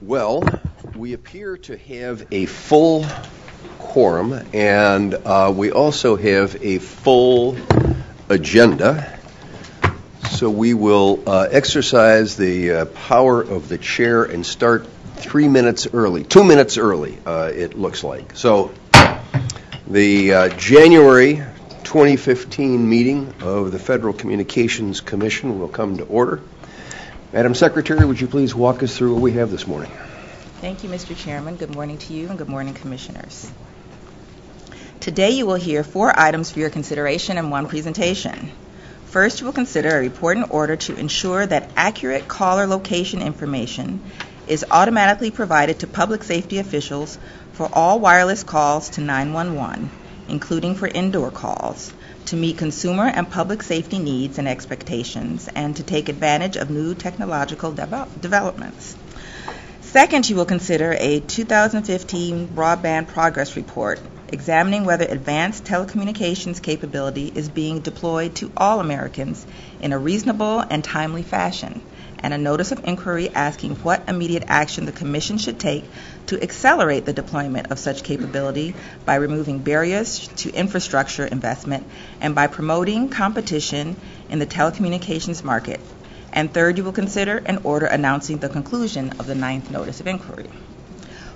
Well, we appear to have a full quorum, and we also have a full agenda. So we will exercise the power of the chair and start 2 minutes early, it looks like. So the January 2015 meeting of the Federal Communications Commission will come to order. Madam Secretary, would you please walk us through what we have this morning? Thank you, Mr. Chairman. Good morning to you and good morning, Commissioners. Today you will hear 4 items for your consideration and 1 presentation. First, you will consider a report and order to ensure that accurate caller location information is automatically provided to public safety officials for all wireless calls to 911, including for indoor calls, to meet consumer and public safety needs and expectations, and to take advantage of new technological developments. Second, you will consider a 2015 Broadband Progress Report examining whether advanced telecommunications capability is being deployed to all Americans in a reasonable and timely fashion, and a notice of inquiry asking what immediate action the Commission should take to accelerate the deployment of such capability by removing barriers to infrastructure investment and by promoting competition in the telecommunications market. And third, you will consider an order announcing the conclusion of the 9th notice of inquiry.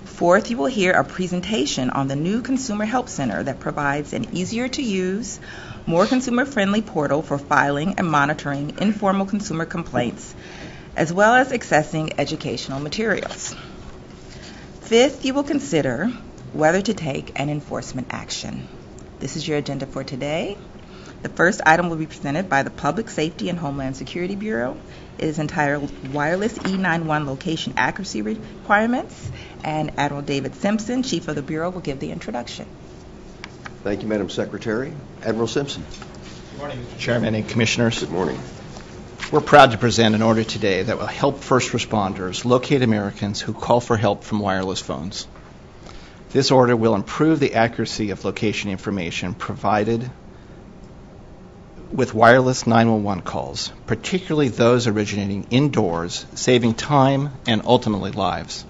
Fourth, you will hear a presentation on the new Consumer Help Center that provides an easier-to-use, more consumer-friendly portal for filing and monitoring informal consumer complaints, as well as accessing educational materials. Fifth, you will consider whether to take an enforcement action. This is your agenda for today. The first item will be presented by the Public Safety and Homeland Security Bureau. It is entitled Wireless E91 Location Accuracy Requirements, and Admiral David Simpson, Chief of the Bureau, will give the introduction. Thank you, Madam Secretary. Admiral Simpson. Good morning, Mr. Chairman and Commissioners. Good morning. We're proud to present an order today that will help first responders locate Americans who call for help from wireless phones. This order will improve the accuracy of location information provided with wireless 911 calls, particularly those originating indoors, saving time and ultimately lives.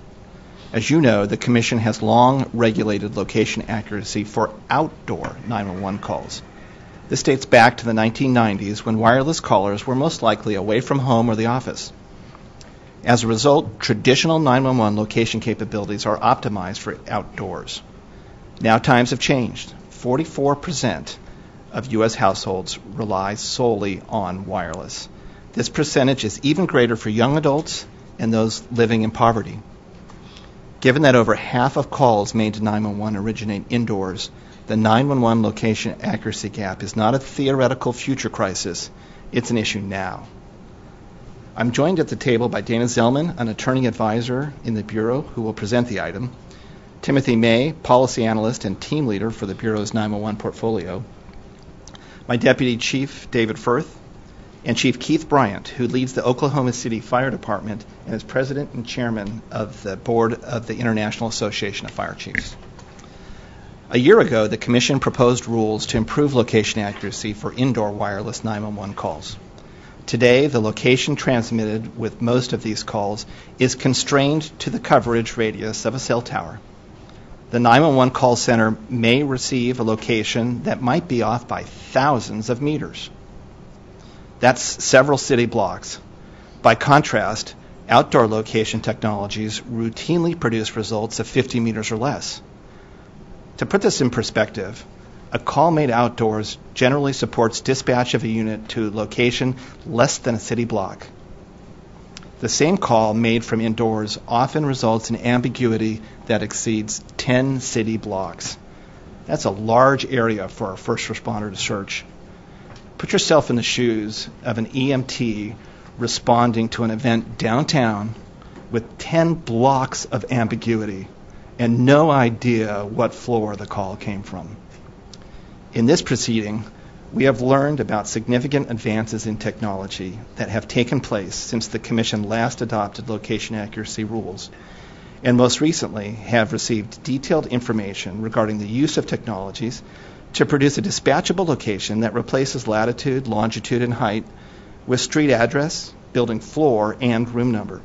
As you know, the Commission has long regulated location accuracy for outdoor 911 calls. This dates back to the 1990s when wireless callers were most likely away from home or the office. As a result, traditional 911 location capabilities are optimized for outdoors. Now times have changed. 44% of U.S. households rely solely on wireless. This percentage is even greater for young adults and those living in poverty. Given that over half of calls made to 911 originate indoors, the 911 location accuracy gap is not a theoretical future crisis, it's an issue now. I'm joined at the table by Dana Zelman, an attorney advisor in the Bureau who will present the item, Timothy May, policy analyst and team leader for the Bureau's 911 portfolio, my Deputy Chief David Firth, and Chief Keith Bryant, who leads the Oklahoma City Fire Department and is president and chairman of the board of the International Association of Fire Chiefs. A year ago, the Commission proposed rules to improve location accuracy for indoor wireless 911 calls. Today, the location transmitted with most of these calls is constrained to the coverage radius of a cell tower. The 911 call center may receive a location that might be off by thousands of meters. That's several city blocks. By contrast, outdoor location technologies routinely produce results of 50 meters or less. To put this in perspective, a call made outdoors generally supports dispatch of a unit to a location less than a city block. The same call made from indoors often results in ambiguity that exceeds 10 city blocks. That's a large area for a first responder to search. Put yourself in the shoes of an EMT responding to an event downtown with 10 blocks of ambiguity and no idea what floor the call came from. In this proceeding, we have learned about significant advances in technology that have taken place since the Commission last adopted location accuracy rules, and most recently have received detailed information regarding the use of technologies to produce a dispatchable location that replaces latitude, longitude, and height with street address, building floor, and room number.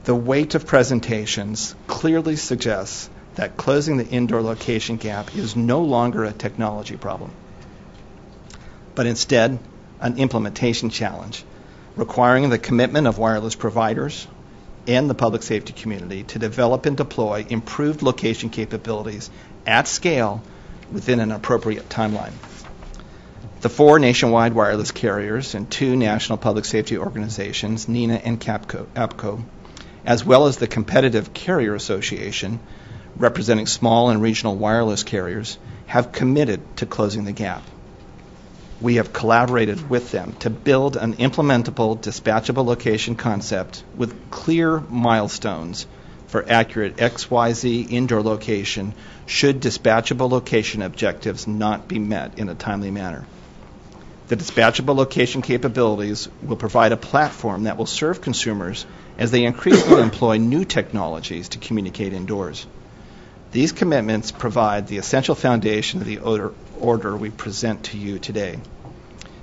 The weight of presentations clearly suggests that closing the indoor location gap is no longer a technology problem, but instead an implementation challenge, requiring the commitment of wireless providers and the public safety community to develop and deploy improved location capabilities at scale within an appropriate timeline. The 4 nationwide wireless carriers and 2 national public safety organizations, NENA and APCO, as well as the Competitive Carrier Association, representing small and regional wireless carriers, have committed to closing the gap. We have collaborated with them to build an implementable dispatchable location concept with clear milestones for accurate XYZ indoor location should dispatchable location objectives not be met in a timely manner. The dispatchable location capabilities will provide a platform that will serve consumers as they increasingly employ new technologies to communicate indoors. These commitments provide the essential foundation of the order we present to you today.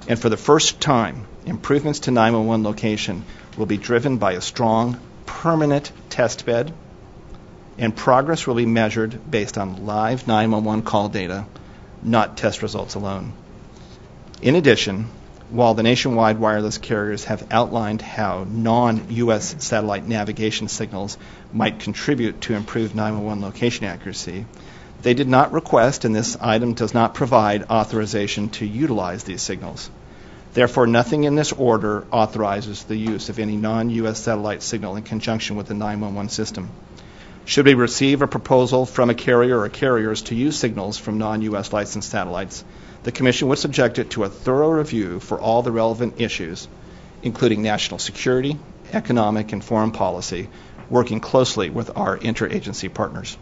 And for the first time, improvements to 911 location will be driven by a strong, permanent test bed, and progress will be measured based on live 911 call data, not test results alone. In addition, while the nationwide wireless carriers have outlined how non-U.S. satellite navigation signals might contribute to improved 911 location accuracy, they did not request, and this item does not provide authorization to utilize these signals. Therefore, nothing in this order authorizes the use of any non-U.S. satellite signal in conjunction with the 911 system. Should we receive a proposal from a carrier or carriers to use signals from non-U.S. licensed satellites, the Commission would subject it to a thorough review for all the relevant issues, including national security, economic, and foreign policy, working closely with our interagency partners.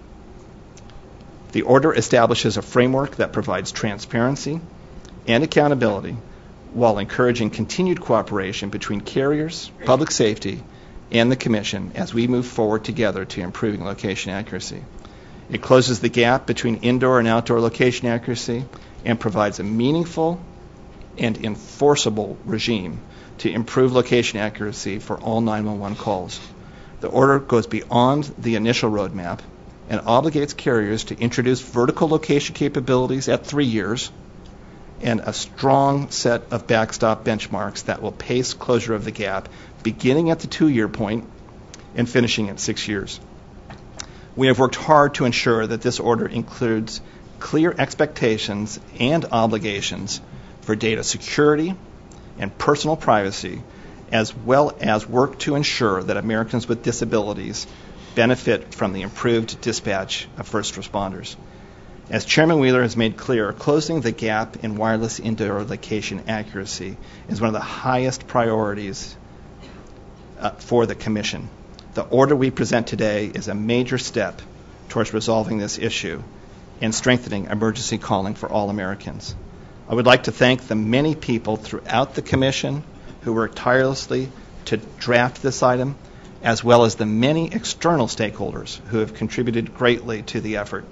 The order establishes a framework that provides transparency and accountability while encouraging continued cooperation between carriers, public safety, and the Commission as we move forward together to improving location accuracy. It closes the gap between indoor and outdoor location accuracy and provides a meaningful and enforceable regime to improve location accuracy for all 911 calls. The order goes beyond the initial roadmap and obligates carriers to introduce vertical location capabilities at 3 years and a strong set of backstop benchmarks that will pace closure of the gap beginning at the 2-year point and finishing at 6 years. We have worked hard to ensure that this order includes clear expectations and obligations for data security and personal privacy, as well as work to ensure that Americans with disabilities benefit from the improved dispatch of first responders. As Chairman Wheeler has made clear, closing the gap in wireless indoor location accuracy is one of the highest priorities for the Commission. The order we present today is a major step towards resolving this issue and strengthening emergency calling for all Americans. I would like to thank the many people throughout the Commission who worked tirelessly to draft this item, as well as the many external stakeholders who have contributed greatly to the effort.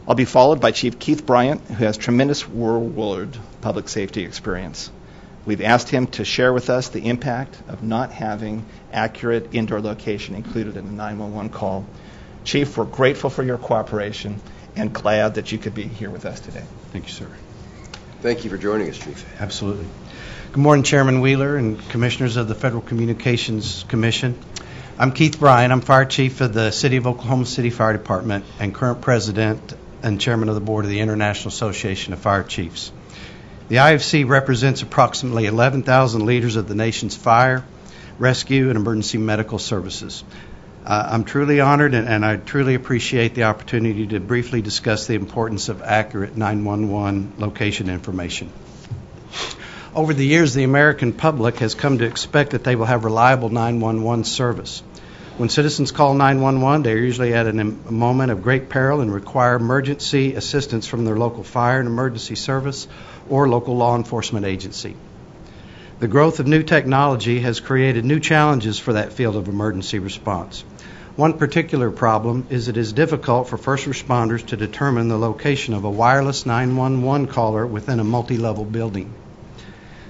I'll be followed by Chief Keith Bryant, who has tremendous world public safety experience. We've asked him to share with us the impact of not having accurate indoor location included in a 911 call. Chief, we're grateful for your cooperation and glad that you could be here with us today. Thank you, sir. Thank you for joining us, Chief. Absolutely. Good morning, Chairman Wheeler and Commissioners of the Federal Communications Commission. I'm Keith Bryant. I'm Fire Chief of the City of Oklahoma City Fire Department and current President and Chairman of the Board of the International Association of Fire Chiefs. The IAFC represents approximately 11,000 leaders of the nation's fire, rescue, and emergency medical services. I'm truly honored and I truly appreciate the opportunity to briefly discuss the importance of accurate 911 location information. Over the years, the American public has come to expect that they will have reliable 911 service. When citizens call 911, they are usually at a moment of great peril and require emergency assistance from their local fire and emergency service or local law enforcement agency. The growth of new technology has created new challenges for that field of emergency response. One particular problem is it is difficult for first responders to determine the location of a wireless 911 caller within a multi-level building.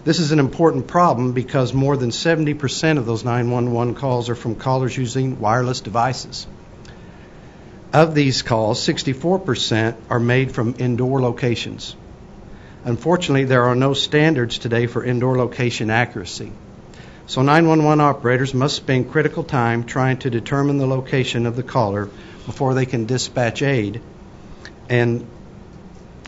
This is an important problem because more than 70% of those 911 calls are from callers using wireless devices. Of these calls, 64% are made from indoor locations. Unfortunately, there are no standards today for indoor location accuracy. So 911 operators must spend critical time trying to determine the location of the caller before they can dispatch aid. And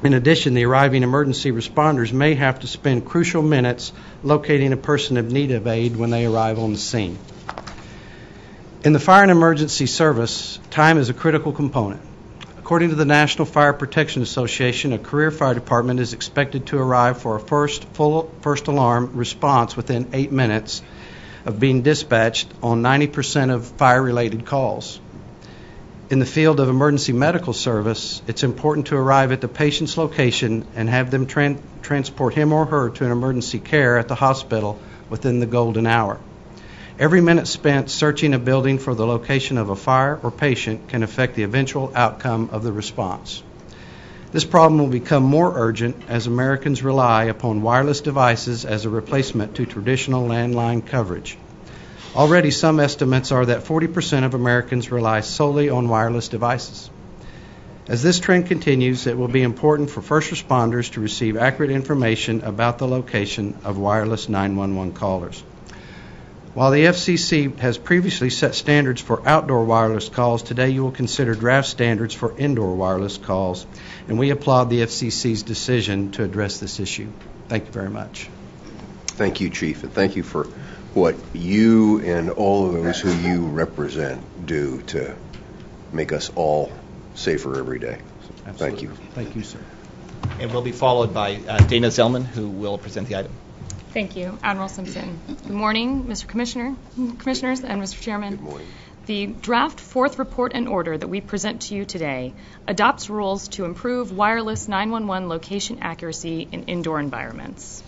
in addition, the arriving emergency responders may have to spend crucial minutes locating a person in need of aid when they arrive on the scene. In the Fire and Emergency Service, time is a critical component. According to the National Fire Protection Association, a career fire department is expected to arrive for a first alarm response within 8 minutes of being dispatched on 90% of fire-related calls. In the field of emergency medical service, it's important to arrive at the patient's location and have them transport him or her to an emergency care at the hospital within the golden hour. Every minute spent searching a building for the location of a fire or patient can affect the eventual outcome of the response. This problem will become more urgent as Americans rely upon wireless devices as a replacement to traditional landline coverage. Already, some estimates are that 40% of Americans rely solely on wireless devices. As this trend continues, it will be important for first responders to receive accurate information about the location of wireless 911 callers. While the FCC has previously set standards for outdoor wireless calls, today you will consider draft standards for indoor wireless calls, and we applaud the FCC's decision to address this issue. Thank you very much. Thank you, Chief, and thank you for what you and all of those who you represent do to make us all safer every day. So thank you. Thank you, sir. And we'll be followed by Dana Zelman, who will present the item. Thank you, Admiral Simpson. Good morning, Mr. Commissioners, and Mr. Chairman. Good morning. The draft fourth report and order that we present to you today adopts rules to improve wireless 911 location accuracy in indoor environments.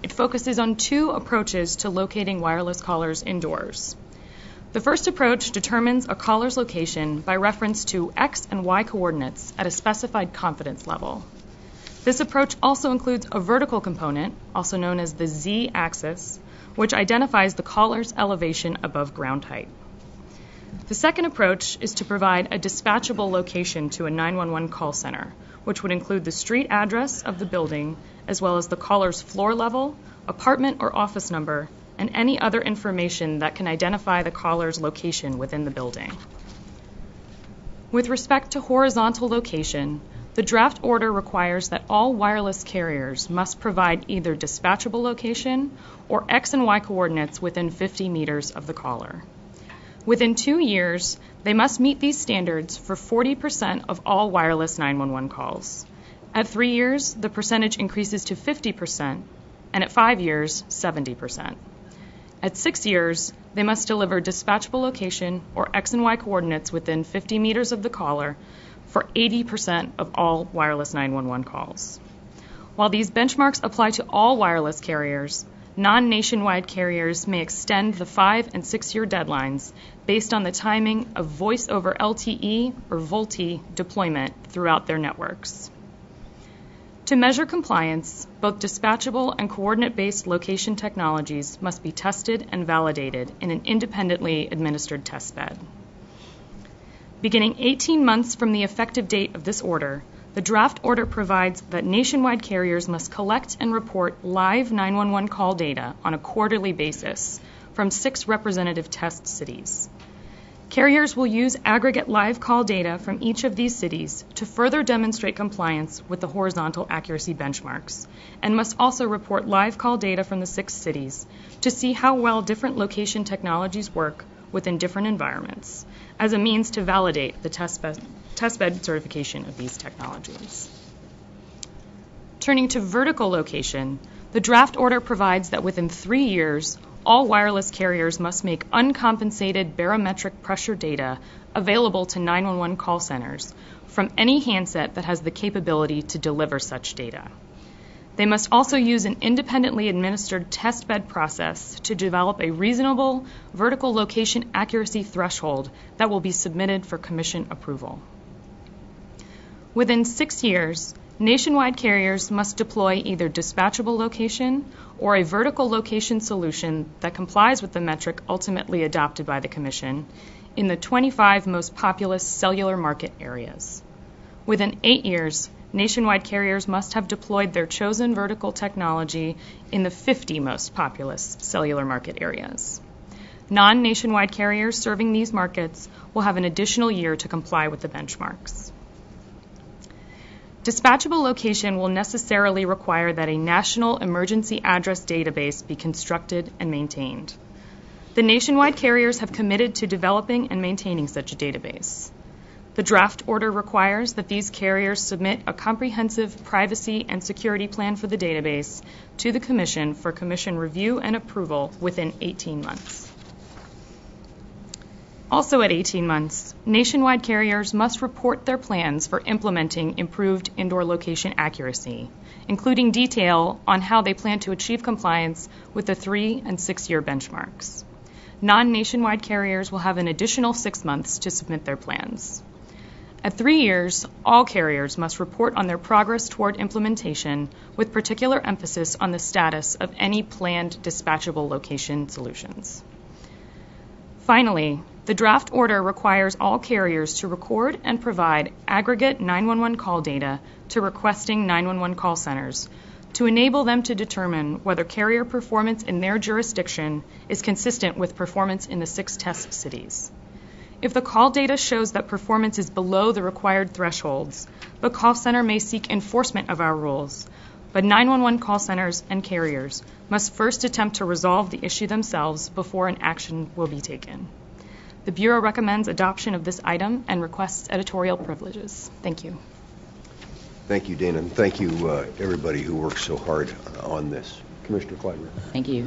It focuses on two approaches to locating wireless callers indoors. The first approach determines a caller's location by reference to X and Y coordinates at a specified confidence level. This approach also includes a vertical component, also known as the Z-axis, which identifies the caller's elevation above ground height. The second approach is to provide a dispatchable location to a 911 call center, which would include the street address of the building, as well as the caller's floor level, apartment or office number, and any other information that can identify the caller's location within the building. With respect to horizontal location, the draft order requires that all wireless carriers must provide either dispatchable location or X and Y coordinates within 50 meters of the caller. Within 2 years, they must meet these standards for 40% of all wireless 911 calls. At 3 years, the percentage increases to 50%, and at 5 years, 70%. At 6 years, they must deliver dispatchable location or X and Y coordinates within 50 meters of the caller for 80% of all wireless 911 calls. While these benchmarks apply to all wireless carriers, non-nationwide carriers may extend the 5 and 6 year deadlines based on the timing of voice over LTE or VoLTE deployment throughout their networks. To measure compliance, both dispatchable and coordinate-based location technologies must be tested and validated in an independently administered testbed. Beginning 18 months from the effective date of this order, the draft order provides that nationwide carriers must collect and report live 911 call data on a quarterly basis from 6 representative test cities. Carriers will use aggregate live call data from each of these cities to further demonstrate compliance with the horizontal accuracy benchmarks, and must also report live call data from the 6 cities to see how well different location technologies work within different environments, as a means to validate the testbed certification of these technologies. Turning to vertical location, the draft order provides that within 3 years, all wireless carriers must make uncompensated barometric pressure data available to 911 call centers from any handset that has the capability to deliver such data. They must also use an independently administered testbed process to develop a reasonable vertical location accuracy threshold that will be submitted for commission approval. Within 6 years, nationwide carriers must deploy either dispatchable location or a vertical location solution that complies with the metric ultimately adopted by the Commission in the 25 most populous cellular market areas. Within 8 years, nationwide carriers must have deployed their chosen vertical technology in the 50 most populous cellular market areas. Non-nationwide carriers serving these markets will have an additional year to comply with the benchmarks. Dispatchable location will necessarily require that a national emergency address database be constructed and maintained. The nationwide carriers have committed to developing and maintaining such a database. The draft order requires that these carriers submit a comprehensive privacy and security plan for the database to the Commission for Commission review and approval within 18 months. Also at 18 months, nationwide carriers must report their plans for implementing improved indoor location accuracy, including detail on how they plan to achieve compliance with the 3- and 6-year benchmarks. Non-nationwide carriers will have an additional 6 months to submit their plans. At 3 years, all carriers must report on their progress toward implementation, with particular emphasis on the status of any planned dispatchable location solutions. Finally, the draft order requires all carriers to record and provide aggregate 911 call data to requesting 911 call centers to enable them to determine whether carrier performance in their jurisdiction is consistent with performance in the 6 test cities. If the call data shows that performance is below the required thresholds, the call center may seek enforcement of our rules, but 911 call centers and carriers must first attempt to resolve the issue themselves before an action will be taken. The Bureau recommends adoption of this item and requests editorial privileges. Thank you. Thank you, Dana, and thank you, everybody who worked so hard on this. Commissioner Clyburn. Thank you.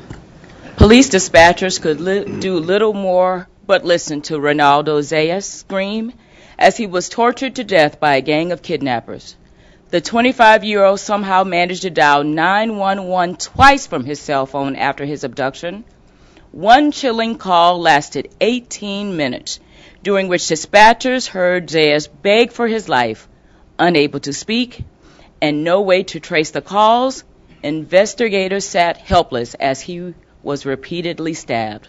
Police dispatchers could do little more but listen to Ronaldo Zayas scream as he was tortured to death by a gang of kidnappers. The 25-year-old somehow managed to dial 911 twice from his cell phone after his abduction. One chilling call lasted 18 minutes, during which dispatchers heard Zayas beg for his life. Unable to speak and no way to trace the calls, investigators sat helpless as he was repeatedly stabbed.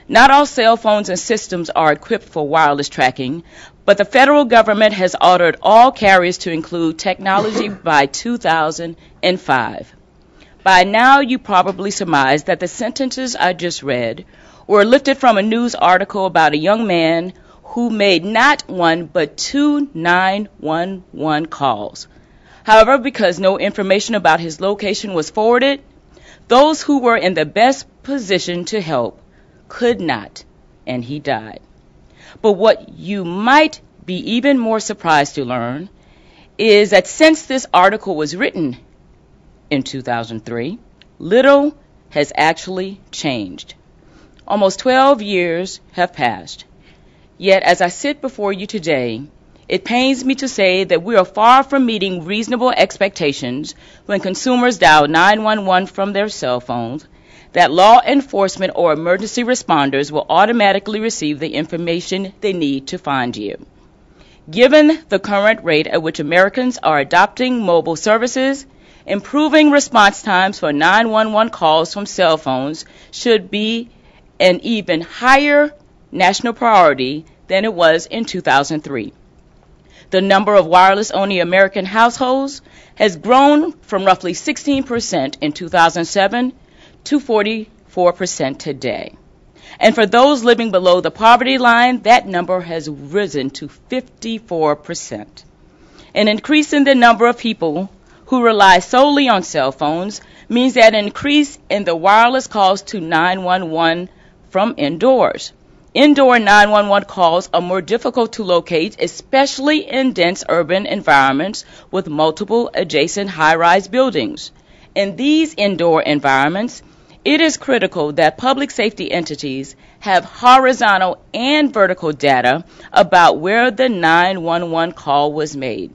Not all cell phones and systems are equipped for wireless tracking, but the federal government has ordered all carriers to include technology by 2005. By now, you probably surmise that the sentences I just read were lifted from a news article about a young man who made not one but 2 911 calls. However, because no information about his location was forwarded, those who were in the best position to help could not, and he died. But what you might be even more surprised to learn is that since this article was written in 2003, little has actually changed. Almost 12 years have passed. Yet as I sit before you today, it pains me to say that we are far from meeting reasonable expectations when consumers dial 911 from their cell phones, that law enforcement or emergency responders will automatically receive the information they need to find you. Given the current rate at which Americans are adopting mobile services, improving response times for 911 calls from cell phones should be an even higher national priority than it was in 2003. The number of wireless-only American households has grown from roughly 16% in 2007 to 44% today. And for those living below the poverty line, that number has risen to 54%. An increase in the number of people who rely solely on cell phones means that an increase in the wireless calls to 911 from indoors. Indoor 911 calls are more difficult to locate, especially in dense urban environments with multiple adjacent high-rise buildings. In these indoor environments, it is critical that public safety entities have horizontal and vertical data about where the 911 call was made.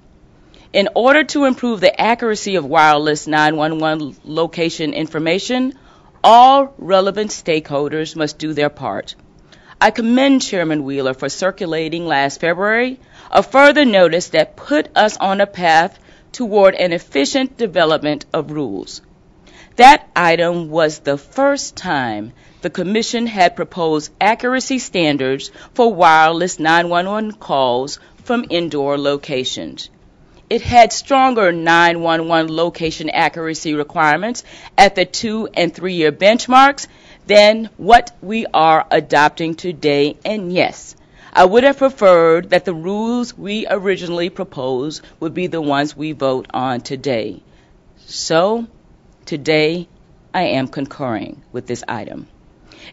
In order to improve the accuracy of wireless 911 location information, all relevant stakeholders must do their part. I commend Chairman Wheeler for circulating last February a further notice that put us on a path toward an efficient development of rules. That item was the first time the Commission had proposed accuracy standards for wireless 911 calls from indoor locations. It had stronger 911 location accuracy requirements at the 2- and 3-year benchmarks than what we are adopting today, and yes, I would have preferred that the rules we originally proposed would be the ones we vote on today. So, today, I am concurring with this item.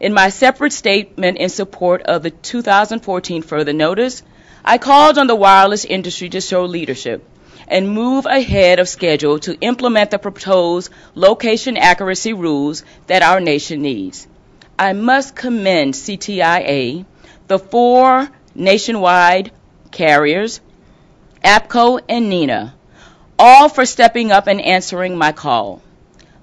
In my separate statement in support of the 2014 further notice, I called on the wireless industry to show leadership and move ahead of schedule to implement the proposed location accuracy rules that our nation needs. I must commend CTIA, the 4 nationwide carriers, APCO and NENA, all for stepping up and answering my call.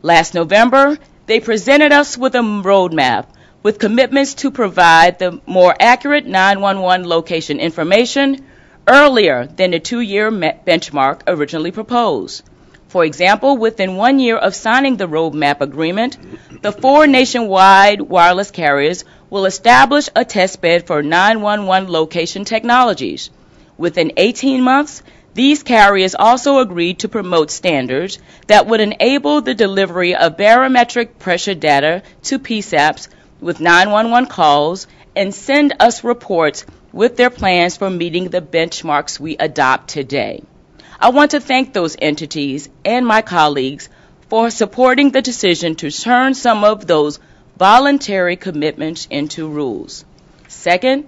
Last November, they presented us with a roadmap with commitments to provide the more accurate 911 location information earlier than the 2-year benchmark originally proposed. For example, within 1 year of signing the roadmap agreement, the 4 nationwide wireless carriers will establish a test bed for 911 location technologies. Within 18 months, these carriers also agreed to promote standards that would enable the delivery of barometric pressure data to PSAPs with 911 calls and send us reports with their plans for meeting the benchmarks we adopt today. I want to thank those entities and my colleagues for supporting the decision to turn some of those voluntary commitments into rules. Second,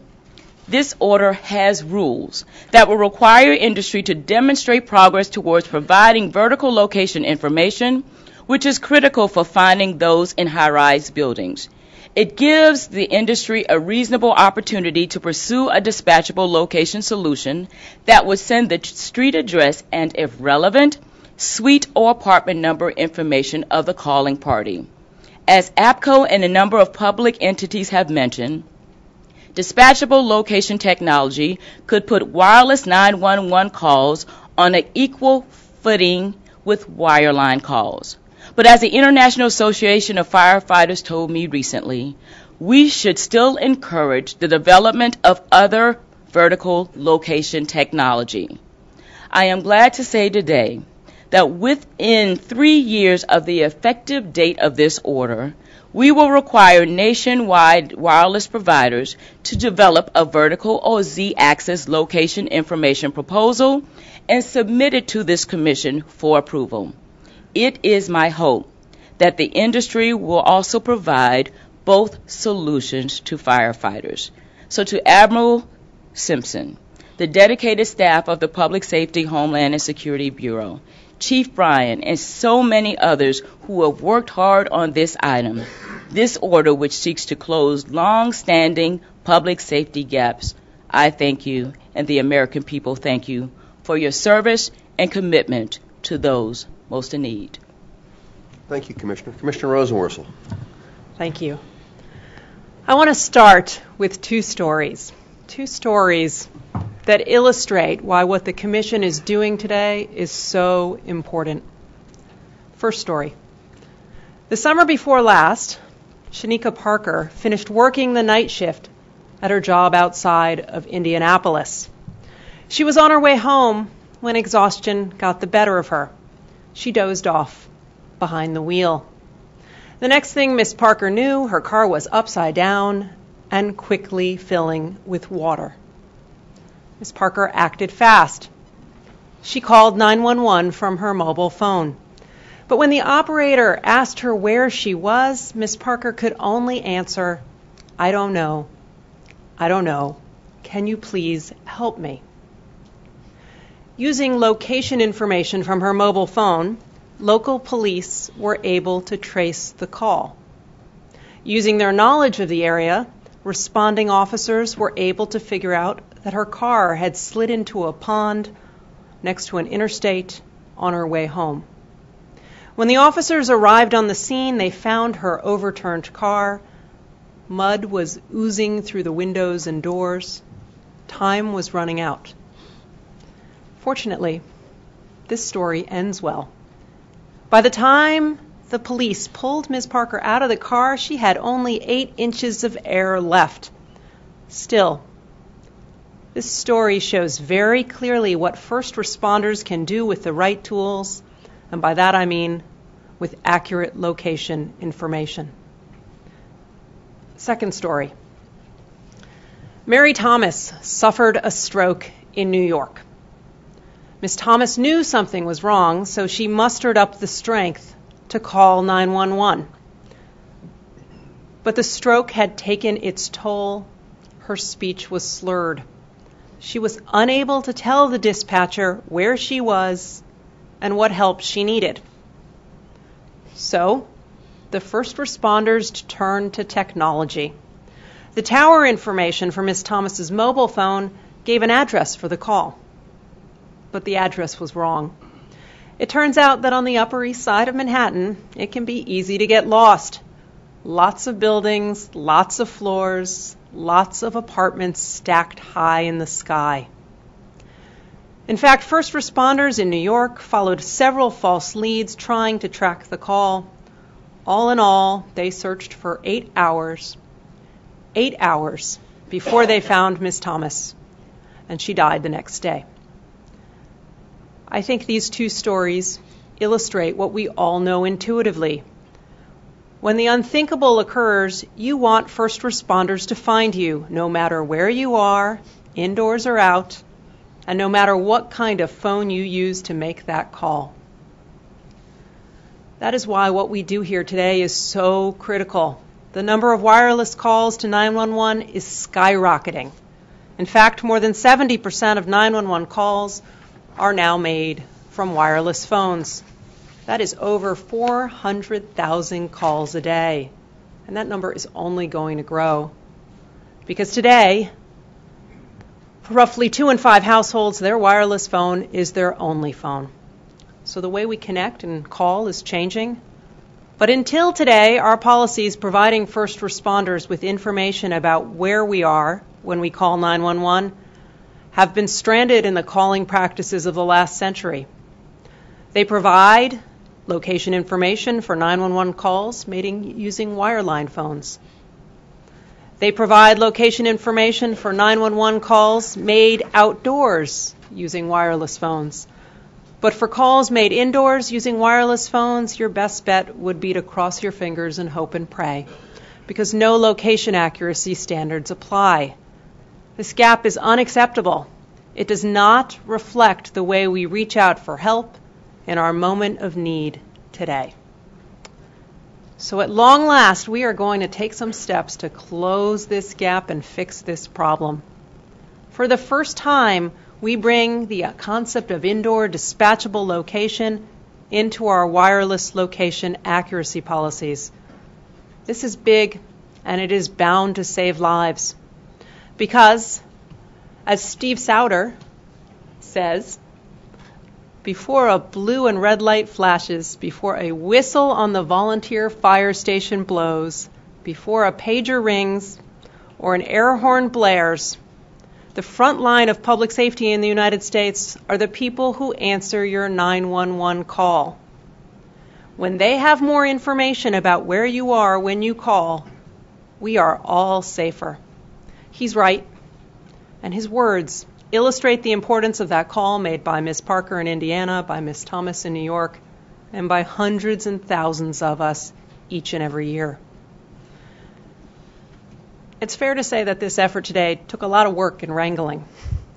this order has rules that will require industry to demonstrate progress towards providing vertical location information, which is critical for finding those in high-rise buildings. It gives the industry a reasonable opportunity to pursue a dispatchable location solution that would send the street address and, if relevant, suite or apartment number information of the calling party. As APCO and a number of public entities have mentioned, dispatchable location technology could put wireless 911 calls on an equal footing with wireline calls. But as the International Association of Firefighters told me recently, we should still encourage the development of other vertical location technology. I am glad to say today that within 3 years of the effective date of this order, we will require nationwide wireless providers to develop a vertical or Z-axis location information proposal and submit it to this commission for approval. It is my hope that the industry will also provide both solutions to firefighters. So to Admiral Simpson, the dedicated staff of the Public Safety, Homeland, and Security Bureau, Chief Bryant, and so many others who have worked hard on this item, this order which seeks to close long-standing public safety gaps, I thank you, and the American people thank you for your service and commitment to those most in need. Thank you, Commissioner. Commissioner Rosenworcel. Thank you. I want to start with two stories that illustrate why what the Commission is doing today is so important. First story. The summer before last, Shanika Parker finished working the night shift at her job outside of Indianapolis. She was on her way home when exhaustion got the better of her. She dozed off behind the wheel. The next thing Miss Parker knew, her car was upside down and quickly filling with water. Miss Parker acted fast. She called 911 from her mobile phone. But when the operator asked her where she was, Miss Parker could only answer, "I don't know. I don't know. Can you please help me?" Using location information from her mobile phone, local police were able to trace the call. Using their knowledge of the area, responding officers were able to figure out that her car had slid into a pond next to an interstate on her way home. When the officers arrived on the scene, they found her overturned car. Mud was oozing through the windows and doors. Time was running out. Fortunately, this story ends well. By the time the police pulled Ms. Parker out of the car, she had only 8 inches of air left. Still, this story shows very clearly what first responders can do with the right tools, and by that I mean with accurate location information. Second story. Mary Thomas suffered a stroke in New York. Miss Thomas knew something was wrong, so she mustered up the strength to call 911. But the stroke had taken its toll. Her speech was slurred. She was unable to tell the dispatcher where she was and what help she needed. So, the first responders turned to technology. The tower information for Miss Thomas's mobile phone gave an address for the call. But the address was wrong. It turns out that on the Upper East Side of Manhattan, it can be easy to get lost. Lots of buildings, lots of floors, lots of apartments stacked high in the sky. In fact, first responders in New York followed several false leads trying to track the call. All in all, they searched for 8 hours. 8 hours before they found Miss Thomas, and she died the next day. I think these two stories illustrate what we all know intuitively. When the unthinkable occurs, you want first responders to find you, no matter where you are, indoors or out, and no matter what kind of phone you use to make that call. That is why what we do here today is so critical. The number of wireless calls to 911 is skyrocketing. In fact, more than 70% of 911 calls are now made from wireless phones. That is over 400,000 calls a day. And that number is only going to grow. Because today, for roughly 2 in 5 households, their wireless phone is their only phone. So the way we connect and call is changing. But until today, our policies providing first responders with information about where we are when we call 911 have been stranded in the calling practices of the last century. They provide location information for 911 calls made using wireline phones. They provide location information for 911 calls made outdoors using wireless phones. But for calls made indoors using wireless phones, your best bet would be to cross your fingers and hope and pray, because no location accuracy standards apply. This gap is unacceptable. It does not reflect the way we reach out for help in our moment of need today. So at long last, we are going to take some steps to close this gap and fix this problem. For the first time, we bring the concept of indoor dispatchable location into our wireless location accuracy policies. This is big, and it is bound to save lives. Because, as Steve Sauter says, before a blue and red light flashes, before a whistle on the volunteer fire station blows, before a pager rings, or an air horn blares, the front line of public safety in the United States are the people who answer your 911 call. When they have more information about where you are when you call, we are all safer. He's right, and his words illustrate the importance of that call made by Miss Parker in Indiana, by Miss Thomas in New York, and by hundreds and thousands of us each and every year. It's fair to say that this effort today took a lot of work and wrangling.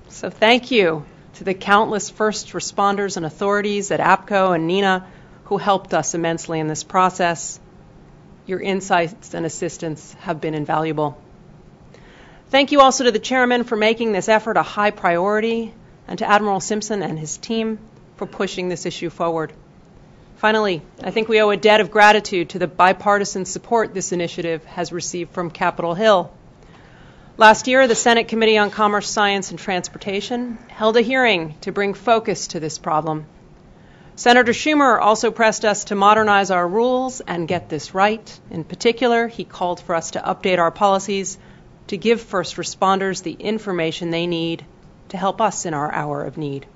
So thank you to the countless first responders and authorities at APCO and NENA who helped us immensely in this process. Your insights and assistance have been invaluable. Thank you also to the chairman for making this effort a high priority, and to Admiral Simpson and his team for pushing this issue forward. Finally, I think we owe a debt of gratitude to the bipartisan support this initiative has received from Capitol Hill. Last year, the Senate Committee on Commerce, Science, and Transportation held a hearing to bring focus to this problem. Senator Schumer also pressed us to modernize our rules and get this right. In particular, he called for us to update our policies to give first responders the information they need to help us in our hour of need.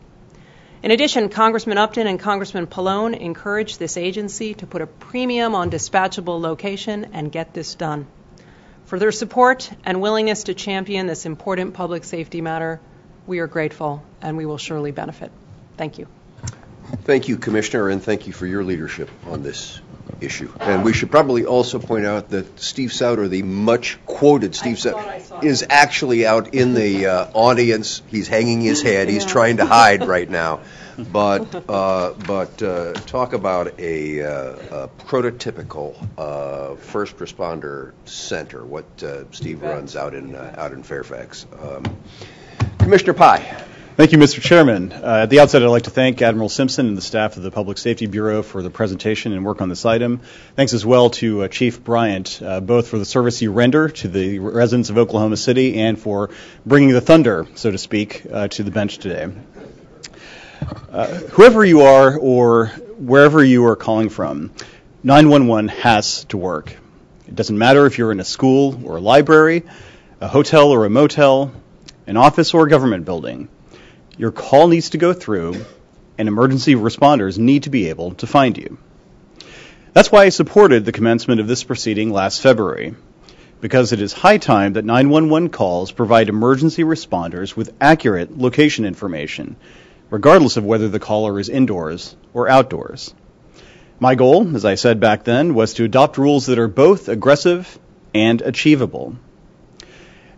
In addition, Congressman Upton and Congressman Pallone encouraged this agency to put a premium on dispatchable location and get this done. For their support and willingness to champion this important public safety matter, we are grateful and we will surely benefit. Thank you. Thank you, Commissioner, and thank you for your leadership on this issue. And we should probably also point out that Steve Souter, the much-quoted Steve Souter, is actually out in the audience. He's hanging his head. He's trying to hide right now. But talk about a prototypical first responder center, what Steve runs out in Fairfax. Commissioner Pai. Thank you, Mr. Chairman. At the outset, I'd like to thank Admiral Simpson and the staff of the Public Safety Bureau for the presentation and work on this item. Thanks as well to Chief Bryant, both for the service you render to the residents of Oklahoma City and for bringing the thunder, so to speak, to the bench today. Whoever you are or wherever you are calling from, 911 has to work. It doesn't matter if you're in a school or a library, a hotel or a motel, an office or a government building. Your call needs to go through, and emergency responders need to be able to find you. That's why I supported the commencement of this proceeding last February, because it is high time that 911 calls provide emergency responders with accurate location information, regardless of whether the caller is indoors or outdoors. My goal, as I said back then, was to adopt rules that are both aggressive and achievable.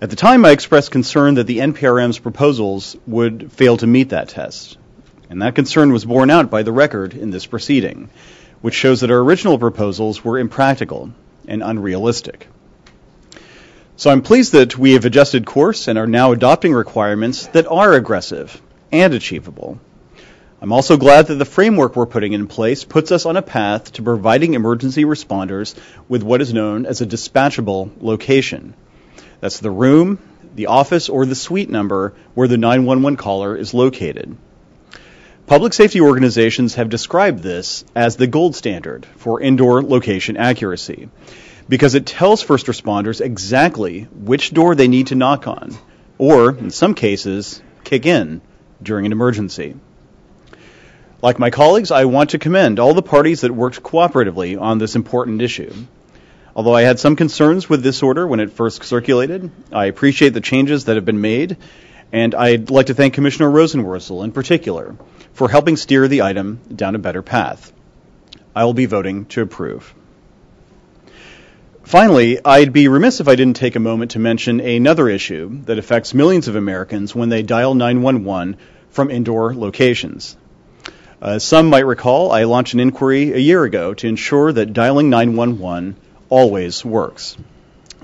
At the time, I expressed concern that the NPRM's proposals would fail to meet that test. And that concern was borne out by the record in this proceeding, which shows that our original proposals were impractical and unrealistic. So I'm pleased that we have adjusted course and are now adopting requirements that are aggressive and achievable. I'm also glad that the framework we're putting in place puts us on a path to providing emergency responders with what is known as a dispatchable location. That's the room, the office, or the suite number where the 911 caller is located. Public safety organizations have described this as the gold standard for indoor location accuracy because it tells first responders exactly which door they need to knock on, or, in some cases, kick in during an emergency. Like my colleagues, I want to commend all the parties that worked cooperatively on this important issue. Although I had some concerns with this order when it first circulated, I appreciate the changes that have been made, and I'd like to thank Commissioner Rosenworcel in particular for helping steer the item down a better path. I will be voting to approve. Finally, I'd be remiss if I didn't take a moment to mention another issue that affects millions of Americans when they dial 911 from indoor locations. Some might recall I launched an inquiry a year ago to ensure that dialing 911 always works.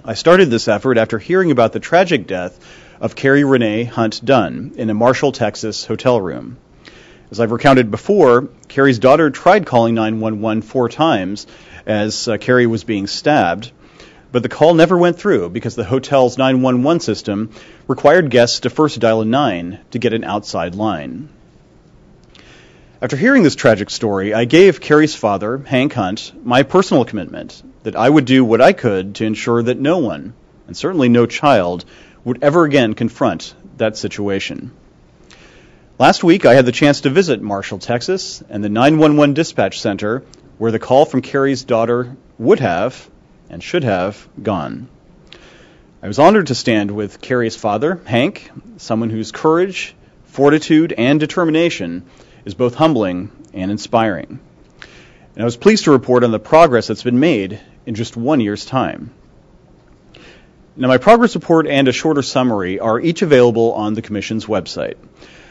I started this effort after hearing about the tragic death of Carrie Renee Hunt Dunn in a Marshall, Texas hotel room. As I've recounted before, Carrie's daughter tried calling 911 4 times as Carrie was being stabbed, but the call never went through because the hotel's 911 system required guests to first dial a 9 to get an outside line. After hearing this tragic story, I gave Carrie's father, Hank Hunt, my personal commitment that I would do what I could to ensure that no one, and certainly no child, would ever again confront that situation. Last week, I had the chance to visit Marshall, Texas, and the 911 dispatch center where the call from Carrie's daughter would have and should have gone. I was honored to stand with Carrie's father, Hank, someone whose courage, fortitude, and determination is both humbling and inspiring. And I was pleased to report on the progress that's been made in just 1 year's time. Now, my progress report and a shorter summary are each available on the Commission's website,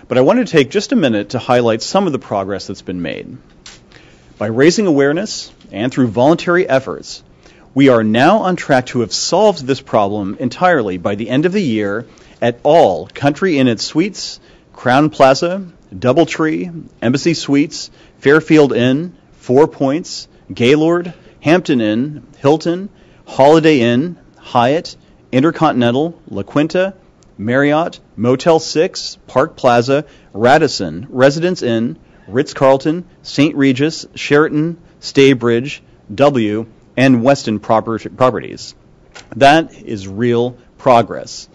but I wanted to take just a minute to highlight some of the progress that's been made. By raising awareness and through voluntary efforts, we are now on track to have solved this problem entirely by the end of the year at all Country Inn & Suites, Crown Plaza, Doubletree, Embassy Suites, Fairfield Inn, 4 Points, Gaylord, Hampton Inn, Hilton, Holiday Inn, Hyatt, Intercontinental, La Quinta, Marriott, Motel 6, Park Plaza, Radisson, Residence Inn, Ritz-Carlton, St. Regis, Sheraton, Staybridge, W, and Westin Properties. That is real progress.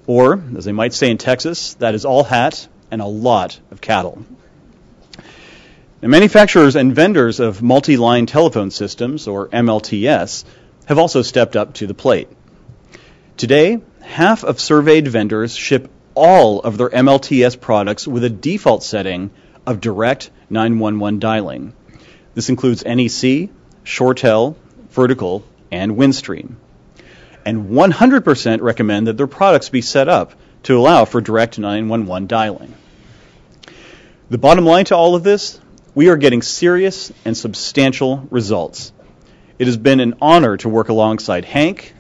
Or, as they might say in Texas, that is all hat and a lot of cattle. Now, manufacturers and vendors of multi-line telephone systems, or MLTS, have also stepped up to the plate. Today, half of surveyed vendors ship all of their MLTS products with a default setting of direct 911 dialing. This includes NEC, ShoreTel, Vertical, and Windstream. And 100% recommend that their products be set up to allow for direct 911 dialing. The bottom line to all of this, we are getting serious and substantial results. It has been an honor to work alongside Hank,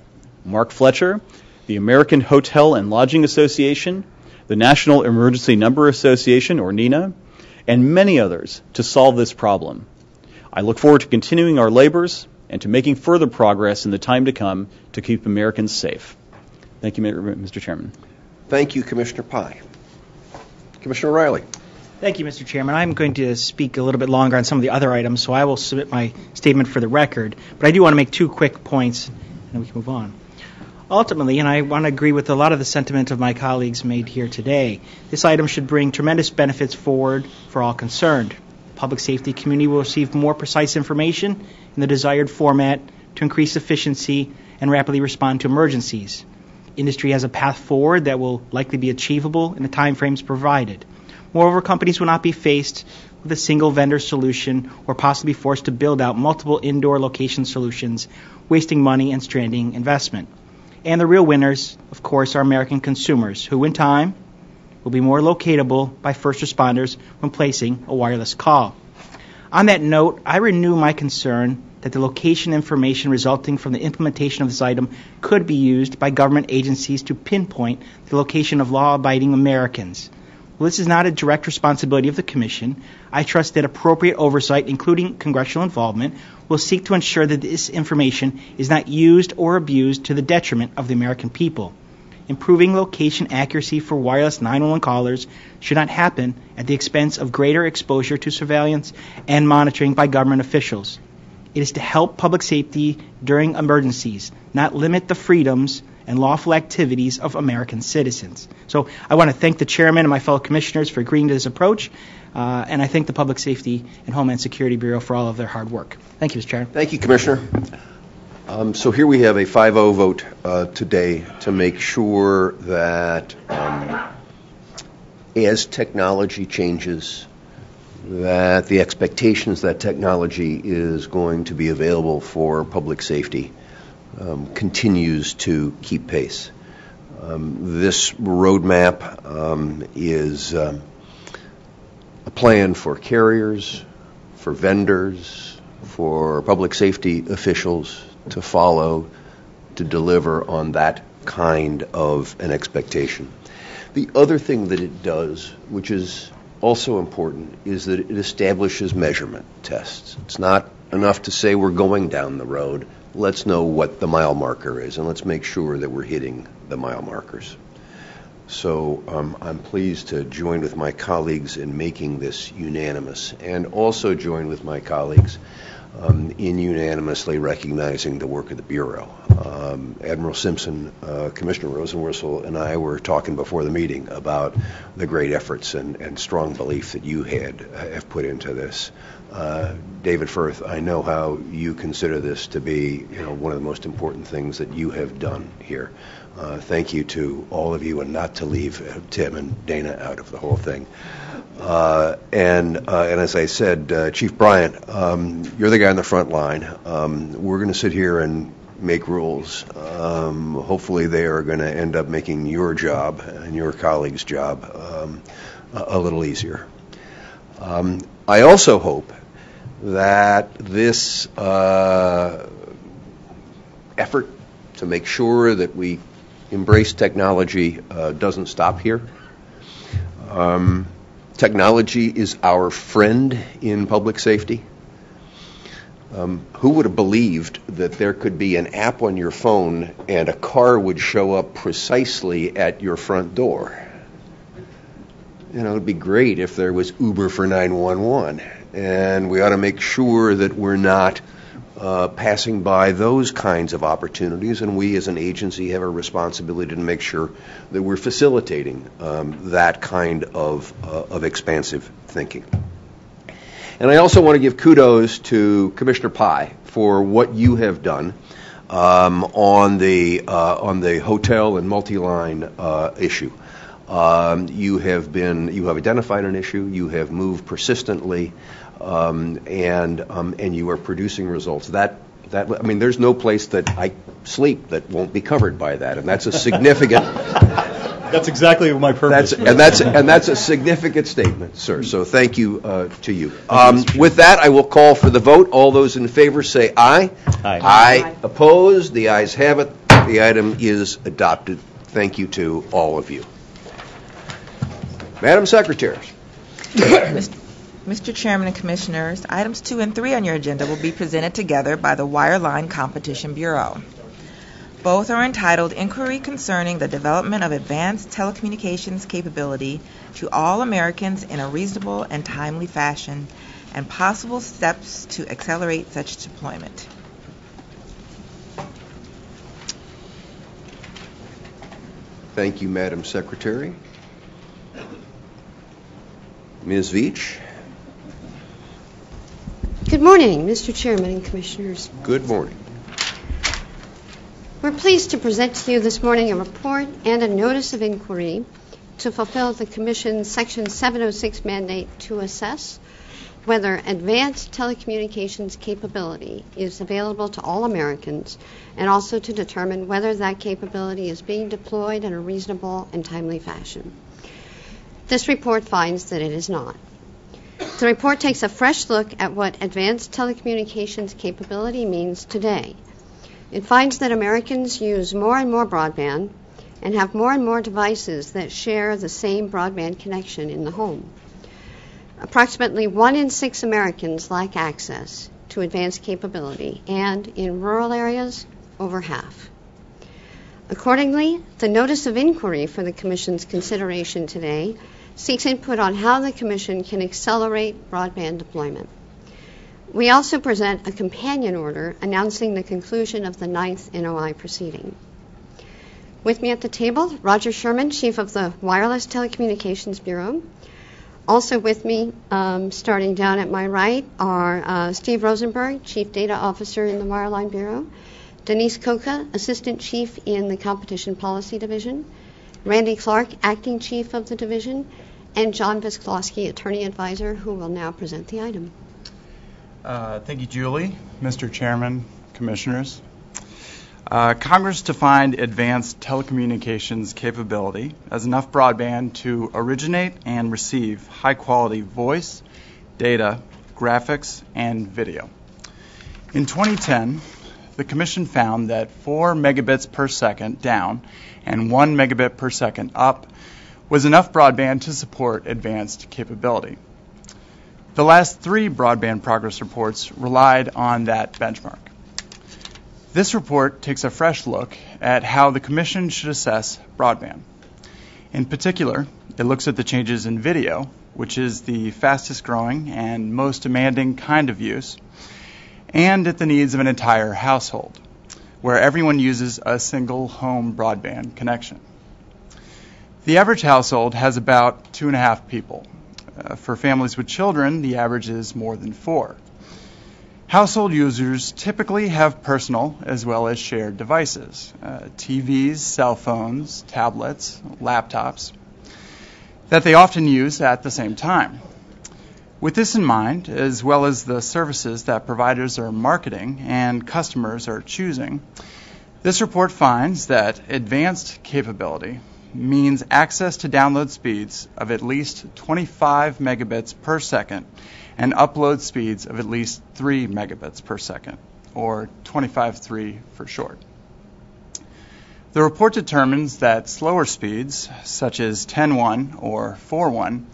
Mark Fletcher, the American Hotel and Lodging Association, the National Emergency Number Association, or NENA, and many others to solve this problem. I look forward to continuing our labors and to making further progress in the time to come to keep Americans safe. Thank you, Mr. Chairman. Thank you, Commissioner Pai. Commissioner Riley. Thank you, Mr. Chairman. I'm going to speak a little bit longer on some of the other items, so I will submit my statement for the record. But I do want to make 2 quick points, and then we can move on. Ultimately, and I want to agree with a lot of the sentiment of my colleagues made here today, this item should bring tremendous benefits forward for all concerned. The public safety community will receive more precise information in the desired format to increase efficiency and rapidly respond to emergencies. Industry has a path forward that will likely be achievable in the timeframes provided. Moreover, companies will not be faced with a single vendor solution or possibly forced to build out multiple indoor location solutions, wasting money and stranding investment. And the real winners, of course, are American consumers, who in time will be more locatable by first responders when placing a wireless call. On that note, I renew my concern that the location information resulting from the implementation of this item could be used by government agencies to pinpoint the location of law-abiding Americans. Well, this is not a direct responsibility of the Commission. I trust that appropriate oversight, including congressional involvement, will seek to ensure that this information is not used or abused to the detriment of the American people. Improving location accuracy for wireless 911 callers should not happen at the expense of greater exposure to surveillance and monitoring by government officials. It is to help public safety during emergencies, not limit the freedoms and lawful activities of American citizens. So I want to thank the chairman and my fellow commissioners for agreeing to this approach, and I thank the Public Safety and Homeland Security Bureau for all of their hard work. Thank you, Mr. Chairman. Thank you, Commissioner. So here we have a 5-0 vote today to make sure that as technology changes, that the expectations that technology is going to be available for public safety continues to keep pace. This roadmap is a plan for carriers, for vendors, for public safety officials to follow, to deliver on that kind of an expectation. The other thing that it does, which is also important, is that it establishes measurement tests. It's not enough to say we're going down the road. Let's know what the mile marker is, and let's make sure that we're hitting the mile markers. So I'm pleased to join with my colleagues in making this unanimous, and also join with my colleagues in unanimously recognizing the work of the Bureau. Admiral Simpson, Commissioner Rosenworcel, and I were talking before the meeting about the great efforts and strong belief that you have put into this. David Firth, I know how you consider this to be, one of the most important things that you have done here. Thank you to all of you, and not to leave Tim and Dana out of the whole thing. And as I said, Chief Bryant, you're the guy on the front line. We're going to sit here and make rules. Hopefully they are going to end up making your job and your colleagues' job a little easier. I also hope that this effort to make sure that we embrace technology doesn't stop here. Technology is our friend in public safety. Who would have believed that there could be an app on your phone and a car would show up precisely at your front door? It would be great if there was Uber for 911, and we ought to make sure that we're not passing by those kinds of opportunities, and we as an agency have a responsibility to make sure that we're facilitating that kind of expansive thinking. And I also want to give kudos to Commissioner Pai for what you have done on the hotel and multi-line issue. You have identified an issue. You have moved persistently, and you are producing results. There's no place that I sleep that won't be covered by that, and that's a significant. That's exactly my purpose. That's a significant statement, sir. So thank you to you. With that, I will call for the vote. All those in favor say aye. Aye. Aye. Opposed? The ayes have it. The item is adopted. Thank you to all of you. Madam Secretary. Mr. Chairman and Commissioners, items 2 and 3 on your agenda will be presented together by the Wireline Competition Bureau. Both are entitled Inquiry Concerning the Development of Advanced Telecommunications Capability to All Americans in a Reasonable and Timely Fashion, and Possible Steps to Accelerate Such Deployment. Thank you, Madam Secretary. Ms. Veach. Good morning, Mr. Chairman and Commissioners. Good morning. We're pleased to present to you this morning a report and a notice of inquiry to fulfill the Commission's Section 706 mandate to assess whether advanced telecommunications capability is available to all Americans, and also to determine whether that capability is being deployed in a reasonable and timely fashion. This report finds that it is not. The report takes a fresh look at what advanced telecommunications capability means today. It finds that Americans use more and more broadband and have more and more devices that share the same broadband connection in the home. Approximately 1 in 6 Americans lack access to advanced capability, and in rural areas, over half. Accordingly, the notice of inquiry for the Commission's consideration today seeks input on how the Commission can accelerate broadband deployment. We also present a companion order announcing the conclusion of the 9th NOI proceeding. With me at the table, Roger Sherman, Chief of the Wireless Telecommunications Bureau. Also with me, starting down at my right, are Steve Rosenberg, Chief Data Officer in the Wireline Bureau, Denise Coca, Assistant Chief in the Competition Policy Division, Randy Clark, Acting Chief of the Division, and John Visklowski, Attorney Advisor, who will now present the item. Thank you, Julie. Mr. Chairman, Commissioners. Congress defined advanced telecommunications capability as enough broadband to originate and receive high-quality voice, data, graphics, and video. In 2010, the Commission found that 4 megabits per second down and 1 megabit per second up was enough broadband to support advanced capability. The last 3 broadband progress reports relied on that benchmark. This report takes a fresh look at how the Commission should assess broadband. In particular, it looks at the changes in video, which is the fastest growing and most demanding kind of use, and at the needs of an entire household, where everyone uses a single home broadband connection. The average household has about 2.5 people. For families with children, the average is more than 4. Household users typically have personal as well as shared devices, TVs, cell phones, tablets, laptops, that they often use at the same time. With this in mind, as well as the services that providers are marketing and customers are choosing, this report finds that advanced capability means access to download speeds of at least 25 megabits per second and upload speeds of at least 3 megabits per second, or 25.3 for short. The report determines that slower speeds, such as 10.1 or 4.1,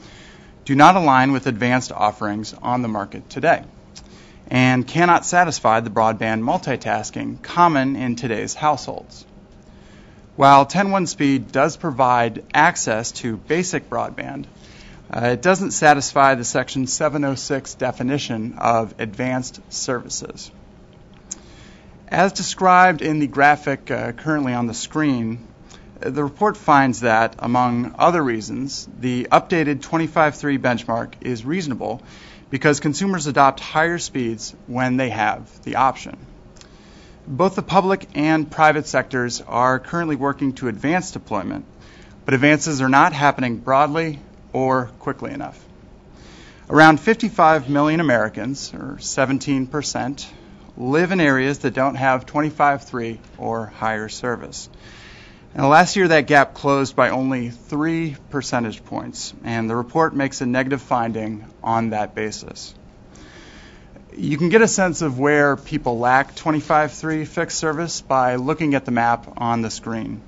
do not align with advanced offerings on the market today and cannot satisfy the broadband multitasking common in today's households. While 10.1 speed does provide access to basic broadband, it doesn't satisfy the Section 706 definition of advanced services. As described in the graphic currently on the screen, the report finds that, among other reasons, the updated 25.3 benchmark is reasonable because consumers adopt higher speeds when they have the option. Both the public and private sectors are currently working to advance deployment, but advances are not happening broadly or quickly enough. Around 55 million Americans, or 17%, live in areas that don't have 25/3 or higher service. Now, last year that gap closed by only 3 percentage points, and the report makes a negative finding on that basis. You can get a sense of where people lack 25/3 fixed service by looking at the map on the screen.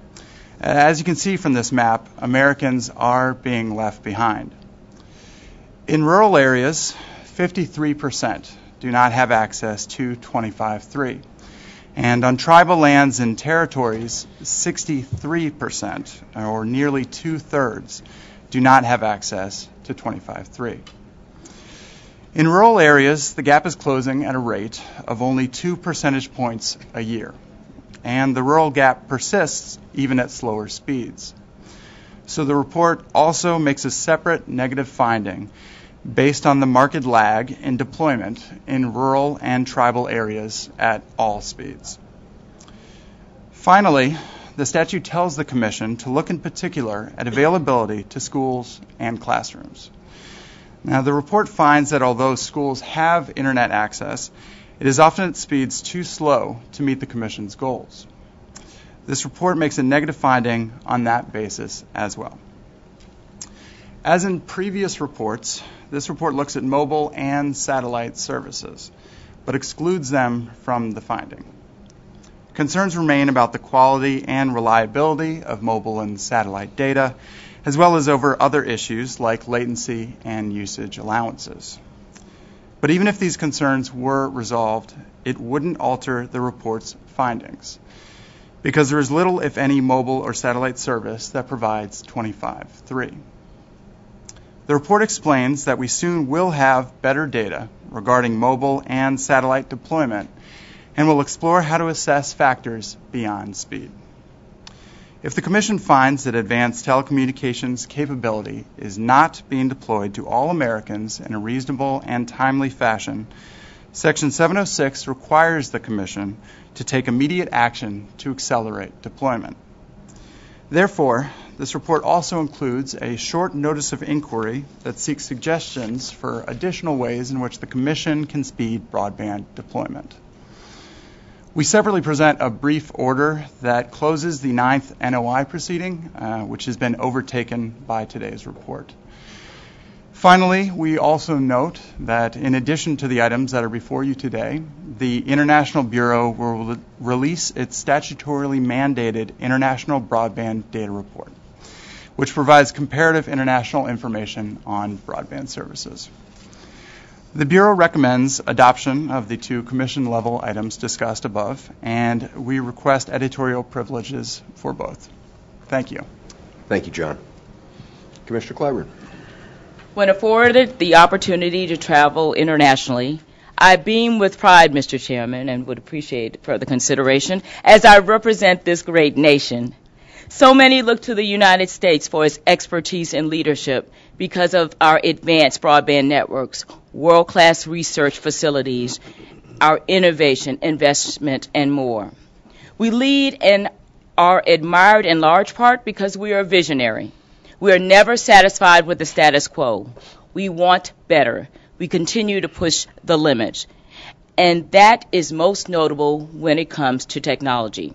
As you can see from this map, Americans are being left behind. In rural areas, 53% do not have access to 25/3. And on tribal lands and territories, 63%, or nearly 2/3, do not have access to 25/3. In rural areas, the gap is closing at a rate of only 2 percentage points a year, and the rural gap persists even at slower speeds. So the report also makes a separate negative finding based on the market lag in deployment in rural and tribal areas at all speeds. Finally, the statute tells the Commission to look in particular at availability to schools and classrooms. Now, the report finds that although schools have internet access, it is often at speeds too slow to meet the Commission's goals. This report makes a negative finding on that basis as well. As in previous reports, this report looks at mobile and satellite services, but excludes them from the finding. Concerns remain about the quality and reliability of mobile and satellite data, as well as over other issues like latency and usage allowances. But even if these concerns were resolved, it wouldn't alter the report's findings, because there is little, if any, mobile or satellite service that provides 25/3. The report explains that we soon will have better data regarding mobile and satellite deployment, and will explore how to assess factors beyond speed. If the Commission finds that advanced telecommunications capability is not being deployed to all Americans in a reasonable and timely fashion, Section 706 requires the Commission to take immediate action to accelerate deployment. Therefore, this report also includes a short notice of inquiry that seeks suggestions for additional ways in which the Commission can speed broadband deployment. We separately present a brief order that closes the 9th NOI proceeding, which has been overtaken by today's report. Finally, we also note that in addition to the items that are before you today, the International Bureau will release its statutorily mandated International Broadband Data Report, which provides comparative international information on broadband services. The Bureau recommends adoption of the 2 Commission-level items discussed above, and we request editorial privileges for both. Thank you. Thank you, John. Commissioner Clyburn. When afforded the opportunity to travel internationally, I beam with pride, Mr. Chairman, and would appreciate further consideration as I represent this great nation. So many look to the United States for its expertise and leadership because of our advanced broadband networks, world-class research facilities, our innovation, investment, and more. We lead and are admired in large part because we are visionary. We are never satisfied with the status quo. We want better. We continue to push the limits. And that is most notable when it comes to technology.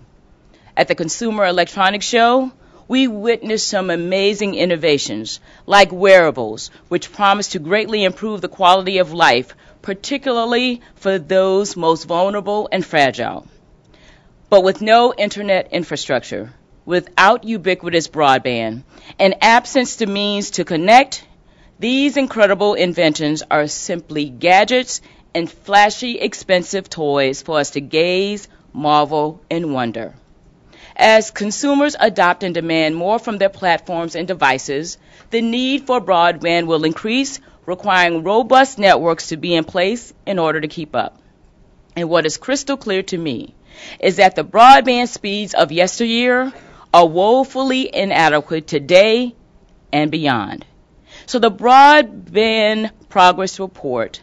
At the Consumer Electronics Show, we witnessed some amazing innovations, like wearables, which promise to greatly improve the quality of life, particularly for those most vulnerable and fragile. But with no internet infrastructure, without ubiquitous broadband, and absence the means to connect, these incredible inventions are simply gadgets and flashy, expensive toys for us to gaze, marvel, and wonder. As consumers adopt and demand more from their platforms and devices, the need for broadband will increase, requiring robust networks to be in place in order to keep up. And what is crystal clear to me is that the broadband speeds of yesteryear are woefully inadequate today and beyond. So the Broadband Progress Report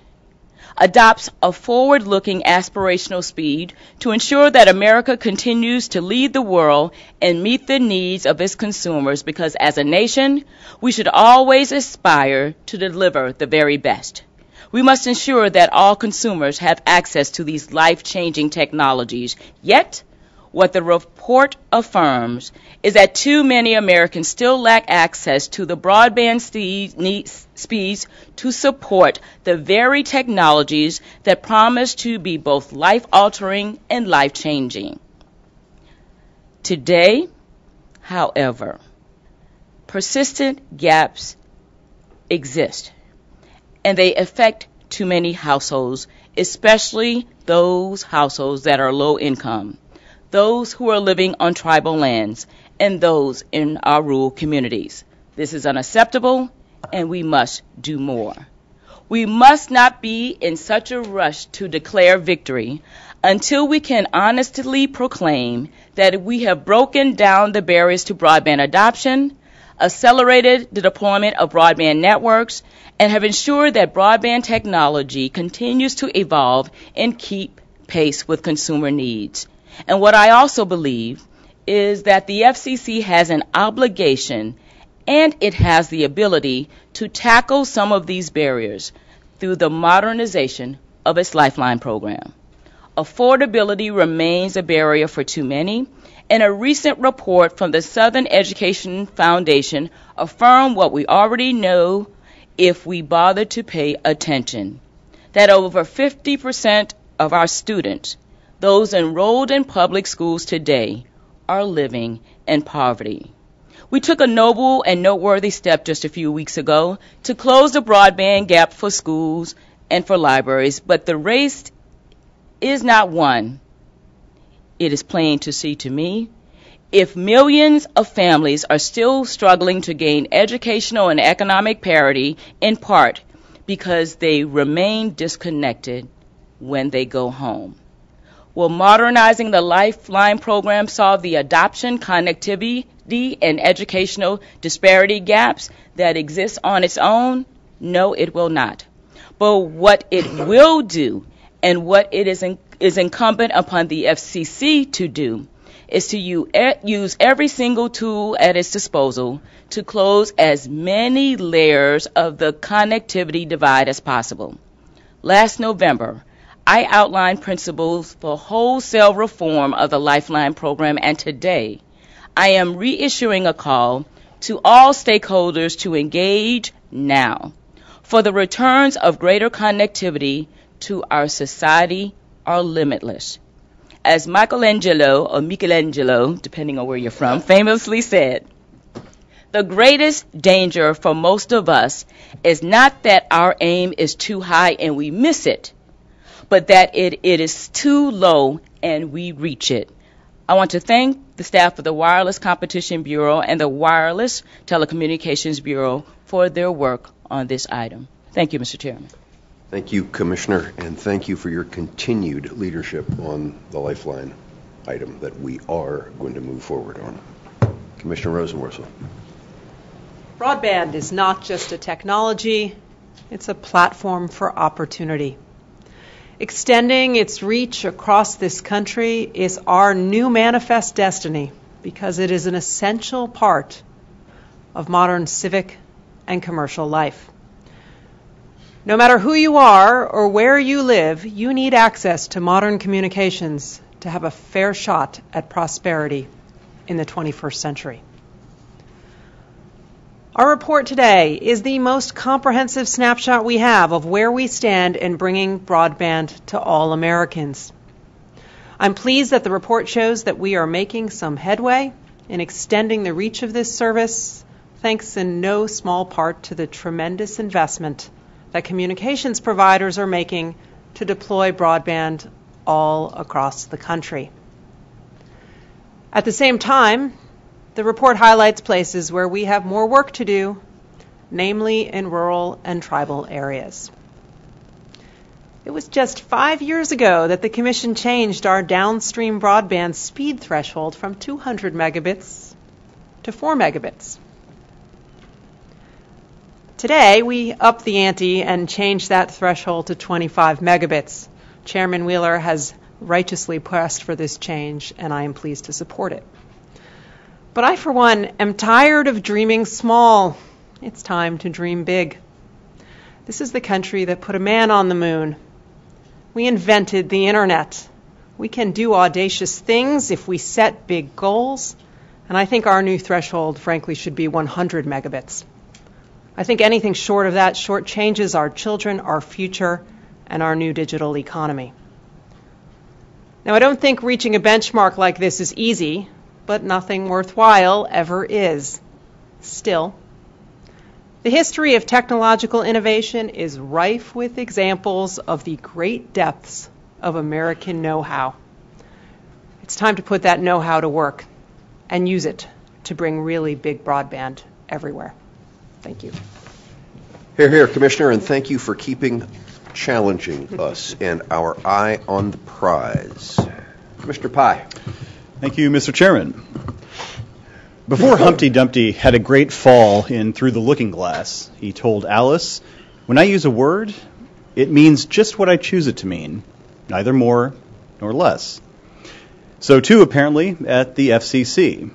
adopts a forward-looking aspirational speed to ensure that America continues to lead the world and meet the needs of its consumers, because as a nation, we should always aspire to deliver the very best. We must ensure that all consumers have access to these life-changing technologies. Yet, what the report affirms is that too many Americans still lack access to the broadband speeds to support the very technologies that promise to be both life-altering and life-changing. Today, however, persistent gaps exist, and they affect too many households, especially those households that are low income, those who are living on tribal lands, and those in our rural communities. This is unacceptable, and we must do more. We must not be in such a rush to declare victory until we can honestly proclaim that we have broken down the barriers to broadband adoption, accelerated the deployment of broadband networks, and have ensured that broadband technology continues to evolve and keep pace with consumer needs. And what I also believe is that the FCC has an obligation, and it has the ability to tackle some of these barriers through the modernization of its Lifeline program. Affordability remains a barrier for too many, and a recent report from the Southern Education Foundation affirmed what we already know if we bother to pay attention, that over 50% of our students, those enrolled in public schools today, are living in poverty. We took a noble and noteworthy step just a few weeks ago to close the broadband gap for schools and for libraries, but the race is not won. It is plain to see to me, if millions of families are still struggling to gain educational and economic parity, in part because they remain disconnected when they go home. Will modernizing the Lifeline program solve the adoption, connectivity, and educational disparity gaps that exist on its own? No, it will not. But what it will do, and what it is incumbent upon the FCC to do, is to use every single tool at its disposal to close as many layers of the connectivity divide as possible. Last November, I outlined principles for wholesale reform of the Lifeline program, and today I am reissuing a call to all stakeholders to engage now, for the returns of greater connectivity to our society are limitless. As Michelangelo, depending on where you're from, famously said, the greatest danger for most of us is not that our aim is too high and we miss it, but that it is too low and we reach it. I want to thank the staff of the Wireless Competition Bureau and the Wireless Telecommunications Bureau for their work on this item. Thank you, Mr. Chairman. Thank you, Commissioner, and thank you for your continued leadership on the Lifeline item that we are going to move forward on. Commissioner Rosenworcel. Broadband is not just a technology, it's a platform for opportunity. Extending its reach across this country is our new manifest destiny because it is an essential part of modern civic and commercial life. No matter who you are or where you live, you need access to modern communications to have a fair shot at prosperity in the 21st century. Our report today is the most comprehensive snapshot we have of where we stand in bringing broadband to all Americans. I'm pleased that the report shows that we are making some headway in extending the reach of this service, thanks in no small part to the tremendous investment that communications providers are making to deploy broadband all across the country. At the same time, the report highlights places where we have more work to do, namely in rural and tribal areas. It was just 5 years ago that the Commission changed our downstream broadband speed threshold from 200 megabits to 4 megabits. Today, we up the ante and changed that threshold to 25 megabits. Chairman Wheeler has righteously pressed for this change, and I am pleased to support it. But I, for one, am tired of dreaming small. It's time to dream big. This is the country that put a man on the moon. We invented the internet. We can do audacious things if we set big goals, and I think our new threshold, frankly, should be 100 megabits. I think anything short of that shortchanges our children, our future, and our new digital economy. Now, I don't think reaching a benchmark like this is easy, but nothing worthwhile ever is. Still, the history of technological innovation is rife with examples of the great depths of American know-how. It's time to put that know-how to work and use it to bring really big broadband everywhere. Thank you. Hear, hear, Commissioner, and thank you for keeping challenging us and our eye on the prize. Commissioner Pai. Thank you, Mr. Chairman. Before Humpty Dumpty had a great fall in Through the Looking Glass, he told Alice, "When I use a word, it means just what I choose it to mean, neither more nor less." So too, apparently, at the FCC.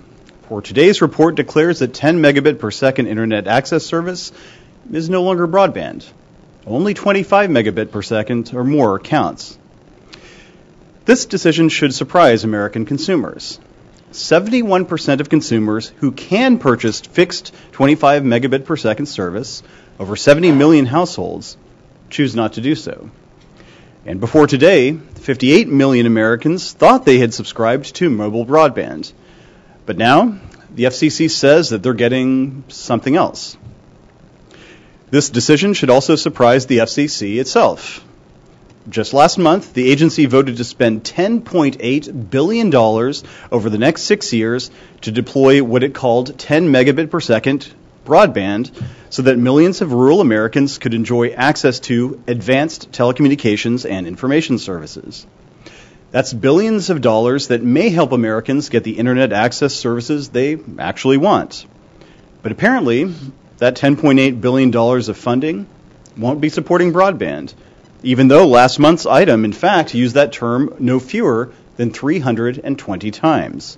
For today's report declares that 10 megabit per second internet access service is no longer broadband. Only 25 megabit per second or more counts. This decision should surprise American consumers. 71% of consumers who can purchase fixed 25 megabit per second service, over 70 million households, choose not to do so. And before today, 58 million Americans thought they had subscribed to mobile broadband. But now, the FCC says that they're getting something else. This decision should also surprise the FCC itself. Just last month, the agency voted to spend $10.8 billion over the next 6 years to deploy what it called 10 megabit per second broadband so that millions of rural Americans could enjoy access to advanced telecommunications and information services. That's billions of dollars that may help Americans get the internet access services they actually want. But apparently, that $10.8 billion of funding won't be supporting broadband, even though last month's item, in fact, used that term no fewer than 320 times.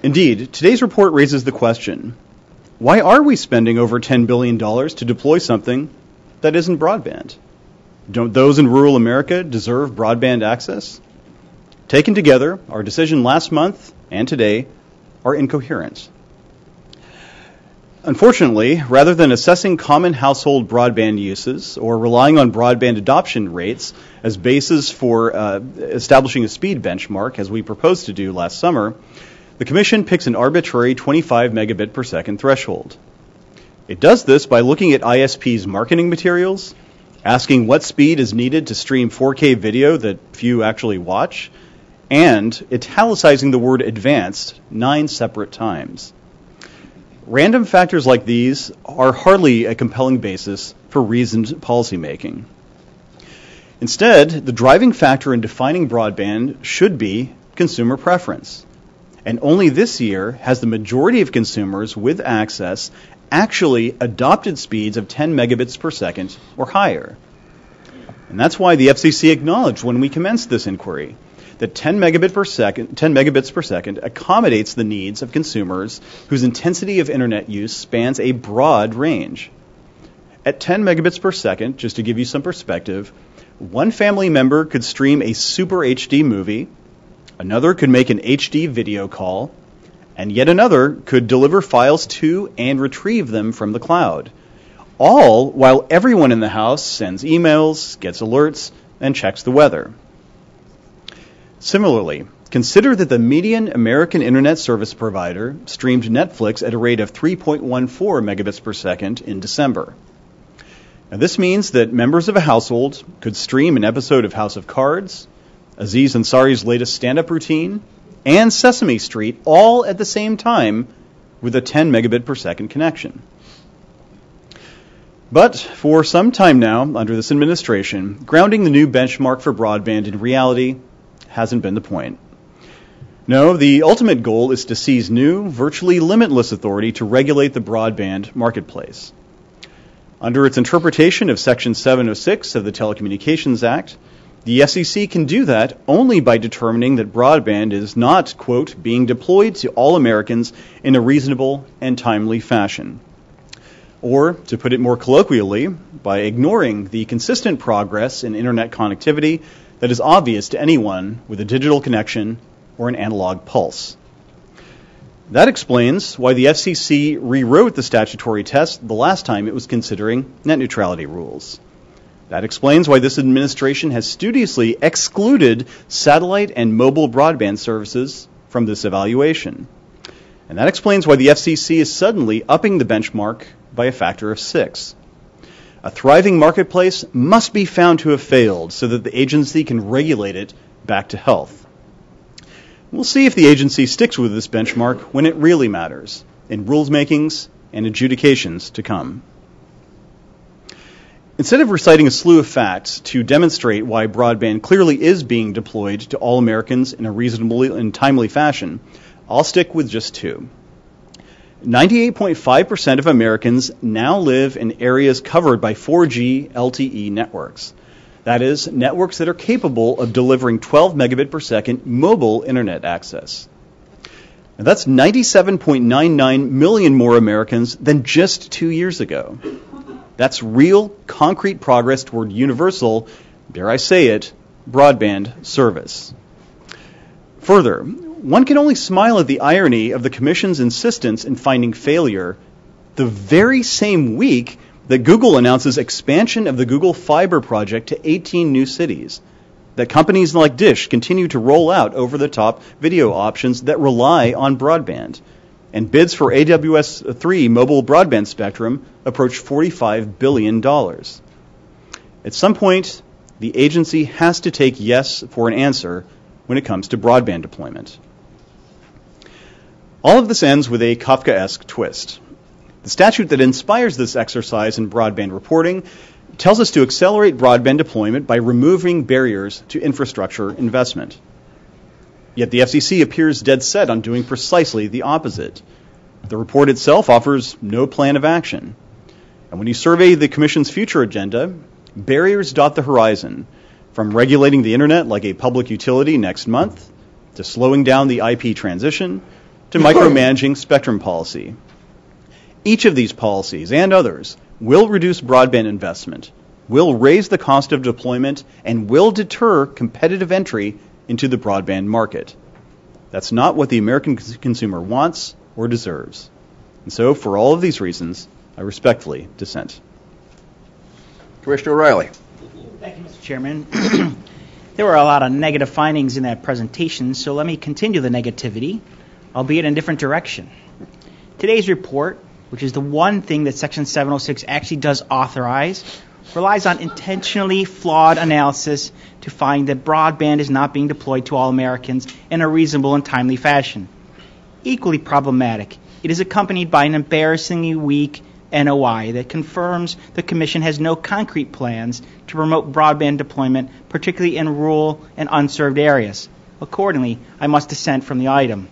Indeed, today's report raises the question, why are we spending over $10 billion to deploy something that isn't broadband? Don't those in rural America deserve broadband access? Taken together, our decision last month and today are incoherent. Unfortunately, rather than assessing common household broadband uses or relying on broadband adoption rates as basis for establishing a speed benchmark, as we proposed to do last summer, the Commission picks an arbitrary 25 megabit per second threshold. It does this by looking at ISP's marketing materials, asking what speed is needed to stream 4K video that few actually watch, and italicizing the word advanced 9 separate times. Random factors like these are hardly a compelling basis for reasoned policymaking. Instead, the driving factor in defining broadband should be consumer preference. And only this year has the majority of consumers with access actually adopted speeds of 10 megabits per second or higher. And that's why the FCC acknowledged when we commenced this inquiry that 10 megabits per second accommodates the needs of consumers whose intensity of internet use spans a broad range. At 10 megabits per second, just to give you some perspective, one family member could stream a super HD movie, another could make an HD video call, and yet another could deliver files to and retrieve them from the cloud, all while everyone in the house sends emails, gets alerts, and checks the weather. Similarly, consider that the median American internet service provider streamed Netflix at a rate of 3.14 megabits per second in December. Now, this means that members of a household could stream an episode of House of Cards, Aziz Ansari's latest stand-up routine, and Sesame Street all at the same time with a 10 megabit per second connection. But for some time now, under this administration, grounding the new benchmark for broadband in reality hasn't been the point. No, the ultimate goal is to seize new, virtually limitless authority to regulate the broadband marketplace. Under its interpretation of Section 706 of the Telecommunications Act, the FCC can do that only by determining that broadband is not, quote, being deployed to all Americans in a reasonable and timely fashion. Or, to put it more colloquially, by ignoring the consistent progress in internet connectivity that is obvious to anyone with a digital connection or an analog pulse. That explains why the FCC rewrote the statutory test the last time it was considering net neutrality rules. That explains why this administration has studiously excluded satellite and mobile broadband services from this evaluation. And that explains why the FCC is suddenly upping the benchmark by a factor of 6. A thriving marketplace must be found to have failed so that the agency can regulate it back to health. We'll see if the agency sticks with this benchmark when it really matters, in rules makings and adjudications to come. Instead of reciting a slew of facts to demonstrate why broadband clearly is being deployed to all Americans in a reasonable and timely fashion, I'll stick with just 2. 98.5% of Americans now live in areas covered by 4G LTE networks. That is, networks that are capable of delivering 12 megabit per second mobile internet access. Now, that's 97.99 million more Americans than just 2 years ago. That's real, concrete progress toward universal, dare I say it, broadband service. Further, one can only smile at the irony of the Commission's insistence in finding failure the very same week that Google announces expansion of the Google Fiber project to 18 new cities, that companies like Dish continue to roll out over-the-top video options that rely on broadband, and bids for AWS-3 mobile broadband spectrum approach $45 billion. At some point, the agency has to take yes for an answer when it comes to broadband deployment. All of this ends with a Kafkaesque twist. The statute that inspires this exercise in broadband reporting tells us to accelerate broadband deployment by removing barriers to infrastructure investment. Yet the FCC appears dead set on doing precisely the opposite. The report itself offers no plan of action. And when you survey the Commission's future agenda, barriers dot the horizon, from regulating the internet like a public utility next month, to slowing down the IP transition, to micromanaging spectrum policy. Each of these policies and others will reduce broadband investment, will raise the cost of deployment, and will deter competitive entry into the broadband market. That's not what the American consumer wants or deserves. And so, for all of these reasons, I respectfully dissent. Commissioner O'Reilly. Thank you, Mr. Chairman. There were a lot of negative findings in that presentation, so let me continue the negativity, albeit in a different direction. Today's report, which is the one thing that Section 706 actually does authorize, relies on intentionally flawed analysis to find that broadband is not being deployed to all Americans in a reasonable and timely fashion. Equally problematic, it is accompanied by an embarrassingly weak NOI that confirms the Commission has no concrete plans to promote broadband deployment, particularly in rural and unserved areas. Accordingly, I must dissent from the item.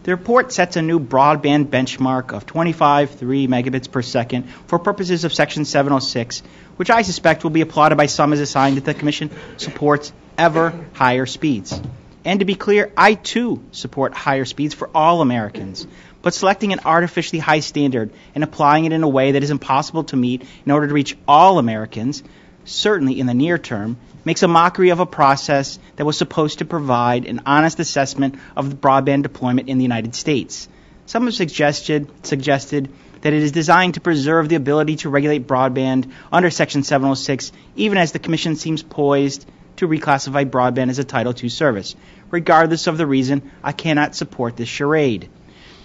The report sets a new broadband benchmark of 25.3 megabits per second for purposes of Section 706, which I suspect will be applauded by some as a sign that the Commission supports ever higher speeds. And to be clear, I too support higher speeds for all Americans. But selecting an artificially high standard and applying it in a way that is impossible to meet in order to reach all Americans, certainly in the near term, makes a mockery of a process that was supposed to provide an honest assessment of the broadband deployment in the United States. Some have suggested that it is designed to preserve the ability to regulate broadband under Section 706, even as the Commission seems poised to reclassify broadband as a Title II service. Regardless of the reason, I cannot support this charade.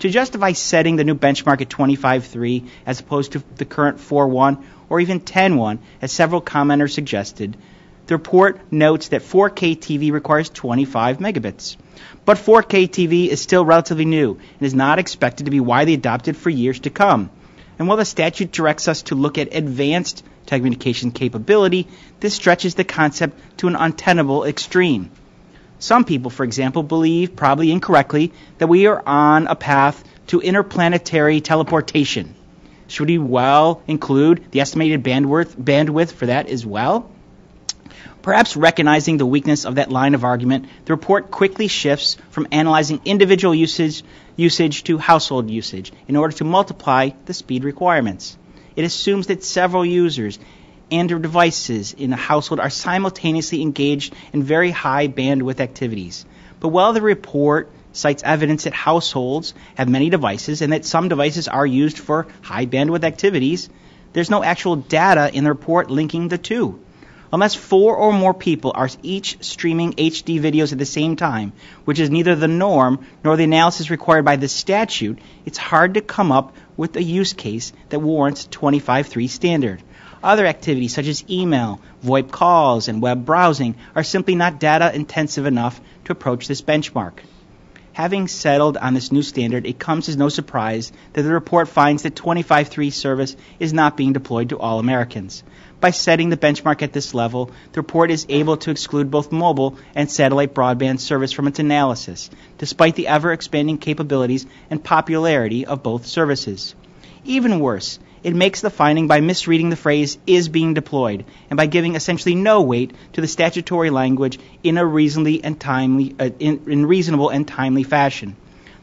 To justify setting the new benchmark at 25.3 as opposed to the current 4.1 or even 10.1, as several commenters suggested, the report notes that 4K TV requires 25 megabits. But 4K TV is still relatively new and is not expected to be widely adopted for years to come. And while the statute directs us to look at advanced telecommunication capability, this stretches the concept to an untenable extreme. Some people, for example, believe, probably incorrectly, that we are on a path to interplanetary teleportation. Should we well include the estimated bandwidth for that as well? Perhaps recognizing the weakness of that line of argument, the report quickly shifts from analyzing individual usage to household usage in order to multiply the speed requirements. It assumes that several users and their devices in a household are simultaneously engaged in very high bandwidth activities. But while the report cites evidence that households have many devices and that some devices are used for high bandwidth activities, there's no actual data in the report linking the two. Unless 4 or more people are each streaming HD videos at the same time, which is neither the norm nor the analysis required by the statute, it's hard to come up with a use case that warrants 25.3 standard. Other activities such as email, VoIP calls, and web browsing are simply not data intensive enough to approach this benchmark. Having settled on this new standard, it comes as no surprise that the report finds that 25.3 service is not being deployed to all Americans. By setting the benchmark at this level, the report is able to exclude both mobile and satellite broadband service from its analysis, despite the ever-expanding capabilities and popularity of both services. Even worse, it makes the finding by misreading the phrase "is being deployed" and by giving essentially no weight to the statutory language in a reasonable and timely fashion.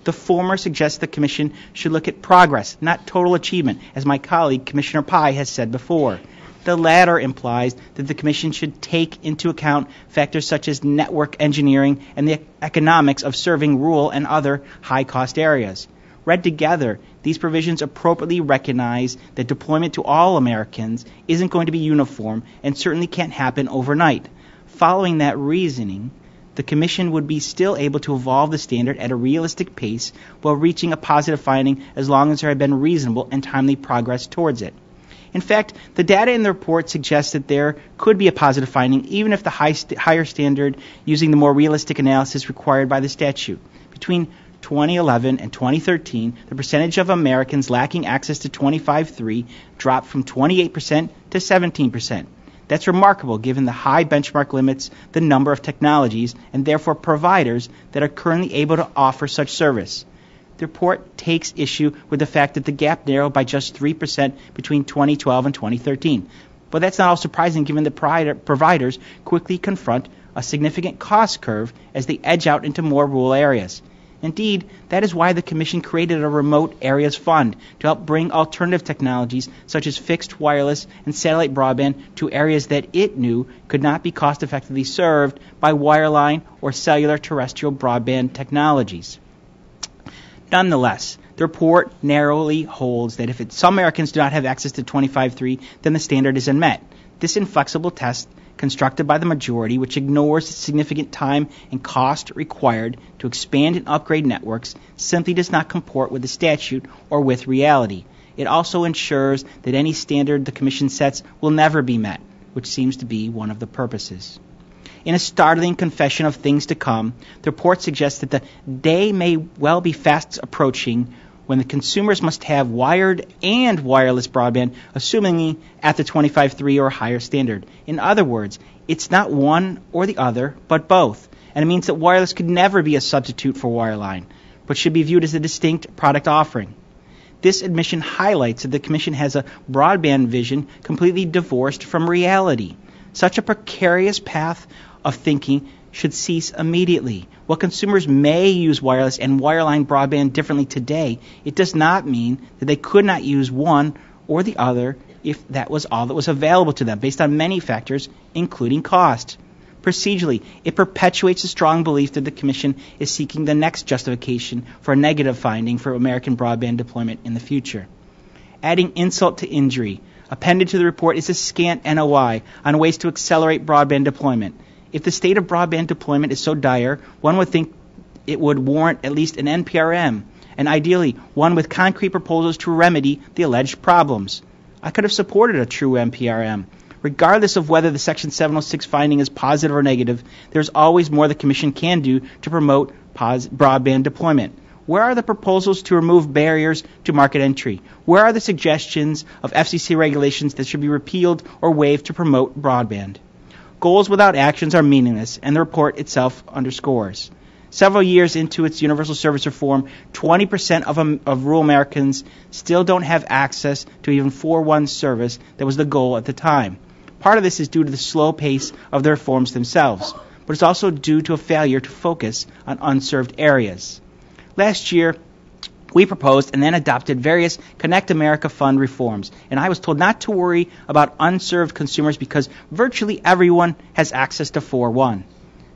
The former suggests the Commission should look at progress, not total achievement, as my colleague Commissioner Pai has said before. The latter implies that the Commission should take into account factors such as network engineering and the economics of serving rural and other high-cost areas. Read together, these provisions appropriately recognize that deployment to all Americans isn't going to be uniform and certainly can't happen overnight. Following that reasoning, the Commission would be still able to evolve the standard at a realistic pace while reaching a positive finding as long as there had been reasonable and timely progress towards it. In fact, the data in the report suggests that there could be a positive finding even if the higher standard using the more realistic analysis required by the statute. Between 2011 and 2013, the percentage of Americans lacking access to 25.3 dropped from 28% to 17%. That's remarkable given the high benchmark limits the number of technologies and therefore providers that are currently able to offer such service. The report takes issue with the fact that the gap narrowed by just 3% between 2012 and 2013. But that's not all surprising given that providers quickly confront a significant cost curve as they edge out into more rural areas. Indeed, that is why the Commission created a Remote Areas Fund to help bring alternative technologies such as fixed wireless and satellite broadband to areas that it knew could not be cost-effectively served by wireline or cellular terrestrial broadband technologies. Nonetheless, the report narrowly holds that if some Americans do not have access to 25.3, then the standard is unmet. This inflexible test, constructed by the majority, which ignores the significant time and cost required to expand and upgrade networks, simply does not comport with the statute or with reality. It also ensures that any standard the Commission sets will never be met, which seems to be one of the purposes. In a startling confession of things to come, the report suggests that the day may well be fast approaching when the consumers must have wired and wireless broadband, assuming at the 25.3 or higher standard. In other words, it's not one or the other, but both. And it means that wireless could never be a substitute for wireline, but should be viewed as a distinct product offering. This admission highlights that the Commission has a broadband vision completely divorced from reality. Such a precarious path of thinking should cease immediately. While consumers may use wireless and wireline broadband differently today, it does not mean that they could not use one or the other if that was all that was available to them, based on many factors, including cost. Procedurally, it perpetuates the strong belief that the Commission is seeking the next justification for a negative finding for American broadband deployment in the future. Adding insult to injury, appended to the report is a scant NOI on ways to accelerate broadband deployment. If the state of broadband deployment is so dire, one would think it would warrant at least an NPRM, and ideally one with concrete proposals to remedy the alleged problems. I could have supported a true NPRM. Regardless of whether the Section 706 finding is positive or negative, there's always more the Commission can do to promote broadband deployment. Where are the proposals to remove barriers to market entry? Where are the suggestions of FCC regulations that should be repealed or waived to promote broadband? Goals without actions are meaningless, and the report itself underscores. Several years into its universal service reform, 20% of rural Americans still don't have access to even 4-1 service that was the goal at the time. Part of this is due to the slow pace of the reforms themselves, but it's also due to a failure to focus on unserved areas. Last year, we proposed and then adopted various Connect America Fund reforms, and I was told not to worry about unserved consumers because virtually everyone has access to 4-1.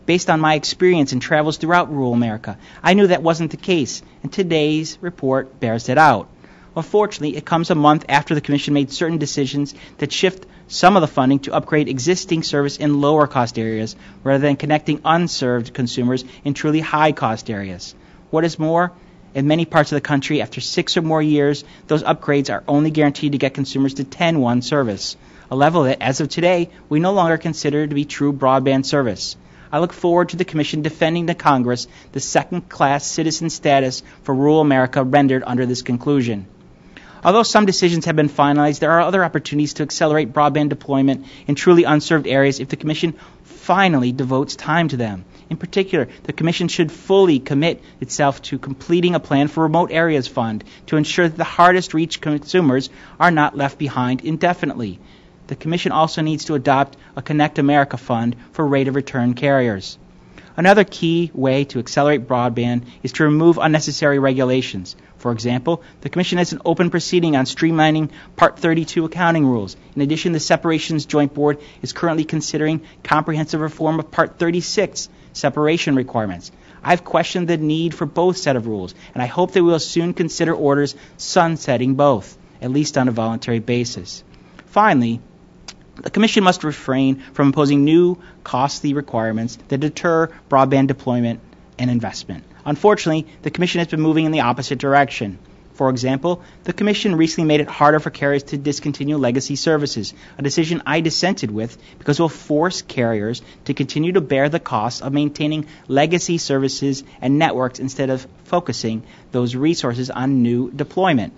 Based on my experience and travels throughout rural America, I knew that wasn't the case, and today's report bears it out. Unfortunately, it comes a month after the Commission made certain decisions that shift some of the funding to upgrade existing service in lower-cost areas rather than connecting unserved consumers in truly high-cost areas. What is more, in many parts of the country, after 6 or more years, those upgrades are only guaranteed to get consumers to 10-1 service, a level that, as of today, we no longer consider to be true broadband service. I look forward to the Commission defending to Congress the second-class citizen status for rural America rendered under this conclusion. Although some decisions have been finalized, there are other opportunities to accelerate broadband deployment in truly unserved areas if the Commission finally devotes time to them. In particular, the Commission should fully commit itself to completing a plan for Remote Areas Fund to ensure that the hardest-reached consumers are not left behind indefinitely. The Commission also needs to adopt a Connect America Fund for rate-of-return carriers. Another key way to accelerate broadband is to remove unnecessary regulations. For example, the Commission has an open proceeding on streamlining Part 32 accounting rules. In addition, the Separations Joint Board is currently considering comprehensive reform of Part 36 separation requirements. I've questioned the need for both set of rules, and I hope they will soon consider orders sunsetting both, at least on a voluntary basis. Finally, the Commission must refrain from imposing new, costly requirements that deter broadband deployment and investment. Unfortunately, the Commission has been moving in the opposite direction. For example, the Commission recently made it harder for carriers to discontinue legacy services, a decision I dissented with because it will force carriers to continue to bear the costs of maintaining legacy services and networks instead of focusing those resources on new deployment.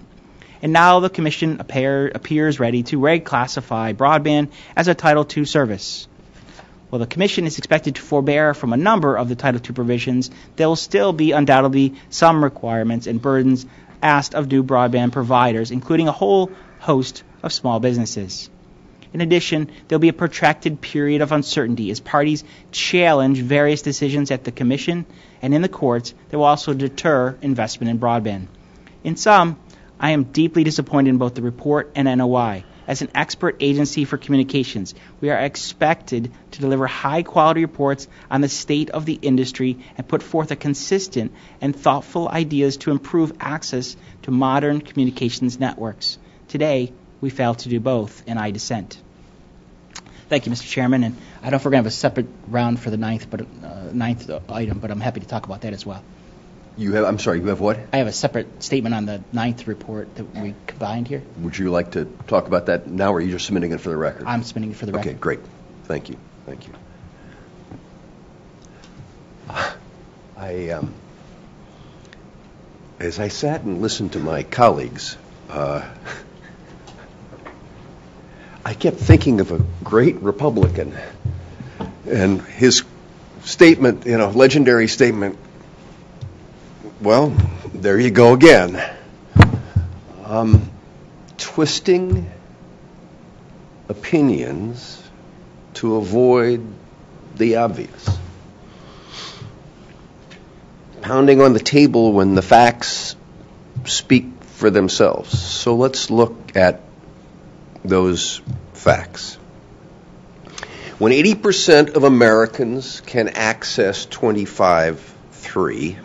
And now the Commission appears ready to reclassify broadband as a Title II service. While the Commission is expected to forbear from a number of the Title II provisions, there will still be undoubtedly some requirements and burdens asked of new broadband providers, including a whole host of small businesses. In addition, there will be a protracted period of uncertainty as parties challenge various decisions at the Commission and in the courts that will also deter investment in broadband. In sum, I am deeply disappointed in both the report and NOI. As an expert agency for communications, we are expected to deliver high-quality reports on the state of the industry and put forth a consistent and thoughtful ideas to improve access to modern communications networks. Today, we fail to do both, and I dissent. Thank you, Mr. Chairman. And I don't know if we're going to have a separate round for the ninth item, but I'm happy to talk about that as well. You have what? I have a separate statement on the ninth report that we combined here. Would you like to talk about that now, or are you just submitting it for the record? I'm submitting it for the record. Okay, great. Thank you. As I sat and listened to my colleagues, I kept thinking of a great Republican and his statement, legendary statement. Well, there you go again. Twisting opinions to avoid the obvious. Pounding on the table when the facts speak for themselves. So let's look at those facts. When 80% of Americans can access 25.3,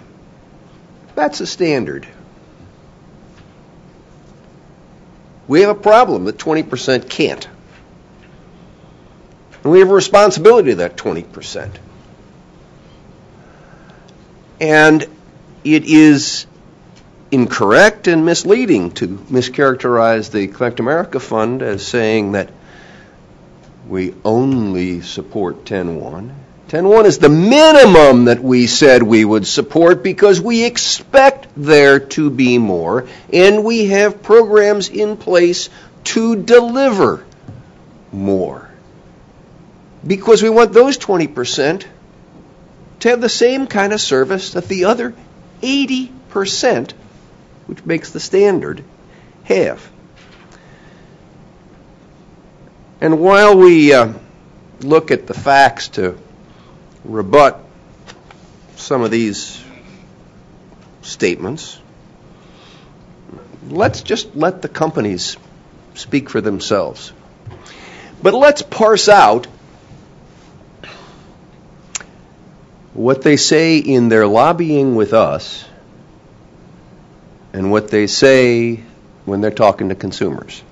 that's a standard. We have a problem that 20% can't. And we have a responsibility to that 20%. And it is incorrect and misleading to mischaracterize the Connect America Fund as saying that we only support 10.1. 10.1 is the minimum that we said we would support because we expect there to be more, and we have programs in place to deliver more. Because we want those 20% to have the same kind of service that the other 80%, which makes the standard, have. And while we look at the facts to rebut some of these statements, let's just let the companies speak for themselves. But let's parse out what they say in their lobbying with us and what they say when they're talking to consumers.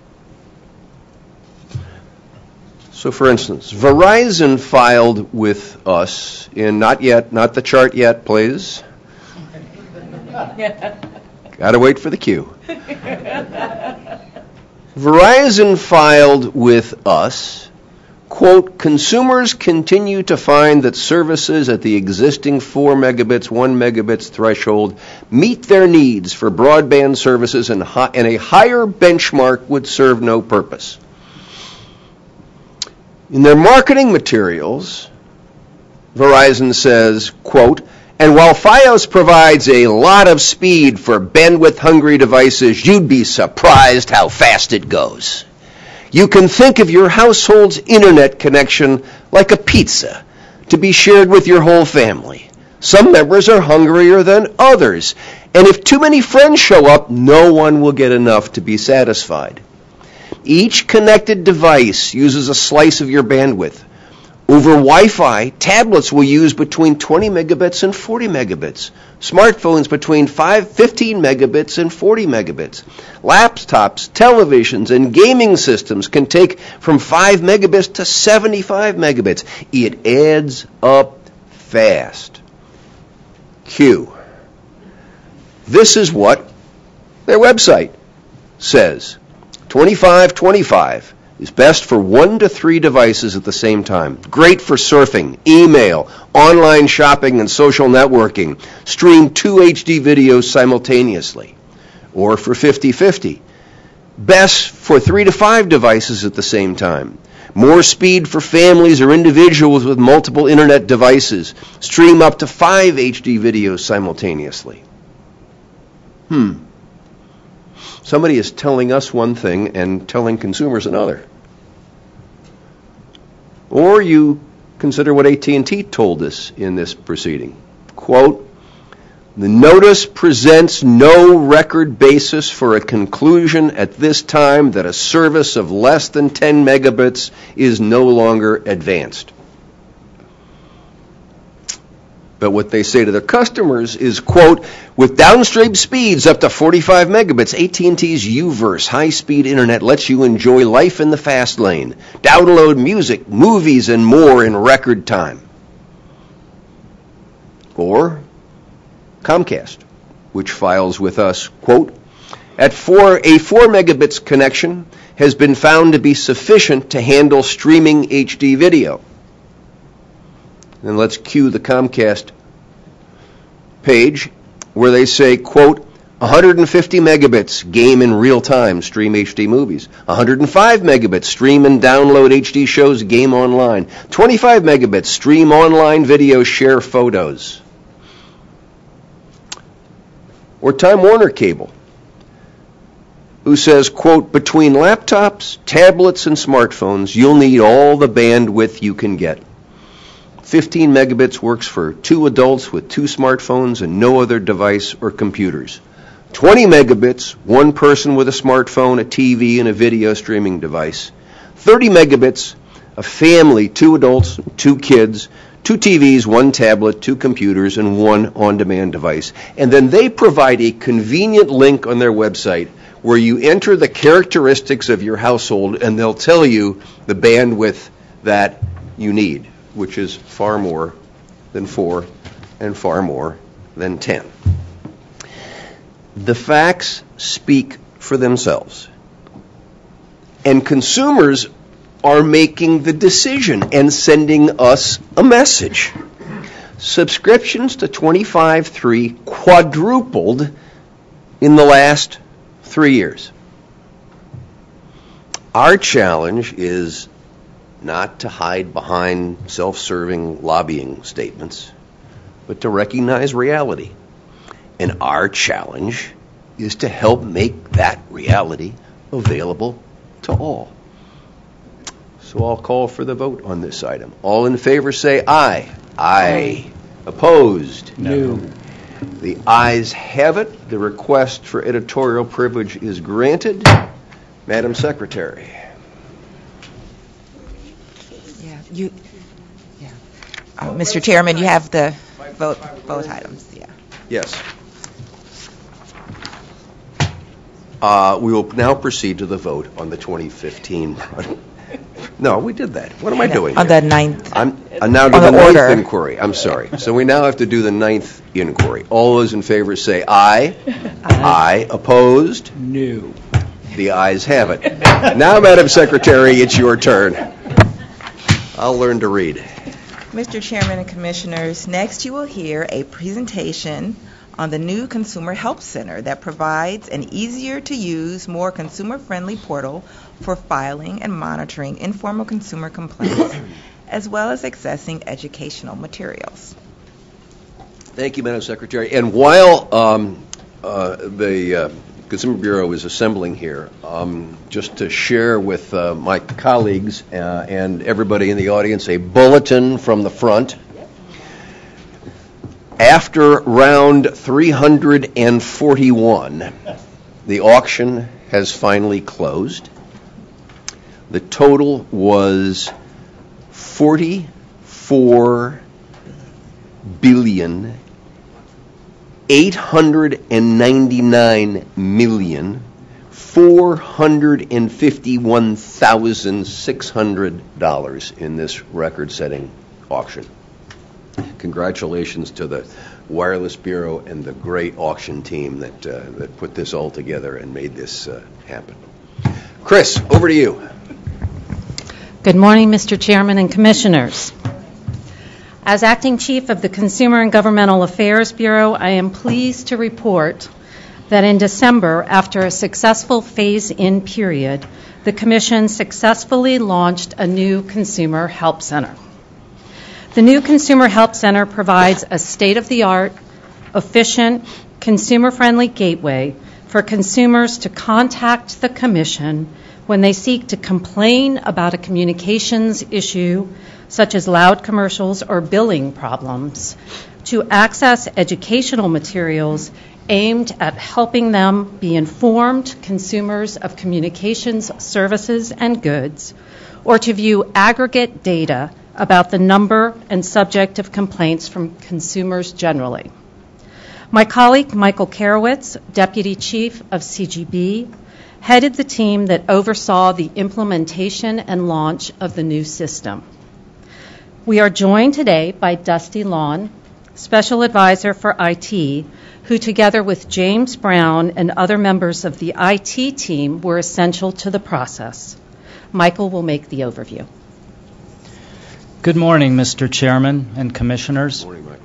So, for instance, Verizon filed with us in not the chart yet, please. Got to wait for the cue. Verizon filed with us, quote, consumers continue to find that services at the existing 4 megabits, 1 megabits threshold meet their needs for broadband services and a higher benchmark would serve no purpose. In their marketing materials, Verizon says, quote, and while Fios provides a lot of speed for bandwidth-hungry devices, you'd be surprised how fast it goes. You can think of your household's internet connection like a pizza to be shared with your whole family. Some members are hungrier than others, and if too many friends show up, no one will get enough to be satisfied. Each connected device uses a slice of your bandwidth. Over Wi-Fi, tablets will use between 20 megabits and 40 megabits. Smartphones between 15 megabits and 40 megabits. Laptops, televisions, and gaming systems can take from 5 megabits to 75 megabits. It adds up fast. Q. This is what their website says. 2525 is best for 1 to 3 devices at the same time. Great for surfing, email, online shopping, and social networking. Stream 2 HD videos simultaneously. Or for 50/50. Best for 3 to 5 devices at the same time. More speed for families or individuals with multiple internet devices. Stream up to 5 HD videos simultaneously. Somebody is telling us one thing and telling consumers another. Or you consider what AT&T told us in this proceeding. Quote, the notice presents no record basis for a conclusion at this time that a service of less than 10 megabits is no longer advanced. But what they say to their customers is, quote, with downstream speeds up to 45 megabits, AT&T's U-verse high-speed internet lets you enjoy life in the fast lane, download music, movies, and more in record time. Or Comcast, which files with us, quote, a 4 megabits connection has been found to be sufficient to handle streaming HD video. And let's cue the Comcast page where they say, quote, 150 megabits, game in real time, stream HD movies. 105 megabits, stream and download HD shows, game online. 25 megabits, stream online video, share photos. Or Time Warner Cable, who says, quote, between laptops, tablets, and smartphones, you'll need all the bandwidth you can get. 15 megabits works for 2 adults with 2 smartphones and no other device or computers. 20 megabits, 1 person with a smartphone, a TV, and a video streaming device. 30 megabits, a family, 2 adults, 2 kids, 2 TVs, 1 tablet, 2 computers, and 1 on-demand device. And then they provide a convenient link on their website where you enter the characteristics of your household and they'll tell you the bandwidth that you need, which is far more than 4 and far more than 10. The facts speak for themselves. And consumers are making the decision and sending us a message. Subscriptions to 25/3 quadrupled in the last 3 years. Our challenge is not to hide behind self-serving lobbying statements, but to recognize reality. And our challenge is to help make that reality available to all. So I'll call for the vote on this item. All in favor say aye. Aye. Opposed? No. The ayes have it. The request for editorial privilege is granted. Madam Secretary. Mr. Chairman, you have the vote, both items. Yeah. Yes. We will now proceed to the vote on the 2015. No, we did that. What am I doing On here? the ninth. I'm now to on the the ninth order. inquiry. I'm sorry. So we now have to do the ninth inquiry. All those in favor say aye. Aye. Opposed? No. The ayes have it. Now, Madam Secretary, it's your turn. I'll learn to read. Mr. Chairman and Commissioners, next you will hear a presentation on the new Consumer Help Center that provides an easier-to-use, more consumer-friendly portal for filing and monitoring informal consumer complaints, as well as accessing educational materials. Thank you, Madam Secretary. And while the Consumer Bureau is assembling here, just to share with my colleagues and everybody in the audience a bulletin from the front. After round 341, the auction has finally closed. The total was $4,899,451,600 in this record-setting auction. Congratulations to the Wireless Bureau and the great auction team that put this all together and made this happen. Chris, over to you. Good morning, Mr. Chairman and Commissioners. As Acting Chief of the Consumer and Governmental Affairs Bureau, I am pleased to report that in December, after a successful phase-in period, the Commission successfully launched a new Consumer Help Center. The new Consumer Help Center provides a state-of-the-art, efficient, consumer-friendly gateway for consumers to contact the Commission when they seek to complain about a communications issue, such as loud commercials or billing problems, to access educational materials aimed at helping them be informed consumers of communications services and goods, or to view aggregate data about the number and subject of complaints from consumers generally. My colleague, Michael Karowitz, Deputy Chief of CGB, headed the team that oversaw the implementation and launch of the new system. We are joined today by Dusty Lawn, Special Advisor for IT, who together with James Brown and other members of the IT team were essential to the process. Michael will make the overview. Good morning, Mr. Chairman and Commissioners. Good morning, Mike.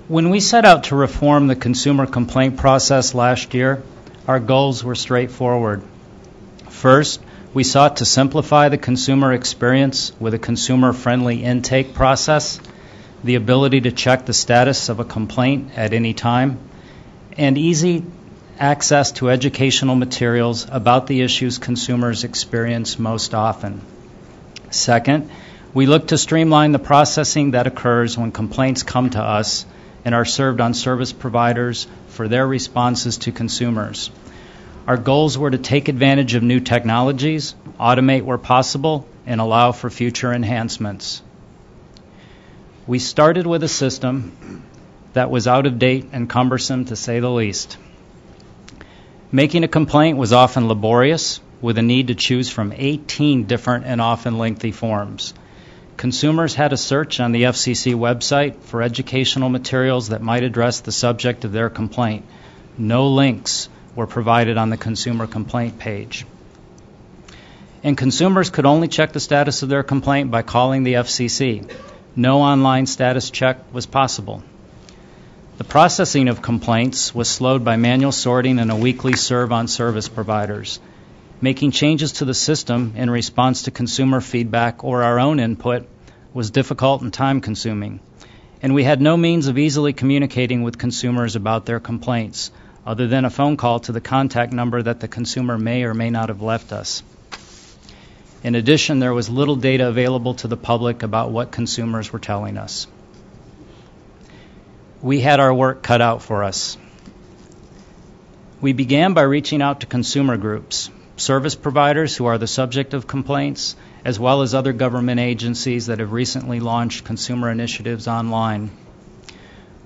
When we set out to reform the consumer complaint process last year, our goals were straightforward. First, we sought to simplify the consumer experience with a consumer-friendly intake process, the ability to check the status of a complaint at any time, and easy access to educational materials about the issues consumers experience most often. Second, we look to streamline the processing that occurs when complaints come to us and are served on service providers for their responses to consumers. Our goals were to take advantage of new technologies, automate where possible, and allow for future enhancements. We started with a system that was out of date and cumbersome, to say the least. Making a complaint was often laborious, with a need to choose from 18 different and often lengthy forms. Consumers had to search on the FCC website for educational materials that might address the subject of their complaint. No links were provided on the consumer complaint page. And consumers could only check the status of their complaint by calling the FCC. No online status check was possible. The processing of complaints was slowed by manual sorting and a weekly serve on service providers. Making changes to the system in response to consumer feedback or our own input was difficult and time-consuming. and we had no means of easily communicating with consumers about their complaints, other than a phone call to the contact number that the consumer may or may not have left us. In addition, there was little data available to the public about what consumers were telling us. We had our work cut out for us. We began by reaching out to consumer groups, service providers who are the subject of complaints, as well as other government agencies that have recently launched consumer initiatives online.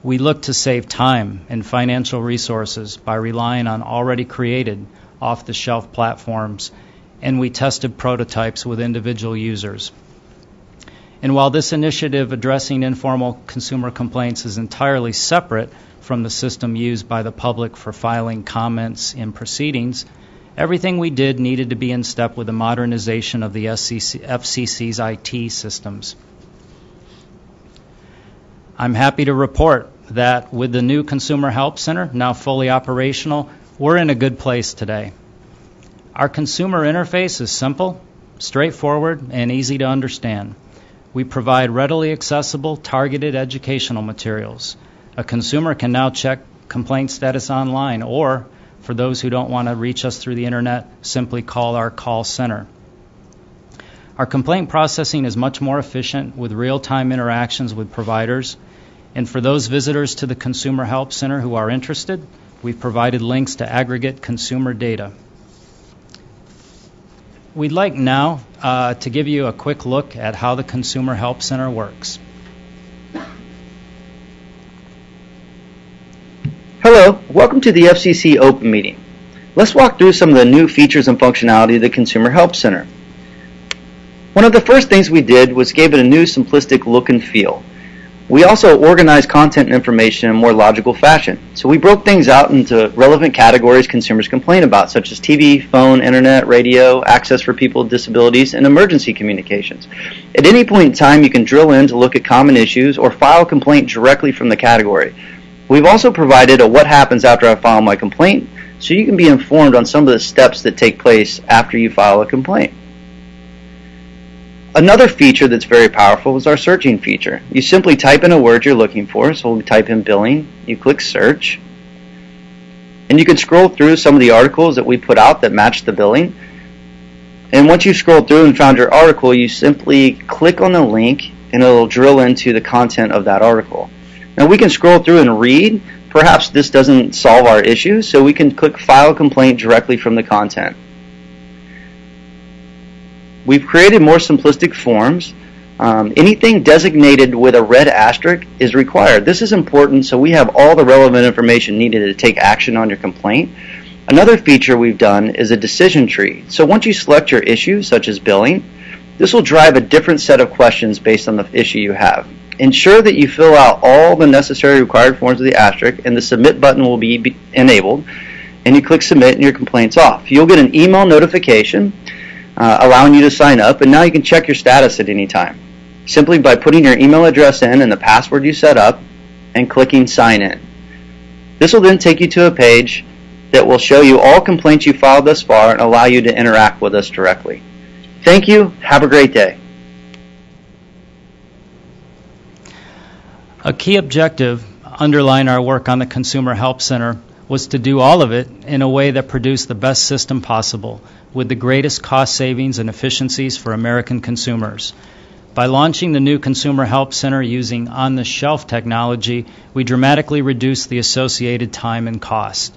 We look to save time and financial resources by relying on already created off-the-shelf platforms, and we tested prototypes with individual users. And while this initiative addressing informal consumer complaints is entirely separate from the system used by the public for filing comments in proceedings, everything we did needed to be in step with the modernization of the FCC's IT systems. I'm happy to report that with the new Consumer Help Center now fully operational, we're in a good place today. Our consumer interface is simple, straightforward, and easy to understand. We provide readily accessible, targeted educational materials. A consumer can now check complaint status online, or, for those who don't want to reach us through the internet, simply call our call center. Our complaint processing is much more efficient with real-time interactions with providers, and for those visitors to the Consumer Help Center who are interested, we've provided links to aggregate consumer data. We'd like now to give you a quick look at how the Consumer Help Center works. Hello, welcome to the FCC Open Meeting. Let's walk through some of the new features and functionality of the Consumer Help Center. One of the first things we did was gave it a new simplistic look and feel. We also organized content and information in a more logical fashion. So we broke things out into relevant categories consumers complain about, such as TV, phone, internet, radio, access for people with disabilities, and emergency communications. At any point in time, you can drill in to look at common issues or file a complaint directly from the category. We've also provided a what happens after I file my complaint, so you can be informed on some of the steps that take place after you file a complaint. Another feature that's very powerful is our searching feature. You simply type in a word you're looking for, so we'll type in billing, you click search, and you can scroll through some of the articles that we put out that match the billing. And once you've scrolled through and found your article, you simply click on the link and it'll drill into the content of that article. Now we can scroll through and read. Perhaps this doesn't solve our issue, so we can click file complaint directly from the content. We've created more simplistic forms. Anything designated with a red asterisk is required. This is important so we have all the relevant information needed to take action on your complaint. Another feature we've done is a decision tree. So once you select your issue, such as billing, this will drive a different set of questions based on the issue you have. Ensure that you fill out all the necessary required forms with the asterisk, and the submit button will be enabled, and you click submit and your complaint's off. You'll get an email notification allowing you to sign up, and now you can check your status at any time, simply by putting your email address in and the password you set up and clicking sign in. This will then take you to a page that will show you all complaints you filed thus far and allow you to interact with us directly. Thank you. Have a great day. A key objective underlying our work on the Consumer Help Center was to do all of it in a way that produced the best system possible, with the greatest cost savings and efficiencies for American consumers. By launching the new Consumer Help Center using on-the-shelf technology, we dramatically reduced the associated time and cost.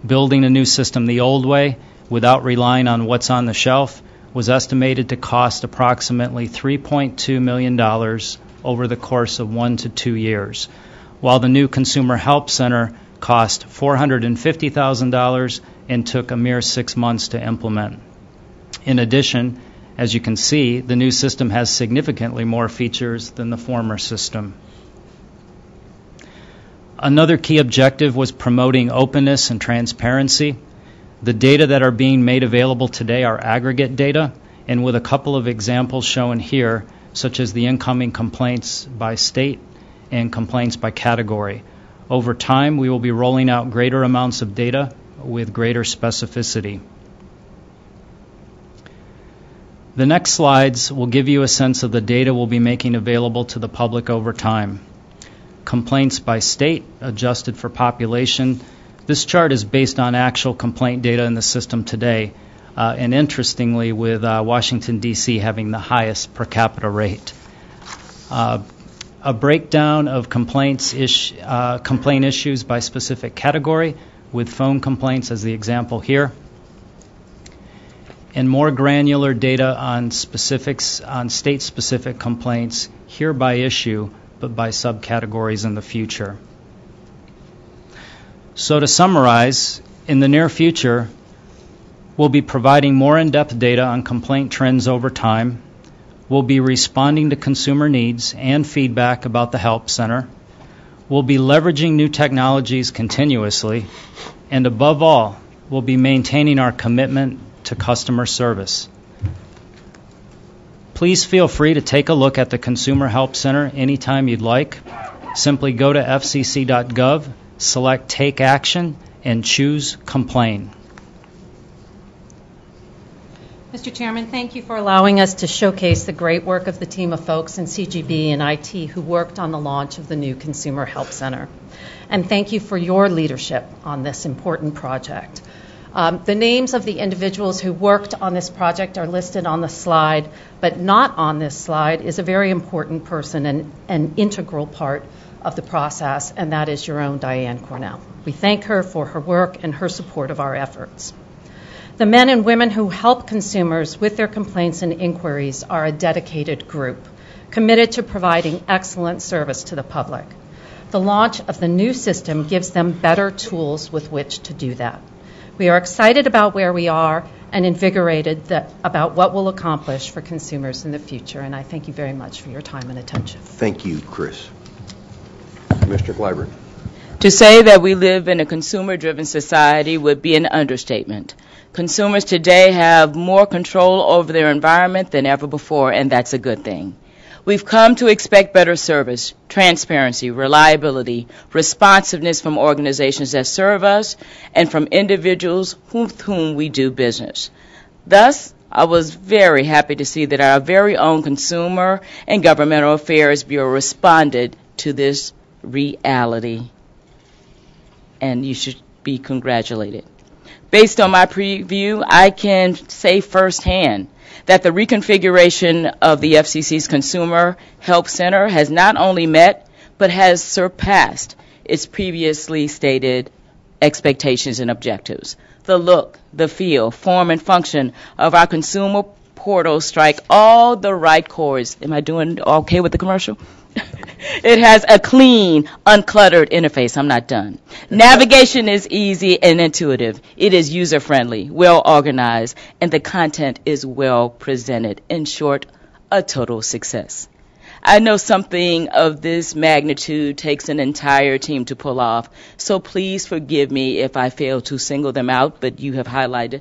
Building a new system the old way, without relying on what's on the shelf, was estimated to cost approximately $3.2 million over the course of 1 to 2 years, while the new Consumer Help Center cost $450,000 and took a mere 6 months to implement. In addition, as you can see, the new system has significantly more features than the former system. Another key objective was promoting openness and transparency. The data that are being made available today are aggregate data, and with a couple of examples shown here, such as the incoming complaints by state and complaints by category. Over time, we will be rolling out greater amounts of data with greater specificity. The next slides will give you a sense of the data we'll be making available to the public over time. complaints by state adjusted for population. This chart is based on actual complaint data in the system today, and interestingly, with Washington, D.C. having the highest per capita rate. A breakdown of complaint issues by specific category, with phone complaints as the example here, and more granular data on specifics on state-specific complaints, here by issue, but by subcategories in the future. So to summarize, in the near future, we'll be providing more in-depth data on complaint trends over time. We'll be responding to consumer needs and feedback about the Help Center. We'll be leveraging new technologies continuously. And above all, we'll be maintaining our commitment to customer service. Please feel free to take a look at the Consumer Help Center anytime you'd like. Simply go to fcc.gov, select Take Action, and choose Complain. Mr. Chairman, thank you for allowing us to showcase the great work of the team of folks in CGB and IT who worked on the launch of the new Consumer Help Center. And thank you for your leadership on this important project. The names of the individuals who worked on this project are listed on the slide, but not on this slide is a very important person and an integral part of the process, and that is your own Diane Cornell. We thank her for her work and her support of our efforts. The men and women who help consumers with their complaints and inquiries are a dedicated group, committed to providing excellent service to the public. The launch of the new system gives them better tools with which to do that. We are excited about where we are and invigorated about what we'll accomplish for consumers in the future, and I thank you very much for your time and attention. Thank you, Chris. Mr. Clyburn. To say that we live in a consumer-driven society would be an understatement. Consumers today have more control over their environment than ever before, and that's a good thing. We've come to expect better service, transparency, reliability, responsiveness from organizations that serve us and from individuals with whom we do business. Thus, I was very happy to see that our very own Consumer and Governmental Affairs Bureau responded to this reality, and you should be congratulated. Based on my preview, I can say firsthand that the reconfiguration of the FCC's Consumer Help Center has not only met, but has surpassed its previously stated expectations and objectives. The look, the feel, form, and function of our consumer portal strike all the right chords. Am I doing okay with the commercial? It has a clean, uncluttered interface. I'm not done. Navigation is easy and intuitive. It is user-friendly, well-organized, and the content is well presented. In short, a total success. I know something of this magnitude takes an entire team to pull off, so please forgive me if I fail to single them out, but you have highlighted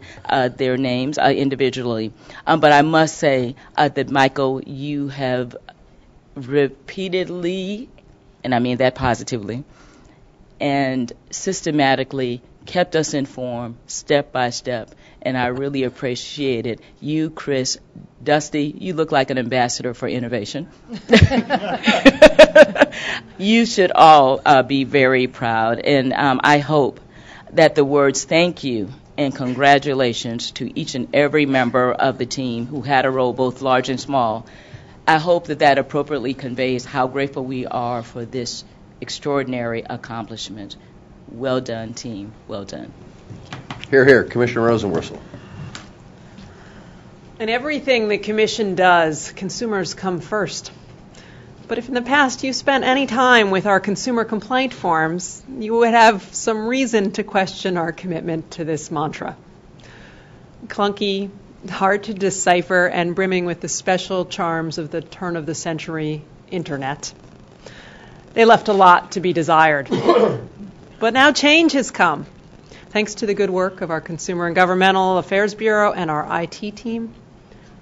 their names individually. But I must say that, Michael, you have repeatedly, and I mean that positively, and systematically kept us informed step by step, and I really appreciate it. You, Chris, Dusty, you look like an ambassador for innovation. You should all be very proud, and I hope that the words thank you and congratulations to each and every member of the team who had a role both large and small, I hope that that appropriately conveys how grateful we are for this extraordinary accomplishment. Well done, team. Well done. Hear, hear. Commissioner Rosenworcel. In everything the Commission does, consumers come first. But if in the past you spent any time with our consumer complaint forms, you would have some reason to question our commitment to this mantra. Clunky, hard to decipher, and brimming with the special charms of the turn-of-the-century Internet. They left a lot to be desired. But now change has come. Thanks to the good work of our Consumer and Governmental Affairs Bureau and our IT team,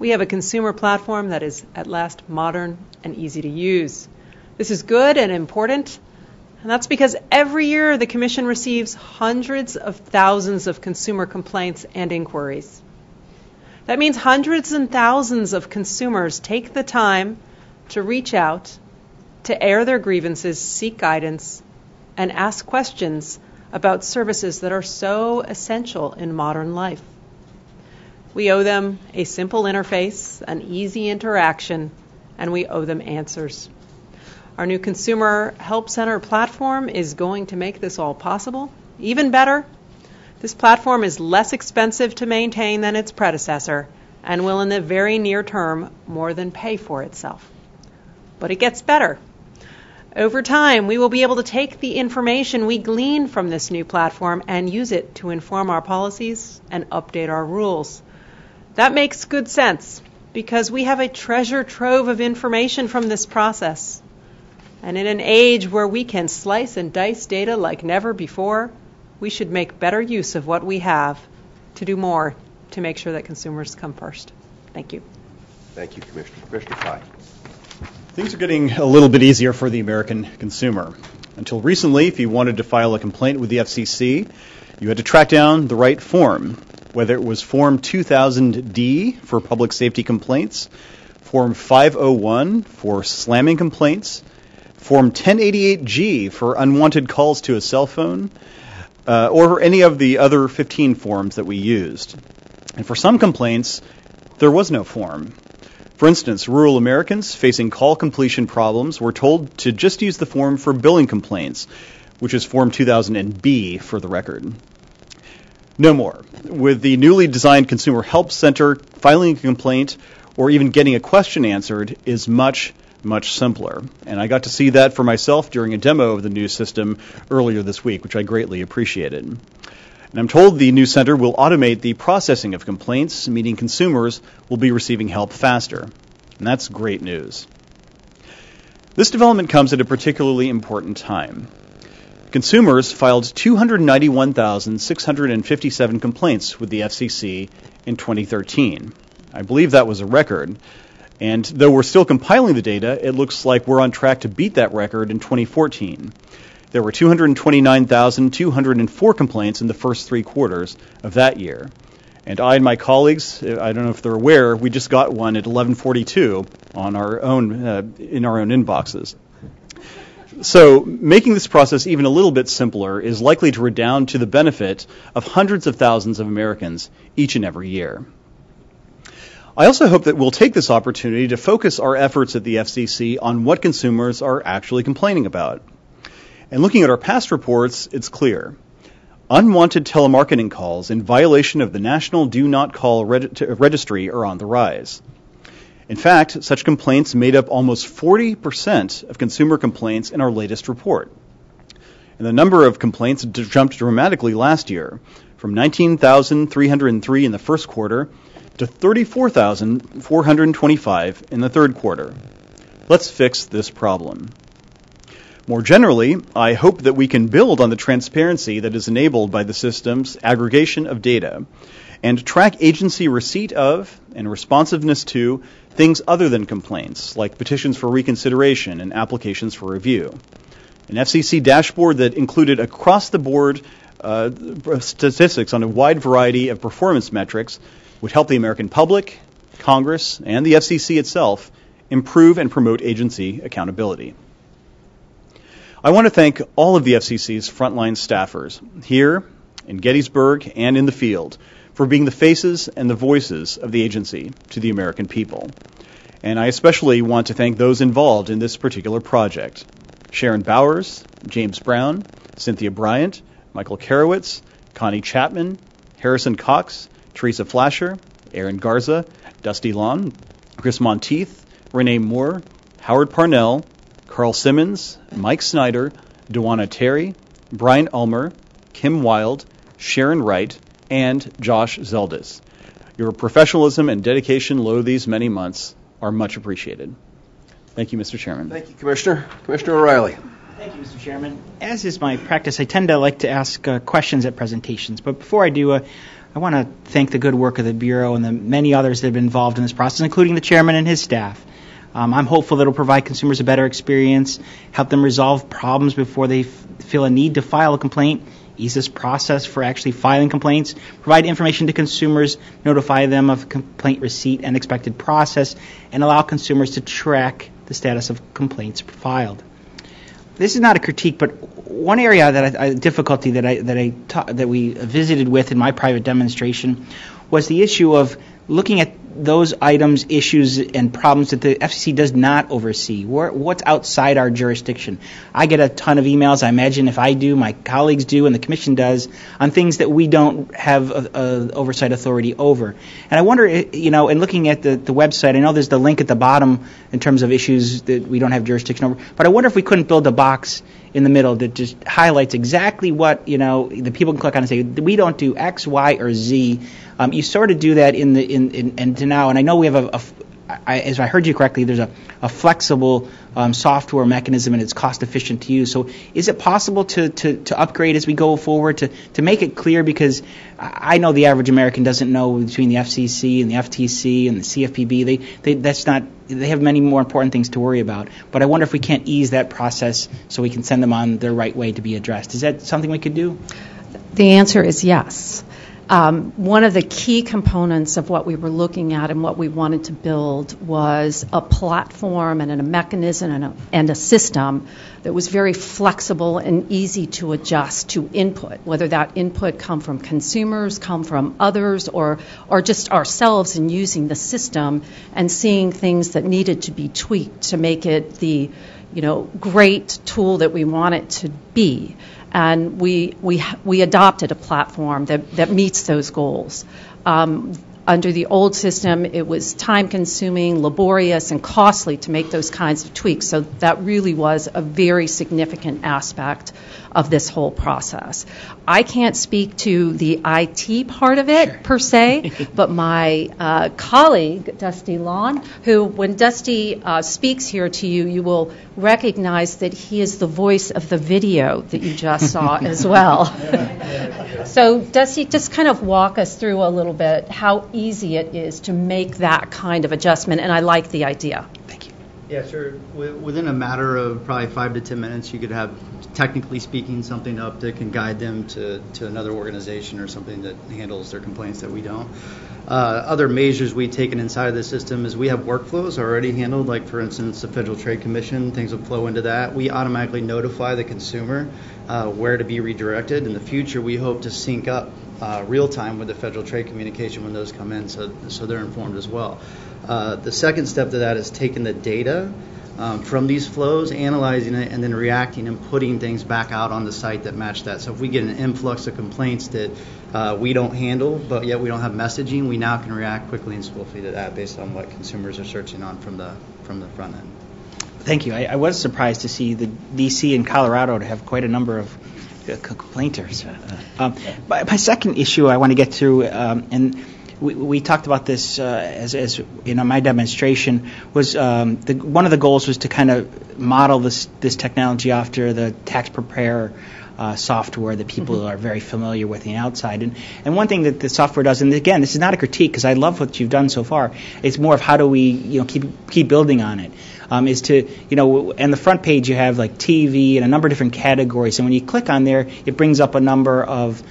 we have a consumer platform that is at last modern and easy to use. This is good and important, and that's because every year the Commission receives hundreds of thousands of consumer complaints and inquiries. That means hundreds and thousands of consumers take the time to reach out, to air their grievances, seek guidance, and ask questions about services that are so essential in modern life. We owe them a simple interface, an easy interaction, and we owe them answers. Our new Consumer Help Center platform is going to make this all possible. Even better, this platform is less expensive to maintain than its predecessor and will in the very near term more than pay for itself. But it gets better. Over time, we will be able to take the information we glean from this new platform and use it to inform our policies and update our rules. That makes good sense because we have a treasure trove of information from this process. And in an age where we can slice and dice data like never before, we should make better use of what we have to do more to make sure that consumers come first. Thank you. Thank you, Commissioner. Commissioner Fye. Things are getting a little bit easier for the American consumer. Until recently, if you wanted to file a complaint with the FCC, you had to track down the right form, whether it was Form 2000D for public safety complaints, Form 501 for slamming complaints, Form 1088G for unwanted calls to a cell phone, or any of the other 15 forms that we used. And for some complaints, there was no form. For instance, rural Americans facing call completion problems were told to just use the form for billing complaints, which is Form 2000B for the record. No more. With the newly designed Consumer Help Center, filing a complaint or even getting a question answered is much, much simpler. And I got to see that for myself during a demo of the new system earlier this week, which I greatly appreciated. And I'm told the new center will automate the processing of complaints, meaning consumers will be receiving help faster. And that's great news. This development comes at a particularly important time. Consumers filed 291,657 complaints with the FCC in 2013. I believe that was a record. And though we're still compiling the data, it looks like we're on track to beat that record in 2014. There were 229,204 complaints in the first 3 quarters of that year. And I and my colleagues, I don't know if they're aware, we just got one at 11:42 on our own in our own inboxes. So making this process even a little bit simpler is likely to redound to the benefit of hundreds of thousands of Americans each and every year. I also hope that we'll take this opportunity to focus our efforts at the FCC on what consumers are actually complaining about. And looking at our past reports, it's clear. Unwanted telemarketing calls in violation of the National Do Not Call Registry are on the rise. In fact, such complaints made up almost 40% of consumer complaints in our latest report. And the number of complaints jumped dramatically last year, from 19,303 in the first quarter to 34,425 in the third quarter. Let's fix this problem. More generally, I hope that we can build on the transparency that is enabled by the system's aggregation of data and track agency receipt of and responsiveness to things other than complaints, like petitions for reconsideration and applications for review. An FCC dashboard that included across-the-board statistics on a wide variety of performance metrics would help the American public, Congress, and the FCC itself improve and promote agency accountability. I want to thank all of the FCC's frontline staffers here in Gettysburg and in the field for being the faces and the voices of the agency to the American people. And I especially want to thank those involved in this particular project: Sharon Bowers, James Brown, Cynthia Bryant, Michael Karowitz, Connie Chapman, Harrison Cox, Teresa Flasher, Aaron Garza, Dusty Long, Chris Monteith, Renee Moore, Howard Parnell, Carl Simmons, Mike Snyder, Dewana Terry, Brian Ulmer, Kim Wilde, Sharon Wright, and Josh Zeldis. Your professionalism and dedication lo these many months are much appreciated. Thank you, Mr. Chairman. Thank you, Commissioner. Commissioner O'Reilly. Thank you, Mr. Chairman. As is my practice, I tend to like to ask questions at presentations. But before I do, I want to thank the good work of the Bureau and the many others that have been involved in this process, including the Chairman and his staff. I'm hopeful that it will provide consumers a better experience, help them resolve problems before they feel a need to file a complaint, ease this process for actually filing complaints, provide information to consumers, notify them of complaint receipt and expected process, and allow consumers to track the status of complaints filed. This is not a critique, but one area difficulty that we visited with in my private demonstration was the issue of looking at those items, issues, and problems that the FCC does not oversee. What's outside our jurisdiction? I get a ton of emails. I imagine if I do, my colleagues do, and the Commission does, on things that we don't have oversight authority over. And I wonder, in looking at the website, I know there's the link at the bottom in terms of issues that we don't have jurisdiction over, but I wonder if we couldn't build a box in the middle that just highlights exactly what, the people can click on and say, we don't do X, Y, or Z. You sort of do that in now, and I know we have as I heard you correctly, there's a flexible software mechanism, and it's cost efficient to use. So is it possible to upgrade as we go forward to make it clear? Because I know the average American doesn't know between the FCC and the FTC and the CFPB. They have many more important things to worry about. But I wonder if we can't ease that process so we can send them on their right way to be addressed. Is that something we could do? The answer is yes. One of the key components of what we were looking at and what we wanted to build was a platform and a mechanism and a system that was very flexible and easy to adjust to input, whether that input come from consumers, come from others, or just ourselves in using the system and seeing things that needed to be tweaked to make it the great tool that we want it to be. And we adopted a platform that meets those goals. Under the old system, it was time-consuming, laborious, and costly to make those kinds of tweaks. So that really was a very significant aspect of this whole process. I can't speak to the IT part of it, per se, but my colleague, Dusty Lawn, who, when Dusty speaks here to you, you will recognize that he is the voice of the video that you just saw as well. So, Dusty, just kind of walk us through a little bit how easy it is to make that kind of adjustment, and I like the idea. Thank you. Yeah, sure. Within a matter of probably 5 to 10 minutes, you could have, technically speaking, something up that can guide them to another organization or something that handles their complaints that we don't. Other measures we've taken inside of the system is we have workflows already handled, like, for instance, the Federal Trade Commission, things will flow into that. We automatically notify the consumer where to be redirected. In the future, we hope to sync up real time with the Federal Trade Communication when those come in, so they're informed as well. The second step to that is taking the data from these flows, analyzing it, and then reacting and putting things back out on the site that match that. So if we get an influx of complaints that we don't handle, but yet we don't have messaging, we now can react quickly and spool feed to that based on what consumers are searching on from the front end. Thank you. I was surprised to see the D.C. and Colorado to have quite a number of complainers. My second issue I want to get to, and we talked about this as my demonstration, was one of the goals was to kind of model this technology after the tax preparer software that people are very familiar with the outside. And one thing that the software does, and again, this is not a critique because I love what you've done so far, it's more of how do we keep building on it. Is to, on the front page you have like TV and a number of different categories, and when you click on there, it brings up a number of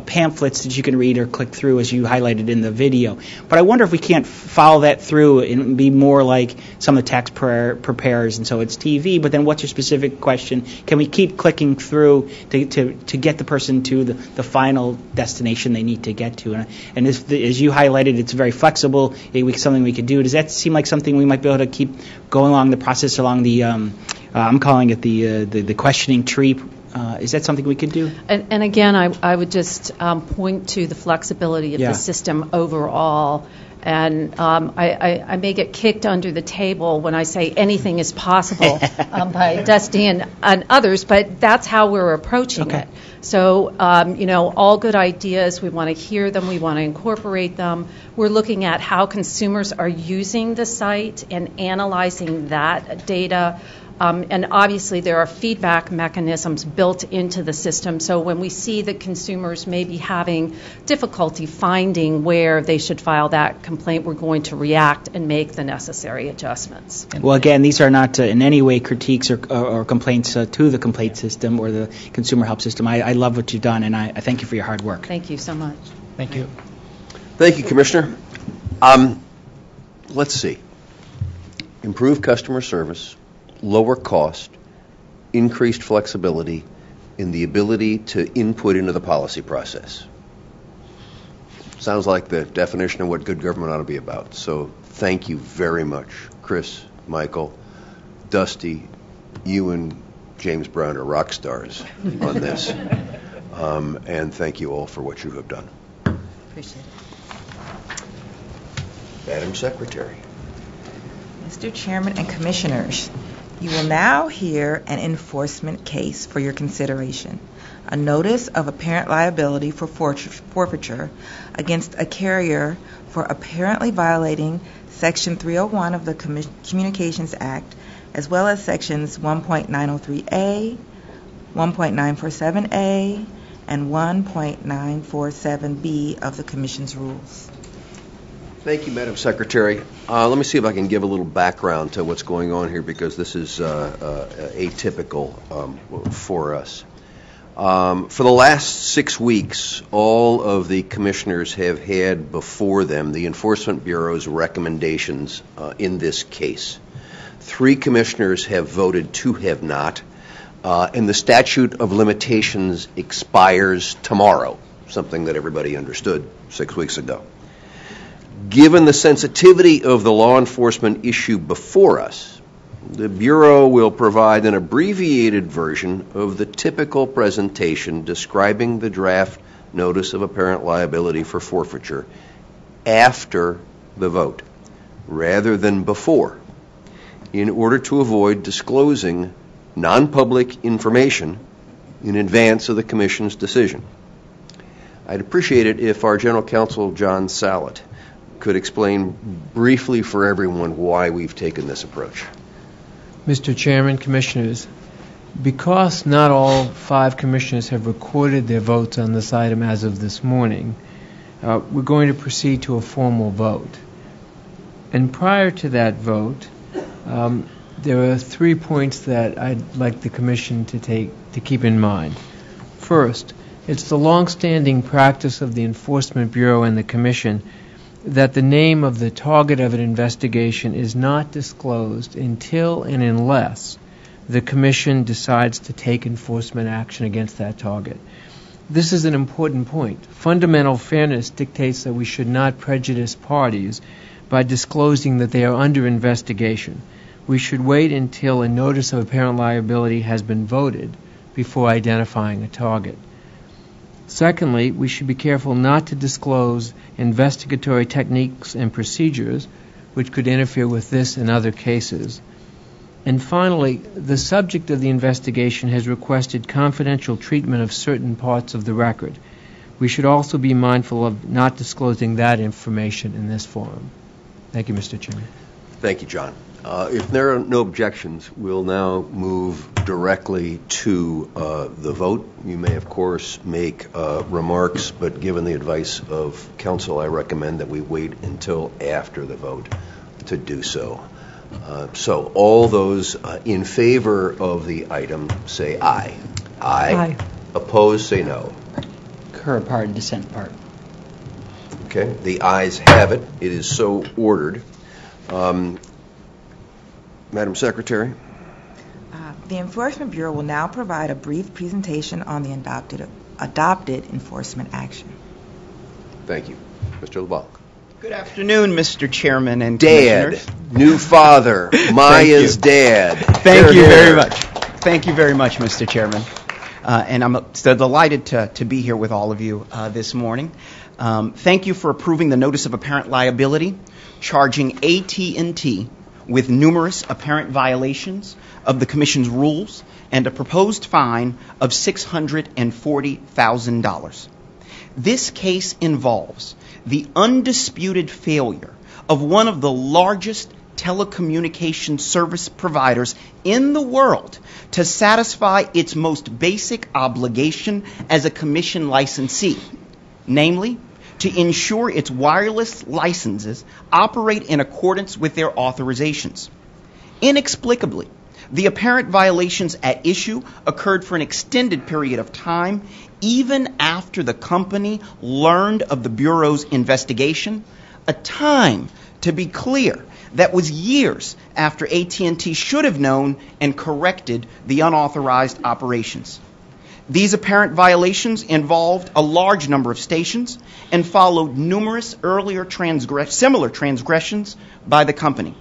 pamphlets that you can read or click through as you highlighted in the video. But I wonder if we can't follow that through and be more like some of the tax preparers, and so it's TV, but then what's your specific question? Can we keep clicking through to get the person to the final destination they need to get to? And as you highlighted, it's very flexible. It's something we could do. Does that seem like something we might be able to keep going along the process along the, I'm calling it the questioning tree? Is that something we could do? And again, I would just point to the flexibility of the system overall. And I may get kicked under the table when I say anything is possible by Dusty and others, but that's how we're approaching it. So, all good ideas, we want to hear them, we want to incorporate them. We're looking at how consumers are using the site and analyzing that data. And obviously there are feedback mechanisms built into the system. So when we see that consumers may be having difficulty finding where they should file that complaint, we're going to react and make the necessary adjustments. Well, again, these are not in any way critiques or complaints to the complaint system or the consumer help system. I love what you've done, and I thank you for your hard work. Thank you so much. Thank you. Thank you, Commissioner. Let's see. improved customer service, lower cost, increased flexibility, and the ability to input into the policy process. Sounds like the definition of what good government ought to be about. So thank you very much, Chris, Michael, Dusty. You and James Brown are rock stars on this. And thank you all for what you have done. Appreciate it. Madam Secretary. Mr. Chairman and Commissioners, you will now hear an enforcement case for your consideration. A notice of apparent liability for forfeiture against a carrier for apparently violating Section 301 of the Communications Act, as well as Sections 1.903A, 1.947A, and 1.947B of the Commission's rules. Thank you, Madam Secretary. Let me see if I can give a little background to what's going on here, because this is atypical for us. For the last 6 weeks, all of the commissioners have had before them the Enforcement Bureau's recommendations in this case. 3 commissioners have voted, 2 have not, and the statute of limitations expires tomorrow, something that everybody understood 6 weeks ago. Given the sensitivity of the law enforcement issue before us, the Bureau will provide an abbreviated version of the typical presentation describing the draft notice of apparent liability for forfeiture after the vote, rather than before, in order to avoid disclosing non-public information in advance of the Commission's decision. I'd appreciate it if our General Counsel, John Sallet, could explain briefly for everyone why we've taken this approach. Mr. Chairman, Commissioners, because not all 5 commissioners have recorded their votes on this item as of this morning, we're going to proceed to a formal vote. And prior to that vote, there are 3 points that I'd like the Commission to keep in mind. First, it's the long-standing practice of the Enforcement Bureau and the Commission that the name of the target of an investigation is not disclosed until and unless the Commission decides to take enforcement action against that target. This is an important point. Fundamental fairness dictates that we should not prejudice parties by disclosing that they are under investigation. We should wait until a notice of apparent liability has been voted before identifying a target. Secondly, we should be careful not to disclose investigatory techniques and procedures which could interfere with this and other cases. And finally, the subject of the investigation has requested confidential treatment of certain parts of the record. We should also be mindful of not disclosing that information in this forum. Thank you, Mr. Chairman. Thank you, John. If there are no objections, we'll now move directly to the vote. You may, of course, make remarks, but given the advice of counsel, I recommend that we wait until after the vote to do so. So all those in favor of the item say aye. Aye. Opposed, say no. Concur part, dissent part. Okay, the ayes have it. It is so ordered. Madam Secretary. The Enforcement Bureau will now provide a brief presentation on the adopted enforcement action. Thank you. Mr. LeBlanc. Good afternoon, Mr. Chairman and Dad, Commissioners. new father, Maya's dad. Thank you very much. Thank you very much, Mr. Chairman. And I'm so delighted to be here with all of you this morning. Thank you for approving the notice of apparent liability, charging AT&T with numerous apparent violations of the Commission's rules and a proposed fine of $640,000. This case involves the undisputed failure of one of the largest telecommunications service providers in the world to satisfy its most basic obligation as a Commission licensee, namely, to ensure its wireless licenses operate in accordance with their authorizations. Inexplicably, the apparent violations at issue occurred for an extended period of time, even after the company learned of the Bureau's investigation, a time, to be clear, that was years after AT&T should have known and corrected the unauthorized operations. These apparent violations involved a large number of stations and followed numerous earlier similar transgressions by the company.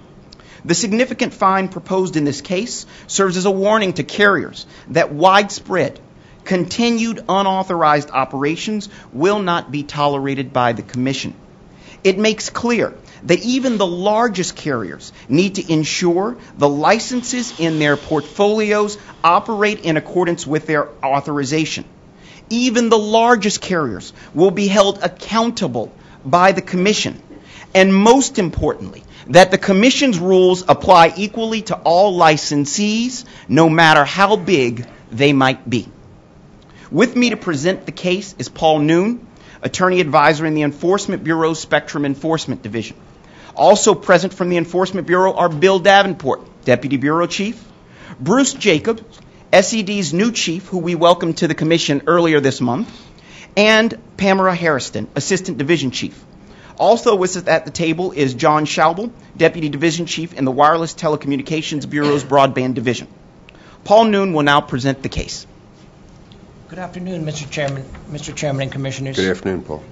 The significant fine proposed in this case serves as a warning to carriers that widespread, continued unauthorized operations will not be tolerated by the Commission. It makes clear that even the largest carriers need to ensure the licenses in their portfolios operate in accordance with their authorization. Even the largest carriers will be held accountable by the Commission. And most importantly, that the Commission's rules apply equally to all licensees, no matter how big they might be. With me to present the case is Paul Noon, Attorney Advisor in the Enforcement Bureau's Spectrum Enforcement Division. Also present from the Enforcement Bureau are Bill Davenport, Deputy Bureau Chief, Bruce Jacobs, SED's new chief, who we welcomed to the Commission earlier this month, and Pamela Harrison, Assistant Division Chief. Also with us at the table is John Schaubel, Deputy Division Chief in the Wireless Telecommunications Bureau's Broadband Division. Paul Noon will now present the case. Good afternoon, Mr. Chairman and Commissioners. Good afternoon, Paul.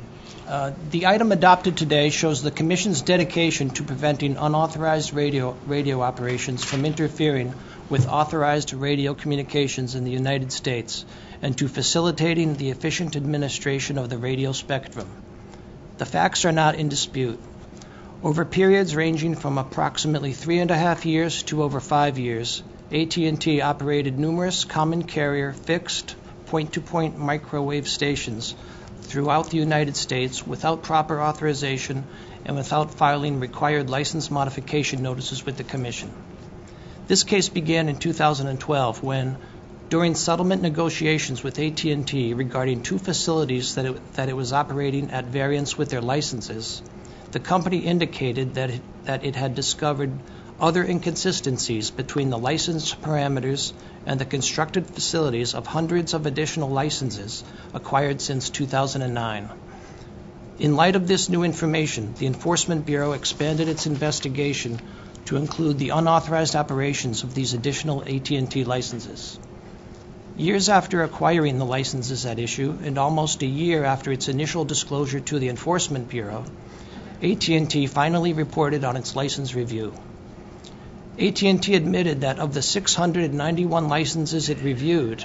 The item adopted today shows the Commission's dedication to preventing unauthorized radio operations from interfering with authorized radio communications in the United States and to facilitating the efficient administration of the radio spectrum. The facts are not in dispute. Over periods ranging from approximately 3.5 years to over 5 years, AT&T operated numerous common carrier fixed point-to-point microwave stations throughout the United States without proper authorization and without filing required license modification notices with the Commission. This case began in 2012 when, during settlement negotiations with AT&T regarding two facilities that it was operating at variance with their licenses, the company indicated that it had discovered other inconsistencies between the license parameters and the constructed facilities of hundreds of additional licenses acquired since 2009. In light of this new information, the Enforcement Bureau expanded its investigation to include the unauthorized operations of these additional AT&T licenses. Years after acquiring the licenses at issue, and almost a year after its initial disclosure to the Enforcement Bureau, AT&T finally reported on its license review. AT&T admitted that of the 691 licenses it reviewed,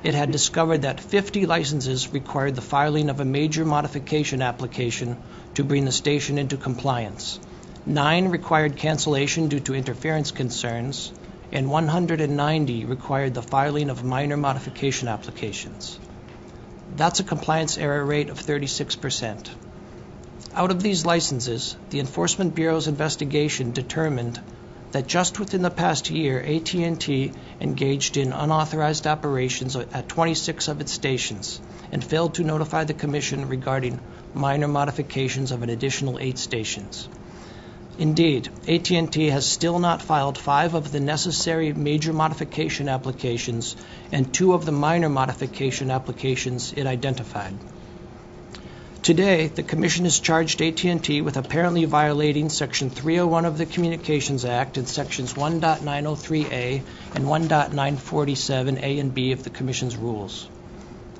it had discovered that 50 licenses required the filing of a major modification application to bring the station into compliance. 9 required cancellation due to interference concerns, and 190 required the filing of minor modification applications. That's a compliance error rate of 36%. Out of these licenses, the Enforcement Bureau's investigation determined that just within the past year, AT&T engaged in unauthorized operations at 26 of its stations and failed to notify the Commission regarding minor modifications of an additional 8 stations. Indeed, AT&T has still not filed 5 of the necessary major modification applications and 2 of the minor modification applications it identified. Today, the Commission has charged AT&T with apparently violating Section 301 of the Communications Act and Sections 1.903A and 1.947A and B of the Commission's rules.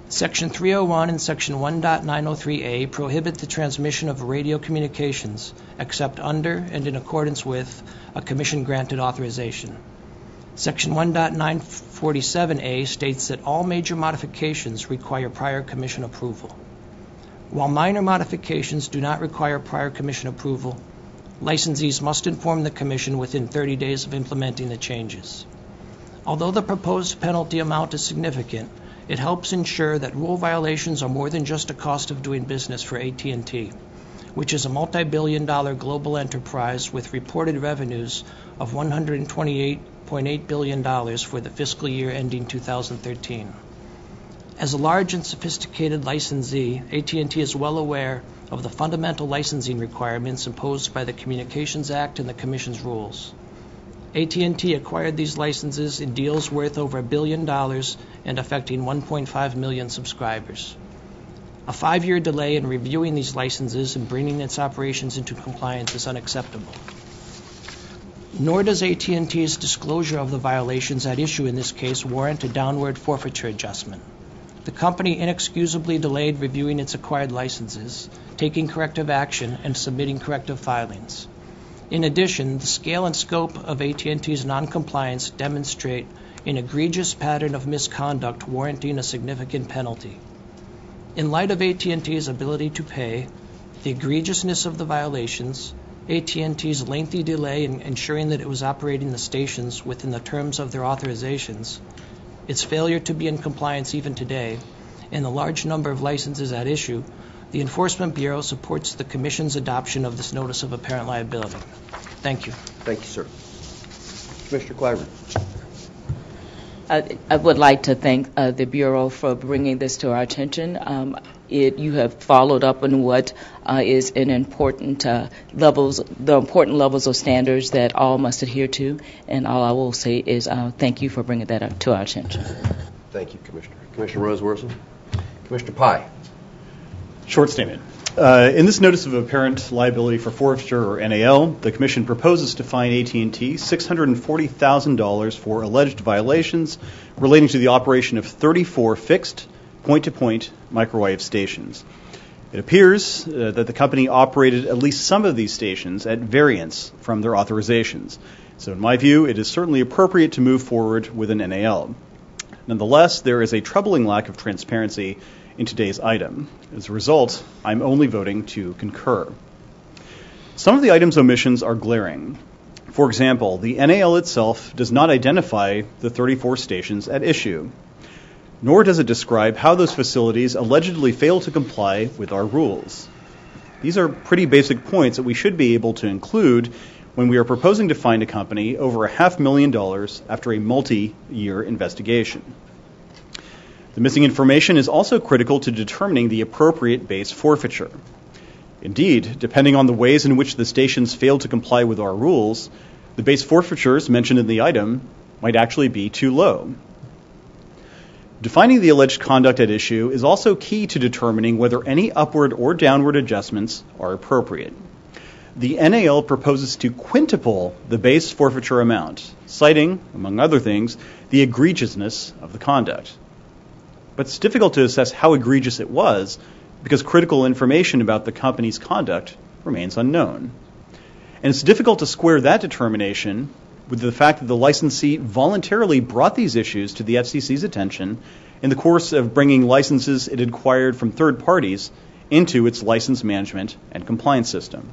Section 301 and Section 1.903A prohibit the transmission of radio communications except under and in accordance with a Commission-granted authorization. Section 1.947A states that all major modifications require prior Commission approval. While minor modifications do not require prior Commission approval, licensees must inform the Commission within 30 days of implementing the changes. Although the proposed penalty amount is significant, it helps ensure that rule violations are more than just a cost of doing business for AT&T, which is a multi-billion-dollar global enterprise with reported revenues of $128.8 billion for the fiscal year ending 2013. As a large and sophisticated licensee, AT&T is well aware of the fundamental licensing requirements imposed by the Communications Act and the Commission's rules. AT&T acquired these licenses in deals worth over $1 billion and affecting 1.5 million subscribers. A 5-year delay in reviewing these licenses and bringing its operations into compliance is unacceptable. nor does AT&T's disclosure of the violations at issue in this case warrant a downward forfeiture adjustment. The company inexcusably delayed reviewing its acquired licenses, taking corrective action, and submitting corrective filings. In addition, the scale and scope of AT&T's noncompliance demonstrate an egregious pattern of misconduct warranting a significant penalty. In light of AT&T's ability to pay, the egregiousness of the violations, AT&T's lengthy delay in ensuring that it was operating the stations within the terms of their authorizations, its failure to be in compliance even today, and the large number of licenses at issue, the Enforcement Bureau supports the Commission's adoption of this Notice of Apparent Liability. Thank you. Thank you, sir. Commissioner Clyburn. I would like to thank the Bureau for bringing this to our attention. You have followed up on what is an important the important levels of standards that all must adhere to, and all I will say is thank you for bringing that up to our attention. Thank you, Commissioner. Commissioner Rosenworcel. Commissioner Pye. Short statement. In this Notice of Apparent Liability for Forfeiture, or NAL, the Commission proposes to fine AT&T $640,000 for alleged violations relating to the operation of 34 fixed point-to-point microwave stations. It appears that the company operated at least some of these stations at variance from their authorizations. So in my view, it is certainly appropriate to move forward with an NAL. Nonetheless, there is a troubling lack of transparency in today's item. As a result, I'm only voting to concur. Some of the item's omissions are glaring. For example, the NAL itself does not identify the 34 stations at issue, nor does it describe how those facilities allegedly fail to comply with our rules. These are pretty basic points that we should be able to include when we are proposing to fine a company over $500,000 after a multi-year investigation. The missing information is also critical to determining the appropriate base forfeiture. Indeed, depending on the ways in which the stations fail to comply with our rules, the base forfeitures mentioned in the item might actually be too low. Defining the alleged conduct at issue is also key to determining whether any upward or downward adjustments are appropriate. The NAL proposes to quintuple the base forfeiture amount, citing, among other things, the egregiousness of the conduct. But it's difficult to assess how egregious it was because critical information about the company's conduct remains unknown. And it's difficult to square that determination with the fact that the licensee voluntarily brought these issues to the FCC's attention in the course of bringing licenses it acquired from third parties into its license management and compliance system.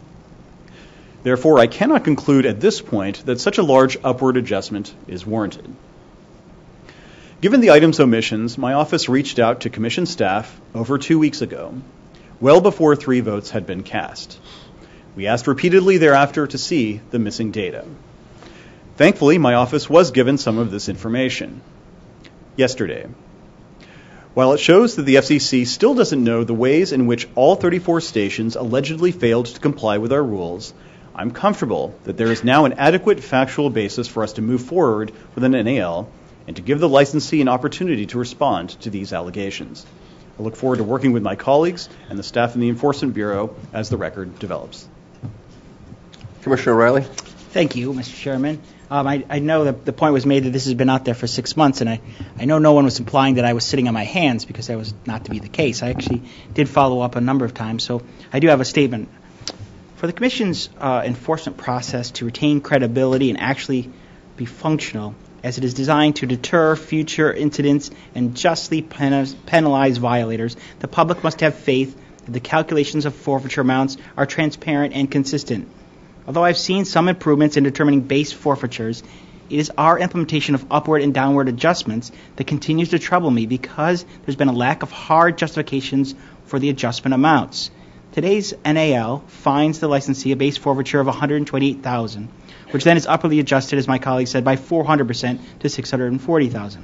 Therefore, I cannot conclude at this point that such a large upward adjustment is warranted. Given the item's omissions, my office reached out to Commission staff over 2 weeks ago, well before 3 votes had been cast. We asked repeatedly thereafter to see the missing data. Thankfully, my office was given some of this information yesterday. While it shows that the FCC still doesn't know the ways in which all 34 stations allegedly failed to comply with our rules, I'm comfortable that there is now an adequate factual basis for us to move forward with an NAL and to give the licensee an opportunity to respond to these allegations. I look forward to working with my colleagues and the staff in the Enforcement Bureau as the record develops. Commissioner O'Reilly. Thank you, Mr. Chairman. I know that the point was made that this has been out there for 6 months, and I know no one was implying that I was sitting on my hands because that was not to be the case. I actually did follow up a number of times, so I do have a statement. For the Commission's enforcement process to retain credibility and actually be functional, as it is designed to deter future incidents and justly penalize violators, the public must have faith that the calculations of forfeiture amounts are transparent and consistent. Although I've seen some improvements in determining base forfeitures, it is our implementation of upward and downward adjustments that continues to trouble me because there's been a lack of hard justifications for the adjustment amounts. Today's NAL fines the licensee a base forfeiture of $128,000, which then is upwardly adjusted, as my colleague said, by 400% to $640,000.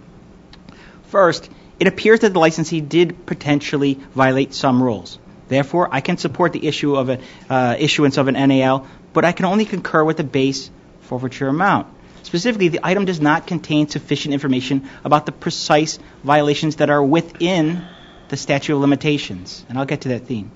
First, it appears that the licensee did potentially violate some rules. Therefore, I can support the issue of issuance of an NAL, but I can only concur with the base forfeiture amount. Specifically, the item does not contain sufficient information about the precise violations that are within the statute of limitations, and I'll get to that theme.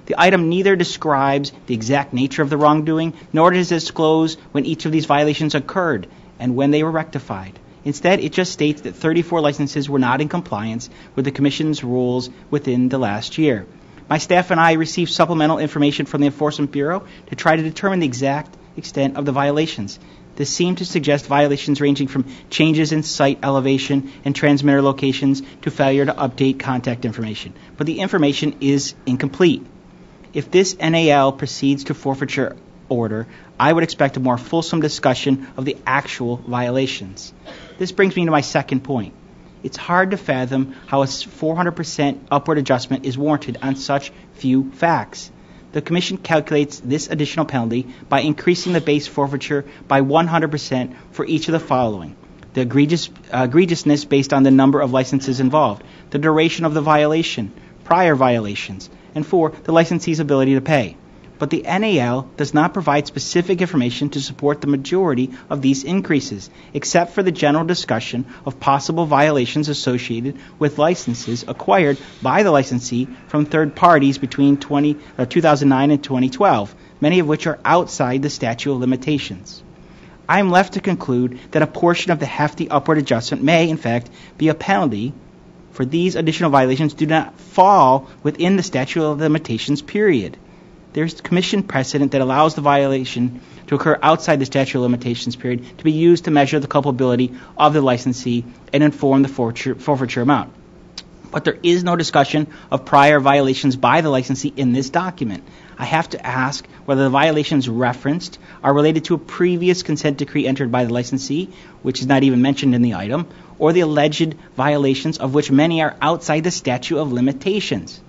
The item neither describes the exact nature of the wrongdoing, nor does it disclose when each of these violations occurred and when they were rectified. Instead, it just states that 34 licenses were not in compliance with the Commission's rules within the last year. My staff and I received supplemental information from the Enforcement Bureau to try to determine the exact extent of the violations. This seemed to suggest violations ranging from changes in site elevation and transmitter locations to failure to update contact information. But the information is incomplete. If this NAL proceeds to forfeiture order, I would expect a more fulsome discussion of the actual violations. This brings me to my second point. It's hard to fathom how a 400% upward adjustment is warranted on such few facts. The Commission calculates this additional penalty by increasing the base forfeiture by 100% for each of the following: the egregiousness based on the number of licenses involved, the duration of the violation, prior violations, and 4, the licensee's ability to pay. But the NAL does not provide specific information to support the majority of these increases, except for the general discussion of possible violations associated with licenses acquired by the licensee from third parties between 2009 and 2012, many of which are outside the statute of limitations. I am left to conclude that a portion of the hefty upward adjustment may, in fact, be a penalty for these additional violations do not fall within the statute of limitations period. There's Commission precedent that allows the violation to occur outside the statute of limitations period to be used to measure the culpability of the licensee and inform the forfeiture amount. But there is no discussion of prior violations by the licensee in this document. I have to ask whether the violations referenced are related to a previous consent decree entered by the licensee, which is not even mentioned in the item, or the alleged violations of which many are outside the statute of limitations.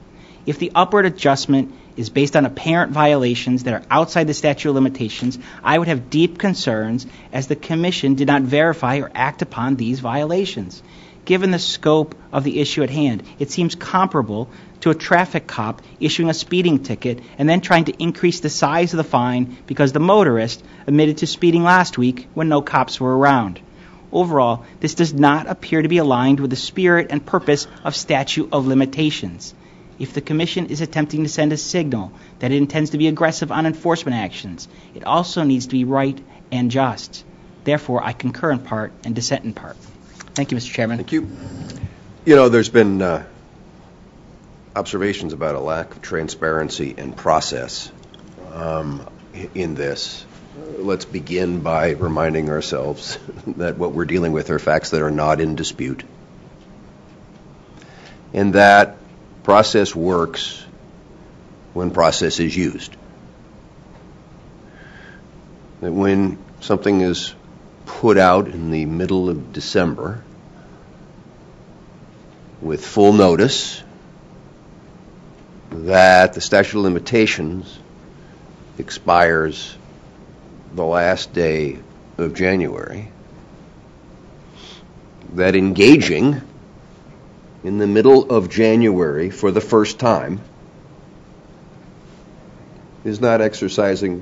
If the upward adjustment is based on apparent violations that are outside the statute of limitations, I would have deep concerns as the Commission did not verify or act upon these violations. Given the scope of the issue at hand, it seems comparable to a traffic cop issuing a speeding ticket and then trying to increase the size of the fine because the motorist admitted to speeding last week when no cops were around. Overall, this does not appear to be aligned with the spirit and purpose of statute of limitations. If the Commission is attempting to send a signal that it intends to be aggressive on enforcement actions, it also needs to be right and just. Therefore, I concur in part and dissent in part. Thank you, Mr. Chairman. Thank you. You know, there's been observations about a lack of transparency and process in this. Let's begin by reminding ourselves that what we're dealing with are facts that are not in dispute, and that process works when process is used. That when something is put out in the middle of December with full notice that the statute of limitations expires the last day of January, that engaging in the middle of January for the first time is not exercising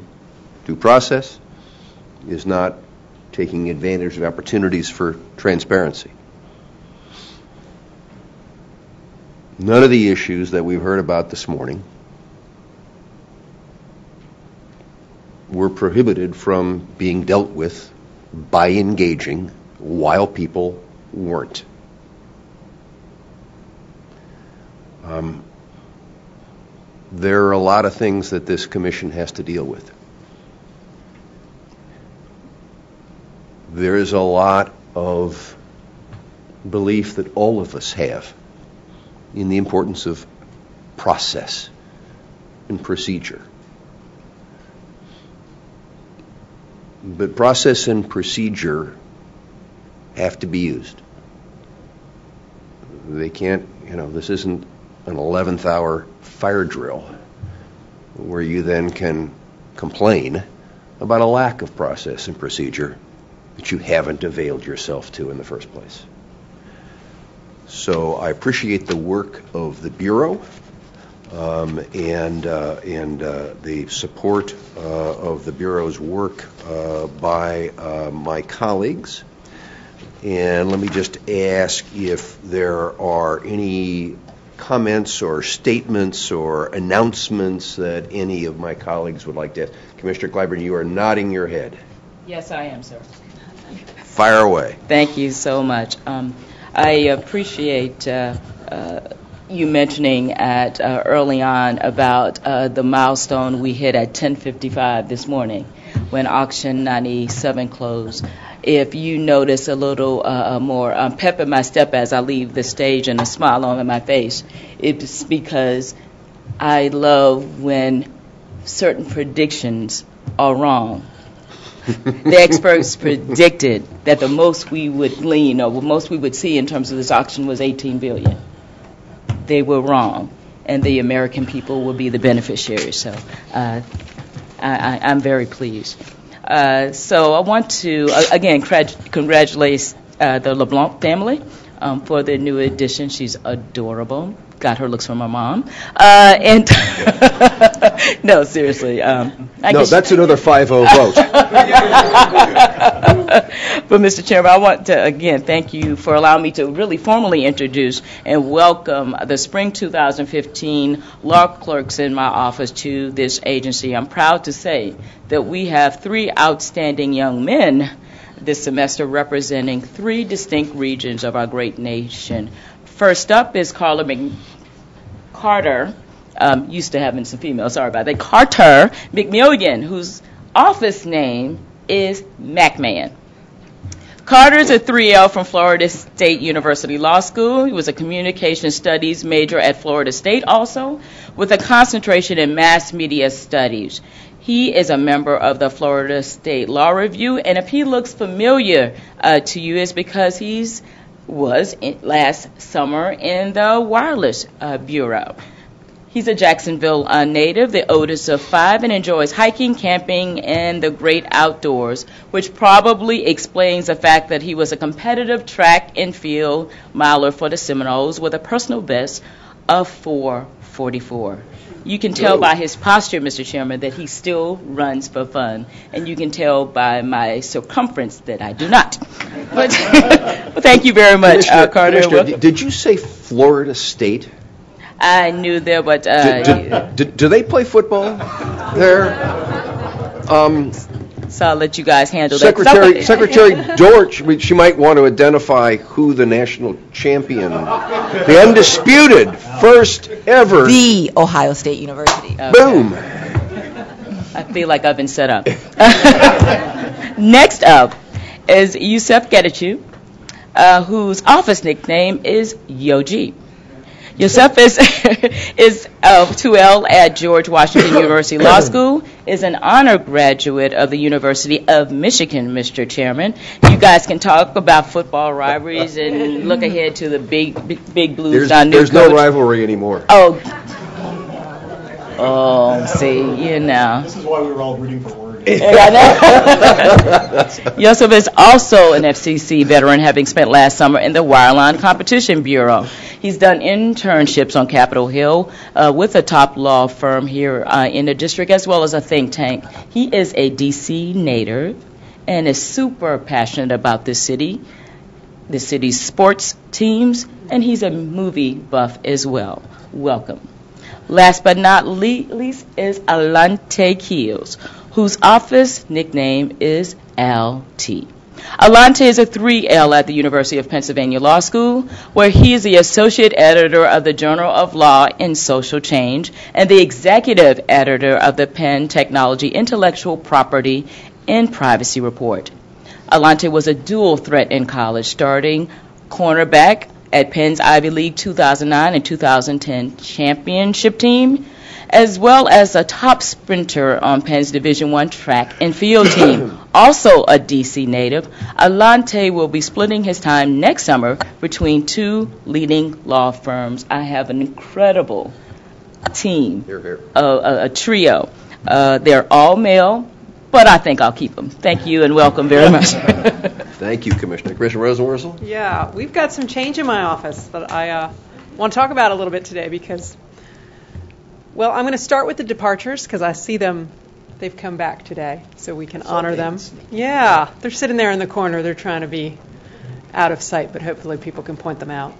due process, is not taking advantage of opportunities for transparency. None of the issues that we've heard about this morning were prohibited from being dealt with by engaging while people weren't. There are a lot of things that this Commission has to deal with. There is a lot of belief that all of us have in the importance of process and procedure. But process and procedure have to be used. They can't, this isn't an 11th hour fire drill where you then can complain about a lack of process and procedure that you haven't availed yourself to in the first place. So I appreciate the work of the Bureau and the support of the Bureau's work by my colleagues. And let me just ask if there are any comments or statements or announcements that any of my colleagues would like to ask? Commissioner Clyburn, you are nodding your head. Yes, I am, sir. Fire away. Thank you so much. I appreciate you mentioning early on about the milestone we hit at 10:55 this morning when Auction 97 closed. If you notice a little more pep in my step as I leave the stage and a smile on my face, it's because I love when certain predictions are wrong. The experts predicted that the most we would glean or the most we would see in terms of this auction was $18 billion. They were wrong, and the American people will be the beneficiaries. So I'm very pleased. So I want to, again, congratulate the LeBlanc family for their new addition. She's adorable. Got her looks from her mom. And no, seriously. No, that's another 5-0 vote. But, Mr. Chairman, I want to, again, thank you for allowing me to really formally introduce and welcome the spring 2015 law clerks in my office to this agency. I'm proud to say that we have 3 outstanding young men this semester representing 3 distinct regions of our great nation. First up is Carter, used to having some females, sorry about that, Carter Mignon, whose office name is MacMan. Carter's a 3L from Florida State University Law School. He was a communication studies major at Florida State also, with a concentration in mass media studies. He is a member of the Florida State Law Review, and if he looks familiar to you, it's because was last summer in the Wireless Bureau. He's a Jacksonville native, the oldest of 5, and enjoys hiking, camping, and the great outdoors, which probably explains the fact that he was a competitive track and field miler for the Seminoles with a personal best of 4:44. You can tell by his posture, Mr. Chairman, that he still runs for fun, and you can tell by my circumference that I do not. But thank you very much, Carter. Did you say Florida State? I knew there, but do they play football there? So I'll let you guys handle that. Secretary Dortch, she might want to identify who the national champion, the undisputed first ever. The Ohio State University. Okay. Boom. I feel like I've been set up. Next up is Yusef Getachew, whose office nickname is Yogi. Yusef is 2L at George Washington University Law School, is an honor graduate of the University of Michigan, Mr. Chairman. You guys can talk about football rivalries and look ahead to the big Blues. There's no rivalry anymore. Oh, see, you know. This is why we were all rooting for Oregon. Yusef is also an FCC veteran, having spent last summer in the Wireline Competition Bureau. He's done internships on Capitol Hill with a top law firm here in the district, as well as a think tank. He is a D.C. native and is super passionate about this city, the city's sports teams, and he's a movie buff as well. Welcome. Last but not least is Alante Keels, whose office nickname is LT. Alante is a 3L at the University of Pennsylvania Law School, where he is the associate editor of the Journal of Law and Social Change and the executive editor of the Penn Technology Intellectual Property and Privacy Report. Alante was a dual threat in college, starting cornerback at Penn's Ivy League 2009 and 2010 championship team, as well as a top sprinter on Penn's Division I track and field team. Also a D.C. native, Alante will be splitting his time next summer between 2 leading law firms. I have an incredible team, a trio. They're all male, but I think I'll keep them. Thank you and welcome very much. Thank you, Commissioner. Commissioner Rosenworcel? Yeah, we've got some change in my office that I want to talk about a little bit today because, well, I'm going to start with the departures because I see them. They've come back today, so we can honor them. Yeah, they're sitting there in the corner. They're trying to be out of sight, but hopefully people can point them out.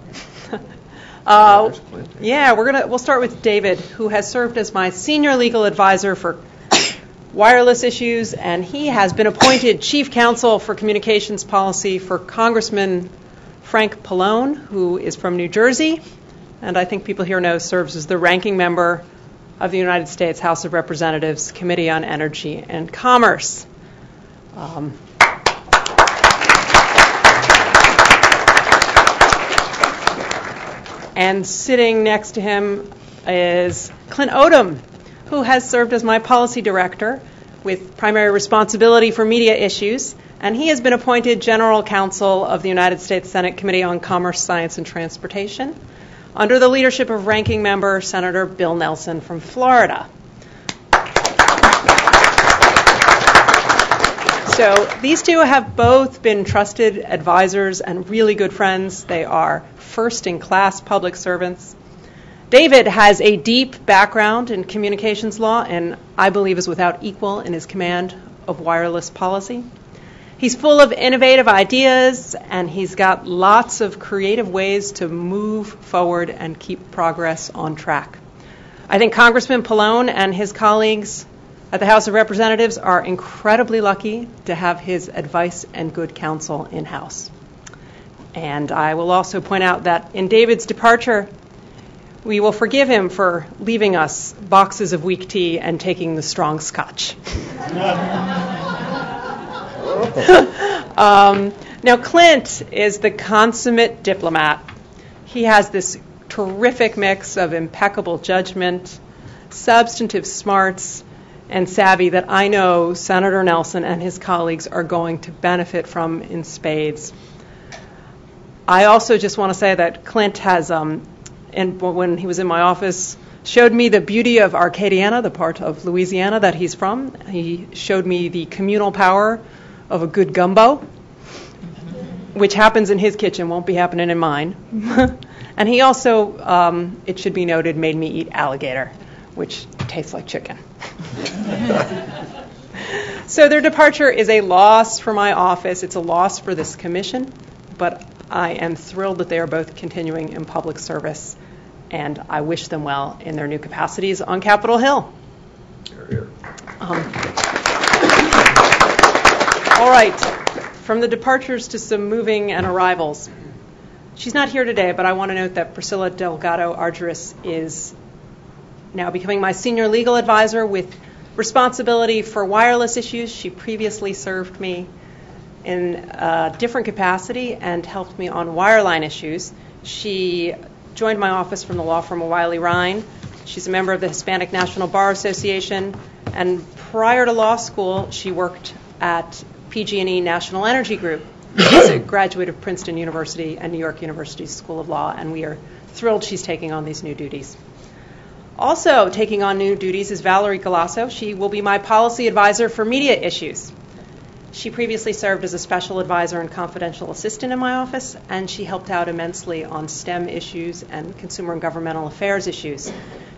We'll start with David, who has served as my senior legal advisor for wireless issues, and he has been appointed chief counsel for communications policy for Congressman Frank Pallone, who is from New Jersey, and I think people here know serves as the ranking member of the United States House of Representatives Committee on Energy and Commerce. And sitting next to him is Clint Odom, who has served as my policy director with primary responsibility for media issues, and he has been appointed general counsel of the United States Senate Committee on Commerce, Science, and Transportation under the leadership of ranking member Senator Bill Nelson from Florida. So these two have both been trusted advisors and really good friends. They are first-in-class public servants. David has a deep background in communications law and I believe is without equal in his command of wireless policy. He's full of innovative ideas and he's got lots of creative ways to move forward and keep progress on track. I think Congressman Pallone and his colleagues at the House of Representatives are incredibly lucky to have his advice and good counsel in-house. And I will also point out that in David's departure, we will forgive him for leaving us boxes of weak tea and taking the strong scotch. Now, Clint is the consummate diplomat. He has this terrific mix of impeccable judgment, substantive smarts, and savvy that I know Senator Nelson and his colleagues are going to benefit from in spades. I also just want to say that Clint has, and when he was in my office, showed me the beauty of Arcadiana, the part of Louisiana that he's from. He showed me the communal power of a good gumbo, which happens in his kitchen, won't be happening in mine. And he also, it should be noted, made me eat alligator, which tastes like chicken. So their departure is a loss for my office. It's a loss for this commission, but I am thrilled that they are both continuing in public service, and I wish them well in their new capacities on Capitol Hill. All right, from the departures to some moving and arrivals. She's not here today, but I want to note that Priscilla Delgado Argyris is now becoming my senior legal advisor with responsibility for wireless issues. She previously served me in a different capacity and helped me on wireline issues. She joined my office from the law firm of Wiley Ryan. She's a member of the Hispanic National Bar Association, and prior to law school, she worked at PG&E National Energy Group. She's a graduate of Princeton University and New York University's School of Law, and we are thrilled she's taking on these new duties. Also taking on new duties is Valerie Galasso. She will be my policy advisor for media issues. She previously served as a special advisor and confidential assistant in my office, and she helped out immensely on STEM issues and consumer and governmental affairs issues.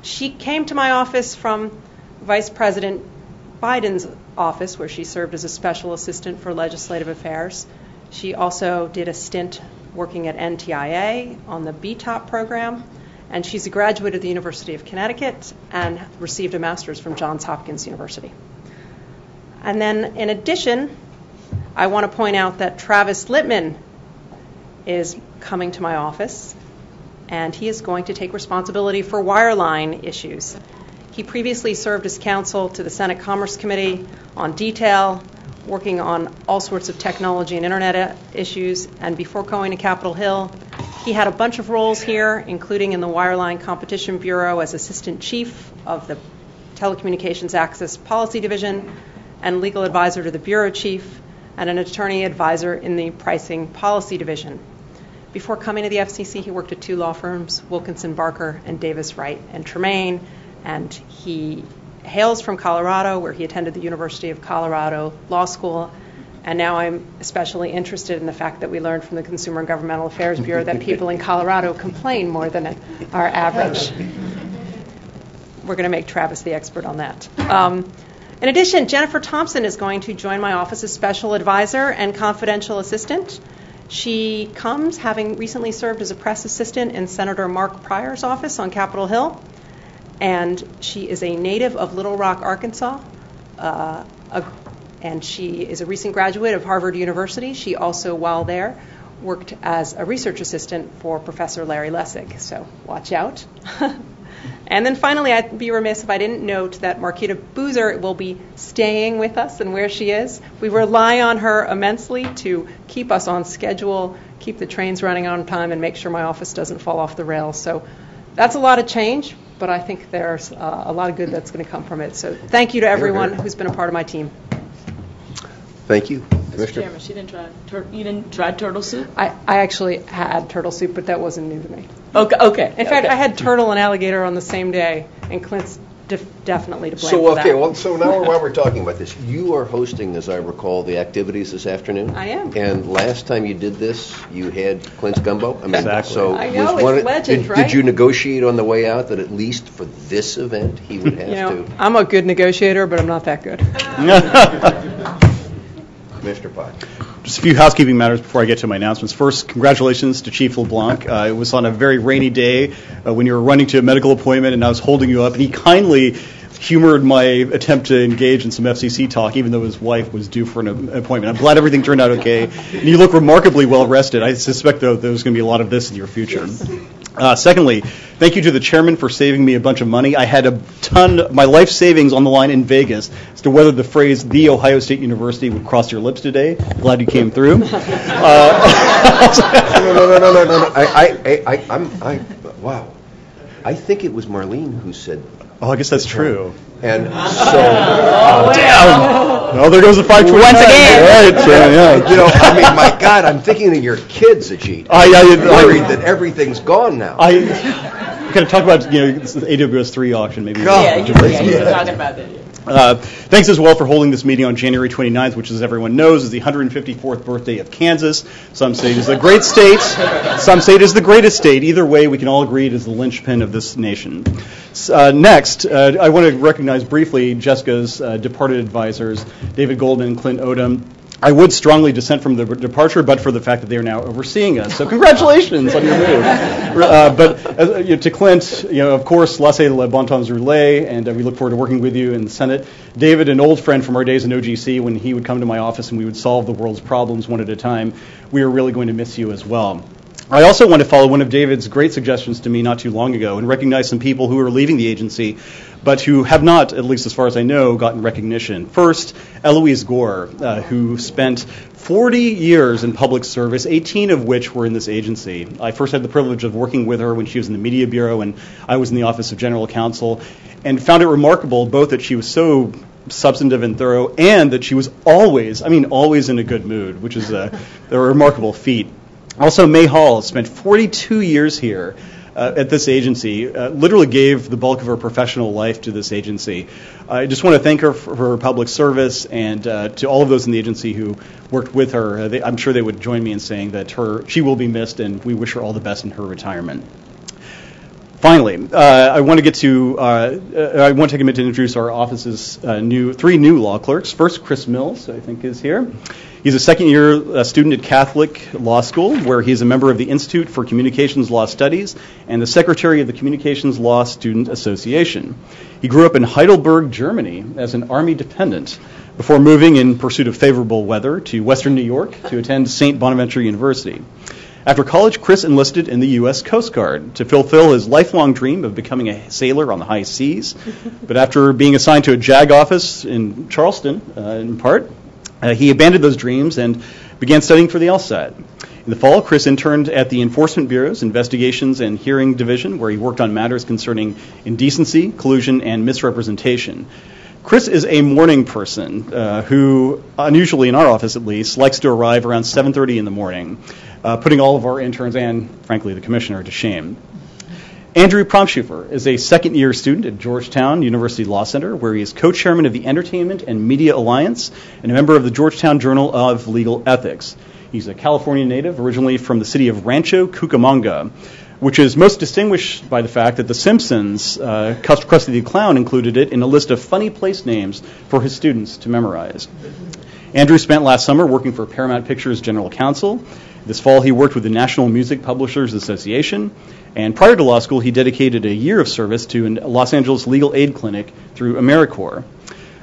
She came to my office from Vice President Biden's office, where she served as a special assistant for legislative affairs. She also did a stint working at NTIA on the BTOP program, and she's a graduate of the University of Connecticut and received a master's from Johns Hopkins University. And then, in addition, I want to point out that Travis Littman is coming to my office, and he is going to take responsibility for wireline issues. He previously served as counsel to the Senate Commerce Committee on detail, working on all sorts of technology and internet issues, and before going to Capitol Hill, he had a bunch of roles here, including in the Wireline Competition Bureau as Assistant Chief of the Telecommunications Access Policy Division and legal advisor to the Bureau Chief, and an attorney advisor in the Pricing Policy Division. Before coming to the FCC, he worked at two law firms, Wilkinson Barker and Davis Wright and Tremaine, and he hails from Colorado, where he attended the University of Colorado Law School. And now I'm especially interested in the fact that we learned from the Consumer and Governmental Affairs Bureau that people in Colorado complain more than our average. We're going to make Travis the expert on that. In addition, Jennifer Thompson is going to join my office as special advisor and confidential assistant. She comes having recently served as a press assistant in Senator Mark Pryor's office on Capitol Hill, and she is a native of Little Rock, Arkansas, and she is a recent graduate of Harvard University. She also, while there, worked as a research assistant for Professor Larry Lessig, so watch out. And then finally, I'd be remiss if I didn't note that Marquita Boozer will be staying with us and where she is. We rely on her immensely to keep us on schedule, keep the trains running on time, and make sure my office doesn't fall off the rails. So that's a lot of change, but I think there's a lot of good that's going to come from it. So thank you to everyone who's been a part of my team. Thank you. Mr. Chairman, you didn't try turtle soup? I actually had turtle soup, but that wasn't new to me. Okay. In fact, I had turtle and alligator on the same day, and Clint's definitely to blame for that. So now while we're talking about this, you are hosting, as I recall, the activities this afternoon? I am. And last time you did this, you had Clint's gumbo? I mean, exactly. So I know, it's legend, right? Did you negotiate on the way out that at least for this event he would have to? I'm a good negotiator, but I'm not that good. Mr. Potts. Just a few housekeeping matters before I get to my announcements. First, congratulations to Chief LeBlanc. It was on a very rainy day when you were running to a medical appointment, and I was holding you up, and he kindly humored my attempt to engage in some FCC talk, even though his wife was due for an appointment. I'm glad everything turned out okay, and you look remarkably well rested. I suspect, though, there's going to be a lot of this in your future. Secondly, thank you to the chairman for saving me a bunch of money. I had my life savings on the line in Vegas as to whether the phrase "The Ohio State University" would cross your lips today. Glad you came through. No. Wow. I think it was Marlene who said. Oh, I guess that's true. And so, damn! Oh, there goes the 529. Once again. Right, yeah. I mean, my God, I'm thinking of your kids, Ajit. I'm worried that everything's gone now. I kind of talk about the AWS 3 auction, maybe. Yeah, you were talking about that. Thanks as well for holding this meeting on January 29th, which, as everyone knows, is the 154th birthday of Kansas. Some say it is a great state. Some say it is the greatest state. Either way, we can all agree it is the linchpin of this nation. Next, I want to recognize briefly Jessica's departed advisors, David Goldman and Clint Odom. I would strongly dissent from the departure, but for the fact that they are now overseeing us. So congratulations on your move. But to Clint, of course, laissez les bon temps rouler, and we look forward to working with you in the Senate. David, an old friend from our days in OGC, when he would come to my office and we would solve the world's problems one at a time, we are really going to miss you as well. I also want to follow one of David's great suggestions to me not too long ago and recognize some people who are leaving the agency but who have not, at least as far as I know, gotten recognition. First, Eloise Gore, who spent 40 years in public service, 18 of which were in this agency. I first had the privilege of working with her when she was in the Media Bureau and I was in the Office of General Counsel, and found it remarkable both that she was so substantive and thorough and that she was always in a good mood, which is a remarkable feat. Also, May Hall spent 42 years here at this agency, literally gave the bulk of her professional life to this agency. I just want to thank her for her public service, and to all of those in the agency who worked with her. I'm sure they would join me in saying that she will be missed, and we wish her all the best in her retirement. Finally, I want to take a minute to introduce our office's three new law clerks. First, Chris Mills, I think, is here. He's a second-year student at Catholic Law School, where he's a member of the Institute for Communications Law Studies and the secretary of the Communications Law Student Association. He grew up in Heidelberg, Germany, as an Army dependent before moving in pursuit of favorable weather to Western New York to attend St. Bonaventure University. After college, Chris enlisted in the U.S. Coast Guard to fulfill his lifelong dream of becoming a sailor on the high seas. But after being assigned to a JAG office in Charleston, in part, he abandoned those dreams and began studying for the LSAT. In the fall, Chris interned at the Enforcement Bureau's Investigations and Hearing Division, where he worked on matters concerning indecency, collusion, and misrepresentation. Chris is a morning person who, unusually in our office at least, likes to arrive around 7:30 in the morning, putting all of our interns and, frankly, the commissioner to shame. Andrew Prompschufer is a second-year student at Georgetown University Law Center, where he is co-chairman of the Entertainment and Media Alliance and a member of the Georgetown Journal of Legal Ethics. He's a California native, originally from the city of Rancho Cucamonga, which is most distinguished by the fact that The Simpsons, Krusty the Clown included it in a list of funny place names for his students to memorize. Andrew spent last summer working for Paramount Pictures General Counsel. This fall he worked with the National Music Publishers Association, and prior to law school he dedicated a year of service to a Los Angeles legal aid clinic through AmeriCorps.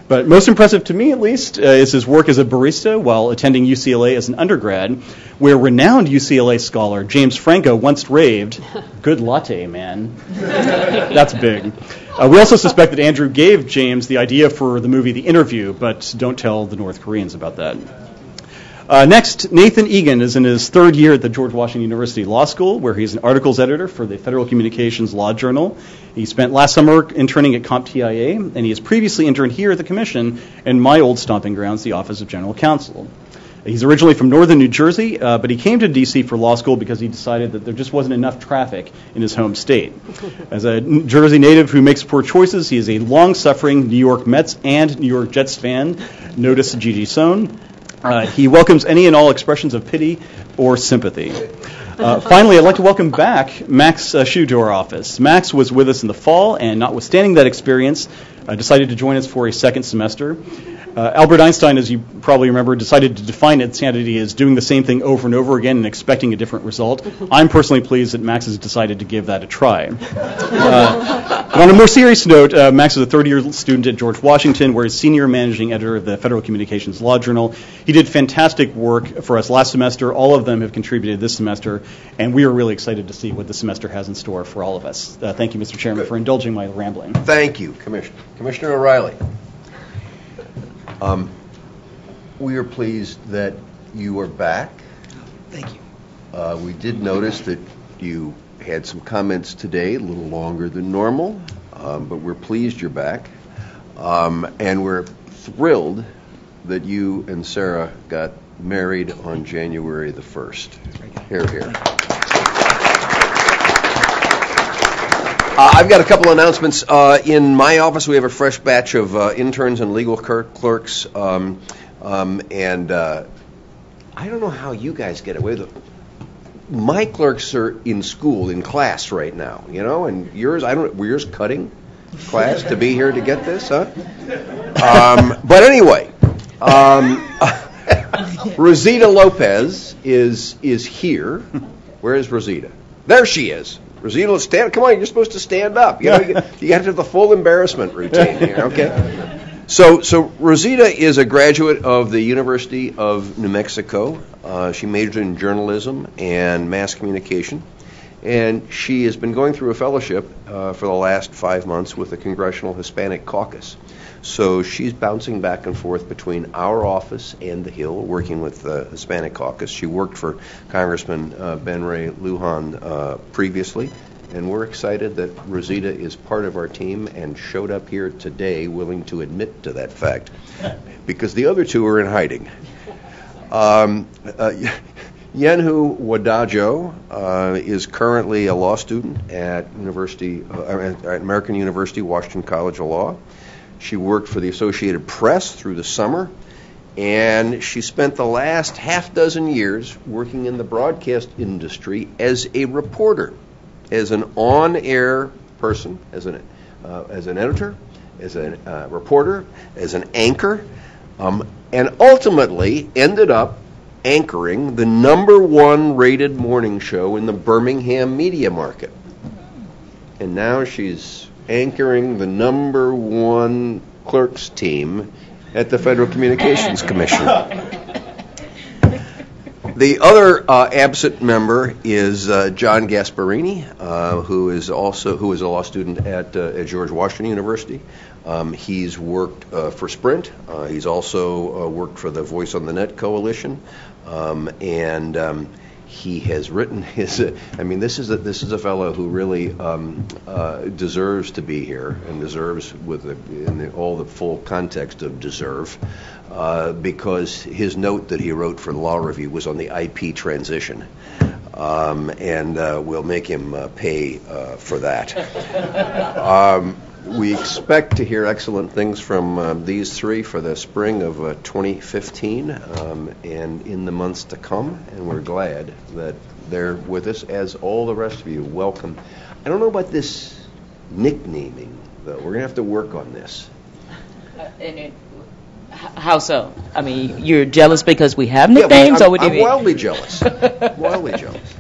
But most impressive to me, at least, is his work as a barista while attending UCLA as an undergrad, where renowned UCLA scholar James Franco once raved, "Good latte, man." That's big. We also suspect that Andrew gave James the idea for the movie The Interview, but don't tell the North Koreans about that. Next, Nathan Egan is in his third year at the George Washington University Law School, where he's an articles editor for the Federal Communications Law Journal. He spent last summer interning at CompTIA, and he has previously interned here at the Commission in my old stomping grounds, the Office of General Counsel. He's originally from northern New Jersey, but he came to D.C. for law school because he decided that there just wasn't enough traffic in his home state. As a Jersey native who makes poor choices, he is a long-suffering New York Mets and New York Jets fan. Notice Gigi Sohn. He welcomes any and all expressions of pity or sympathy. Finally, I'd like to welcome back Max Shu to our office. Max was with us in the fall, and notwithstanding that experience, decided to join us for a second semester. Albert Einstein, as you probably remember, decided to define insanity as doing the same thing over and over again and expecting a different result. I'm personally pleased that Max has decided to give that a try. But on a more serious note, Max is a third-year student at George Washington, where he's senior managing editor of the Federal Communications Law Journal. He did fantastic work for us last semester. All of them have contributed this semester, and we are really excited to see what the semester has in store for all of us. Thank you, Mr. Chairman, for indulging my rambling. Thank you, Commissioner O'Reilly. We are pleased that you are back. Thank you. We did notice that you had some comments today, a little longer than normal, but we're pleased you're back. And we're thrilled that you and Sarah got married on January the 1st. Hear, hear. I've got a couple announcements. In my office, we have a fresh batch of interns and legal clerks, and I don't know how you guys get away with it. My clerks are in school, in class right now, you know, and yours, were yours cutting class to be here to get this, huh? But anyway, Rosita Lopez is here. Where is Rosita? There she is. Rosita, stand. Come on, you're supposed to stand up. You know, you have to have the full embarrassment routine here. Okay. So Rosita is a graduate of the University of New Mexico. She majored in journalism and mass communication, and she has been going through a fellowship for the last 5 months with the Congressional Hispanic Caucus. So she's bouncing back and forth between our office and the Hill, working with the Hispanic Caucus. She worked for Congressman Ben Ray Lujan previously, and we're excited that Rosita is part of our team and showed up here today willing to admit to that fact, because the other two are in hiding. Yenhu Wadajo is currently a law student at American University, Washington College of Law. She worked for the Associated Press through the summer, and she spent the last half dozen years working in the broadcast industry as a reporter, as an on-air person, as an editor, as a reporter, as an anchor, and ultimately ended up anchoring the #1 rated morning show in the Birmingham media market. And now she's anchoring the #1 clerks team at the Federal Communications Commission. The other absent member is John Gasparini, who is a law student at George Washington University. He's worked for Sprint. He's also worked for the Voice on the Net Coalition, and he has written his. This is a fellow who really deserves to be here, and deserves all the full context of deserve, because his note that he wrote for the Law Review was on the IP transition, and we'll make him pay for that. We expect to hear excellent things from these three for the spring of 2015 and in the months to come, and we're glad that they're with us, as all the rest of you. Welcome. I don't know about this nicknaming, though. We're going to have to work on this. How so? I mean, you're jealous because we have nicknames? I'm wildly jealous. Wildly jealous.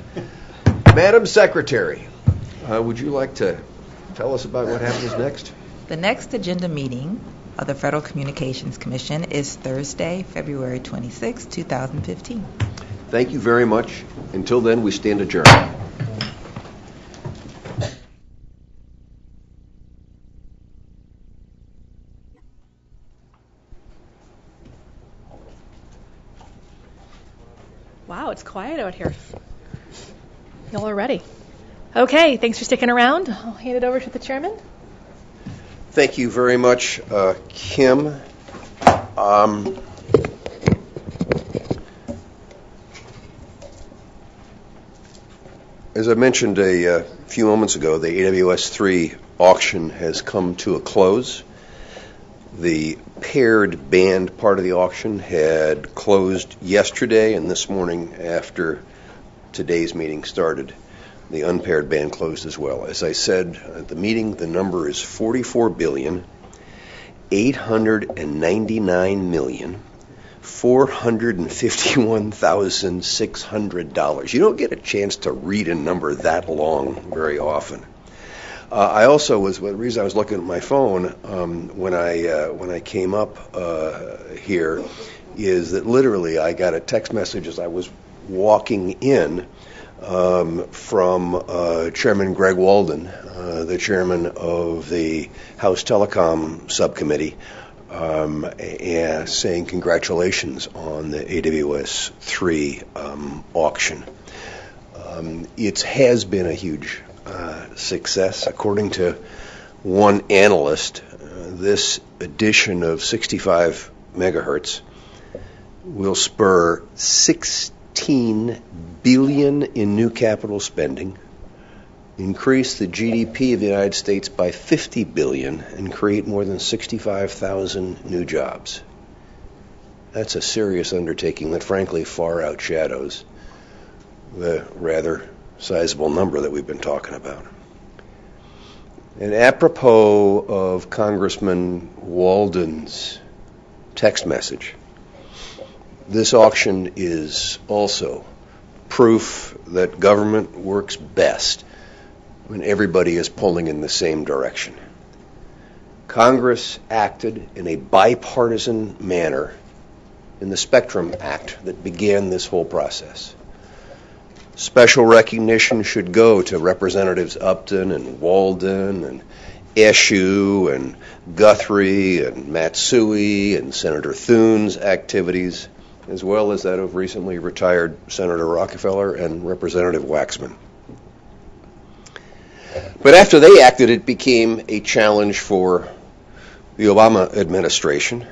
Madam Secretary, would you like to tell us about what happens next? The next agenda meeting of the Federal Communications Commission is Thursday, February 26, 2015. Thank you very much. Until then, we stand adjourned. Wow, it's quiet out here. Y'all are ready. Okay, thanks for sticking around. I'll hand it over to the chairman. Thank you very much, Kim. As I mentioned a few moments ago, the AWS-3 auction has come to a close. The paired band part of the auction had closed yesterday, and this morning after today's meeting started, the unpaired band closed as well. As I said at the meeting, the number is $44,899,451,600. You don't get a chance to read a number that long very often. I also the reason I was looking at my phone when I came up here is that literally I got a text message as I was walking in from Chairman Greg Walden, the chairman of the House Telecom Subcommittee, saying congratulations on the AWS-3 auction. It has been a huge success. According to one analyst, this addition of 65 megahertz will spur $16 billion in new capital spending, increase the GDP of the United States by $50 billion, and create more than 65,000 new jobs. That's a serious undertaking that frankly far outshadows the rather sizable number that we've been talking about. And apropos of Congressman Walden's text message, this auction is also proof that government works best when everybody is pulling in the same direction. Congress acted in a bipartisan manner in the Spectrum Act that began this whole process. Special recognition should go to Representatives Upton and Walden and Eshoo and Guthrie and Matsui and Senator Thune's activities, as well as that of recently retired Senator Rockefeller and Representative Waxman. But after they acted, it became a challenge for the Obama administration.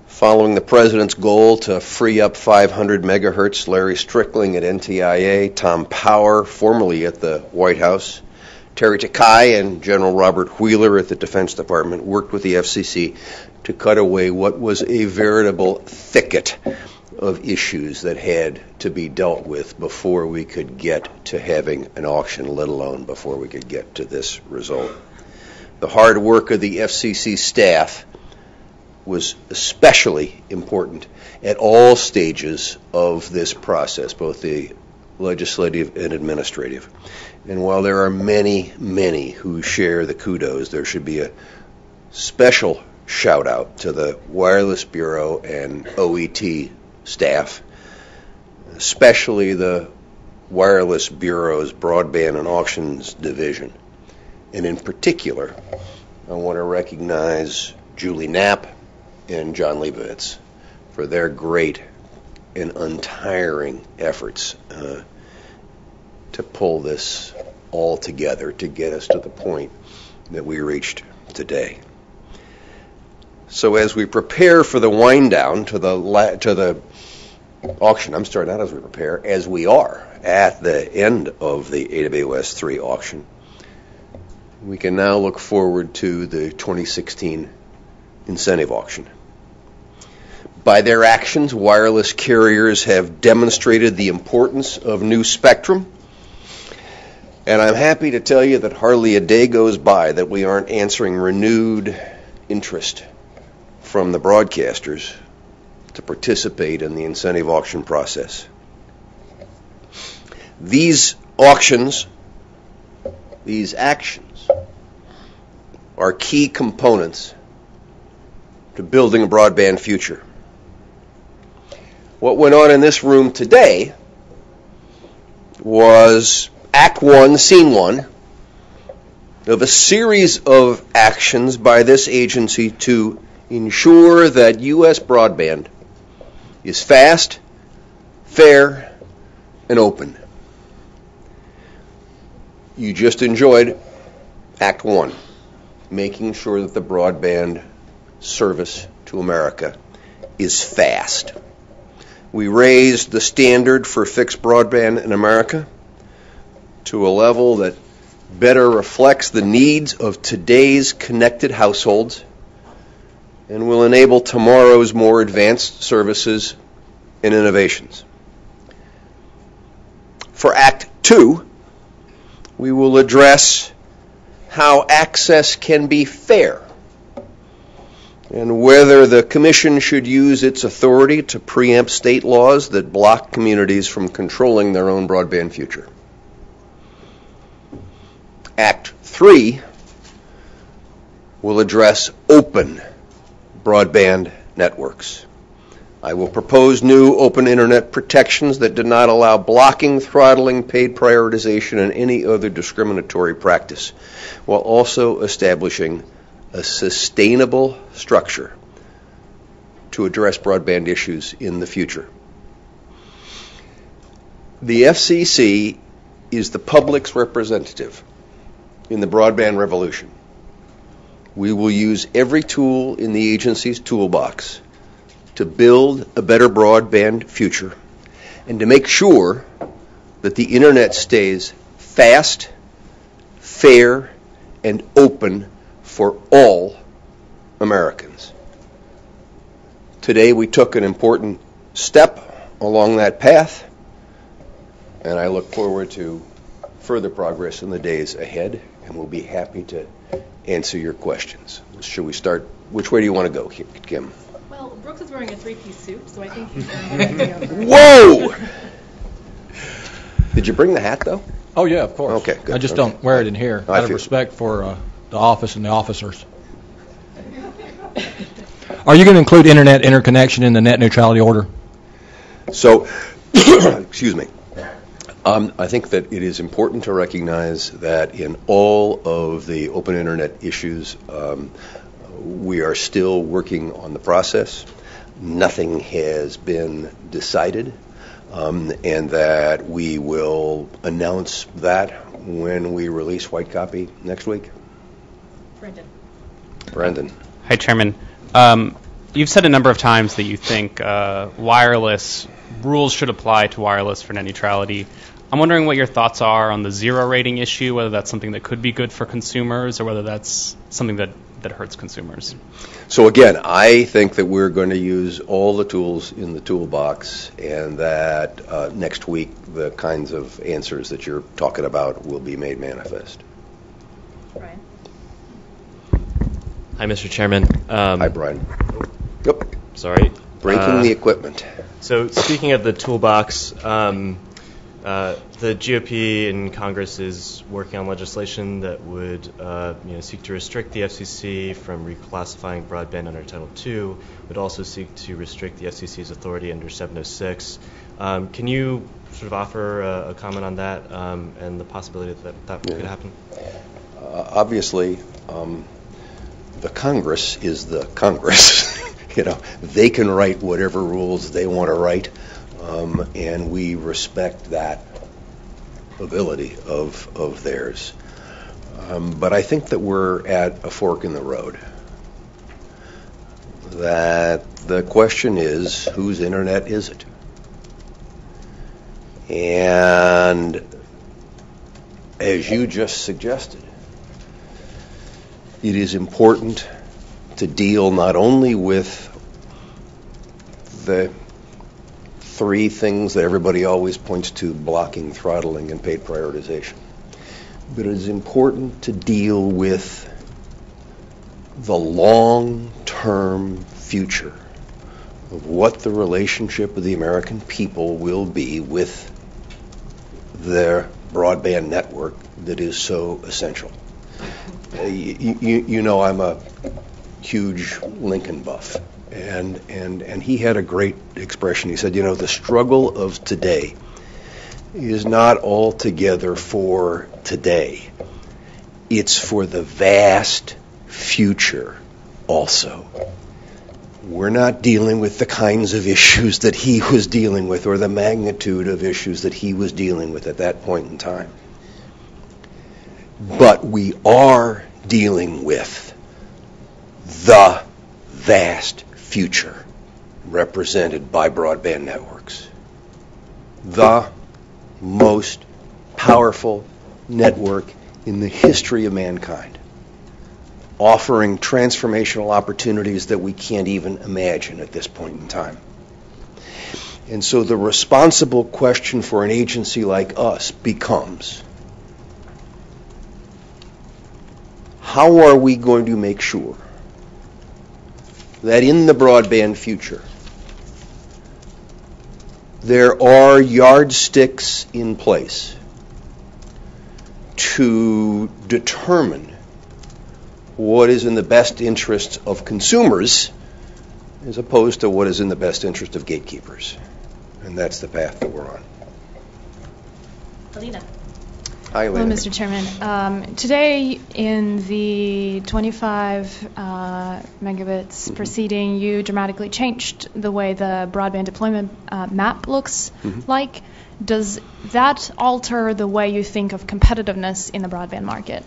Following the president's goal to free up 500 megahertz, Larry Strickling at NTIA, Tom Power, formerly at the White House, Terry Takai, and General Robert Wheeler at the Defense Department worked with the FCC to cut away what was a veritable thicket of issues that had to be dealt with before we could get to having an auction, let alone before we could get to this result. The hard work of the FCC staff was especially important at all stages of this process, both the legislative and administrative. And while there are many, many who share the kudos, there should be a special shout out to the Wireless Bureau and OET staff, especially the Wireless Bureau's Broadband and Auctions Division. And in particular, I want to recognize Julie Knapp and John Leibovitz for their great and untiring efforts to pull this all together to get us to the point that we reached today. So as we prepare for the wind down to the auction, I'm sorry, not as we prepare, as we are at the end of the AWS-3 auction, we can now look forward to the 2016 incentive auction. By their actions, wireless carriers have demonstrated the importance of new spectrum, and I'm happy to tell you that hardly a day goes by that we aren't answering renewed interest from the broadcasters to participate in the incentive auction process. These auctions, these actions, are key components to building a broadband future. What went on in this room today was Act 1, Scene 1 of a series of actions by this agency to ensure that U.S. broadband is fast, fair, and open. You just enjoyed Act 1, making sure that the broadband service to America is fast. We raised the standard for fixed broadband in America to a level that better reflects the needs of today's connected households and will enable tomorrow's more advanced services and innovations. For Act 2, we will address how access can be fair and whether the Commission should use its authority to preempt state laws that block communities from controlling their own broadband future. Act 3 will address open broadband networks. I will propose new open internet protections that do not allow blocking, throttling, paid prioritization, and any other discriminatory practice, while also establishing a sustainable structure to address broadband issues in the future. The FCC is the public's representative in the broadband revolution. We will use every tool in the agency's toolbox to build a better broadband future and to make sure that the internet stays fast, fair, and open for all Americans. Today we took an important step along that path, and I look forward to further progress in the days ahead, and we'll be happy to answer your questions. Should we start? Which way do you want to go, Kim? Well, Brooks is wearing a three-piece suit, so I think he's going to go. Whoa! Did you bring the hat, though? Oh, yeah, of course. Okay, good. I just don't wear it in here out of respect for the office and the officers. Are you going to include internet interconnection in the net neutrality order? So, excuse me. I think that it is important to recognize that in all of the open internet issues, we are still working on the process. Nothing has been decided, and that we will announce that when we release white copy next week. Brandon. Hi, Chairman. You've said a number of times that you think wireless rules should apply to wireless for net neutrality. I'm wondering what your thoughts are on the zero rating issue, whether that's something that could be good for consumers or whether that's something that hurts consumers. So again, I think that we're going to use all the tools in the toolbox, and that next week the kinds of answers that you're talking about will be made manifest. Brian. Hi, Mr. Chairman. Hi, Brian. Yep. Sorry. Breaking the equipment. So speaking of the toolbox, the GOP in Congress is working on legislation that would seek to restrict the FCC from reclassifying broadband under Title II, would also seek to restrict the FCC's authority under 706. Can you sort of offer a comment on that and the possibility that could happen? Obviously, the Congress is the Congress. They can write whatever rules they want to write, and we respect that ability of theirs. But I think that we're at a fork in the road. That the question is, whose internet is it? And as you just suggested, it is important to deal not only with the three things that everybody always points to, blocking, throttling, and paid prioritization, but it is important to deal with the long-term future of what the relationship of the American people will be with their broadband network that is so essential. You know I'm a huge Lincoln buff, and he had a great expression. He said, the struggle of today is not altogether for today. It's for the vast future also. We're not dealing with the kinds of issues that he was dealing with or the magnitude of issues that he was dealing with at that point in time. But we are dealing with the vast future represented by broadband networks. The most powerful network in the history of mankind, offering transformational opportunities that we can't even imagine at this point in time. And so the responsible question for an agency like us becomes, how are we going to make sure that in the broadband future there are yardsticks in place to determine what is in the best interest of consumers as opposed to what is in the best interest of gatekeepers? And that's the path that we're on. Alina. Hi, Elena. Hello, Mr. Chairman. Today, in the 25 megabits proceeding, you dramatically changed the way the broadband deployment map looks like. Does that alter the way you think of competitiveness in the broadband market?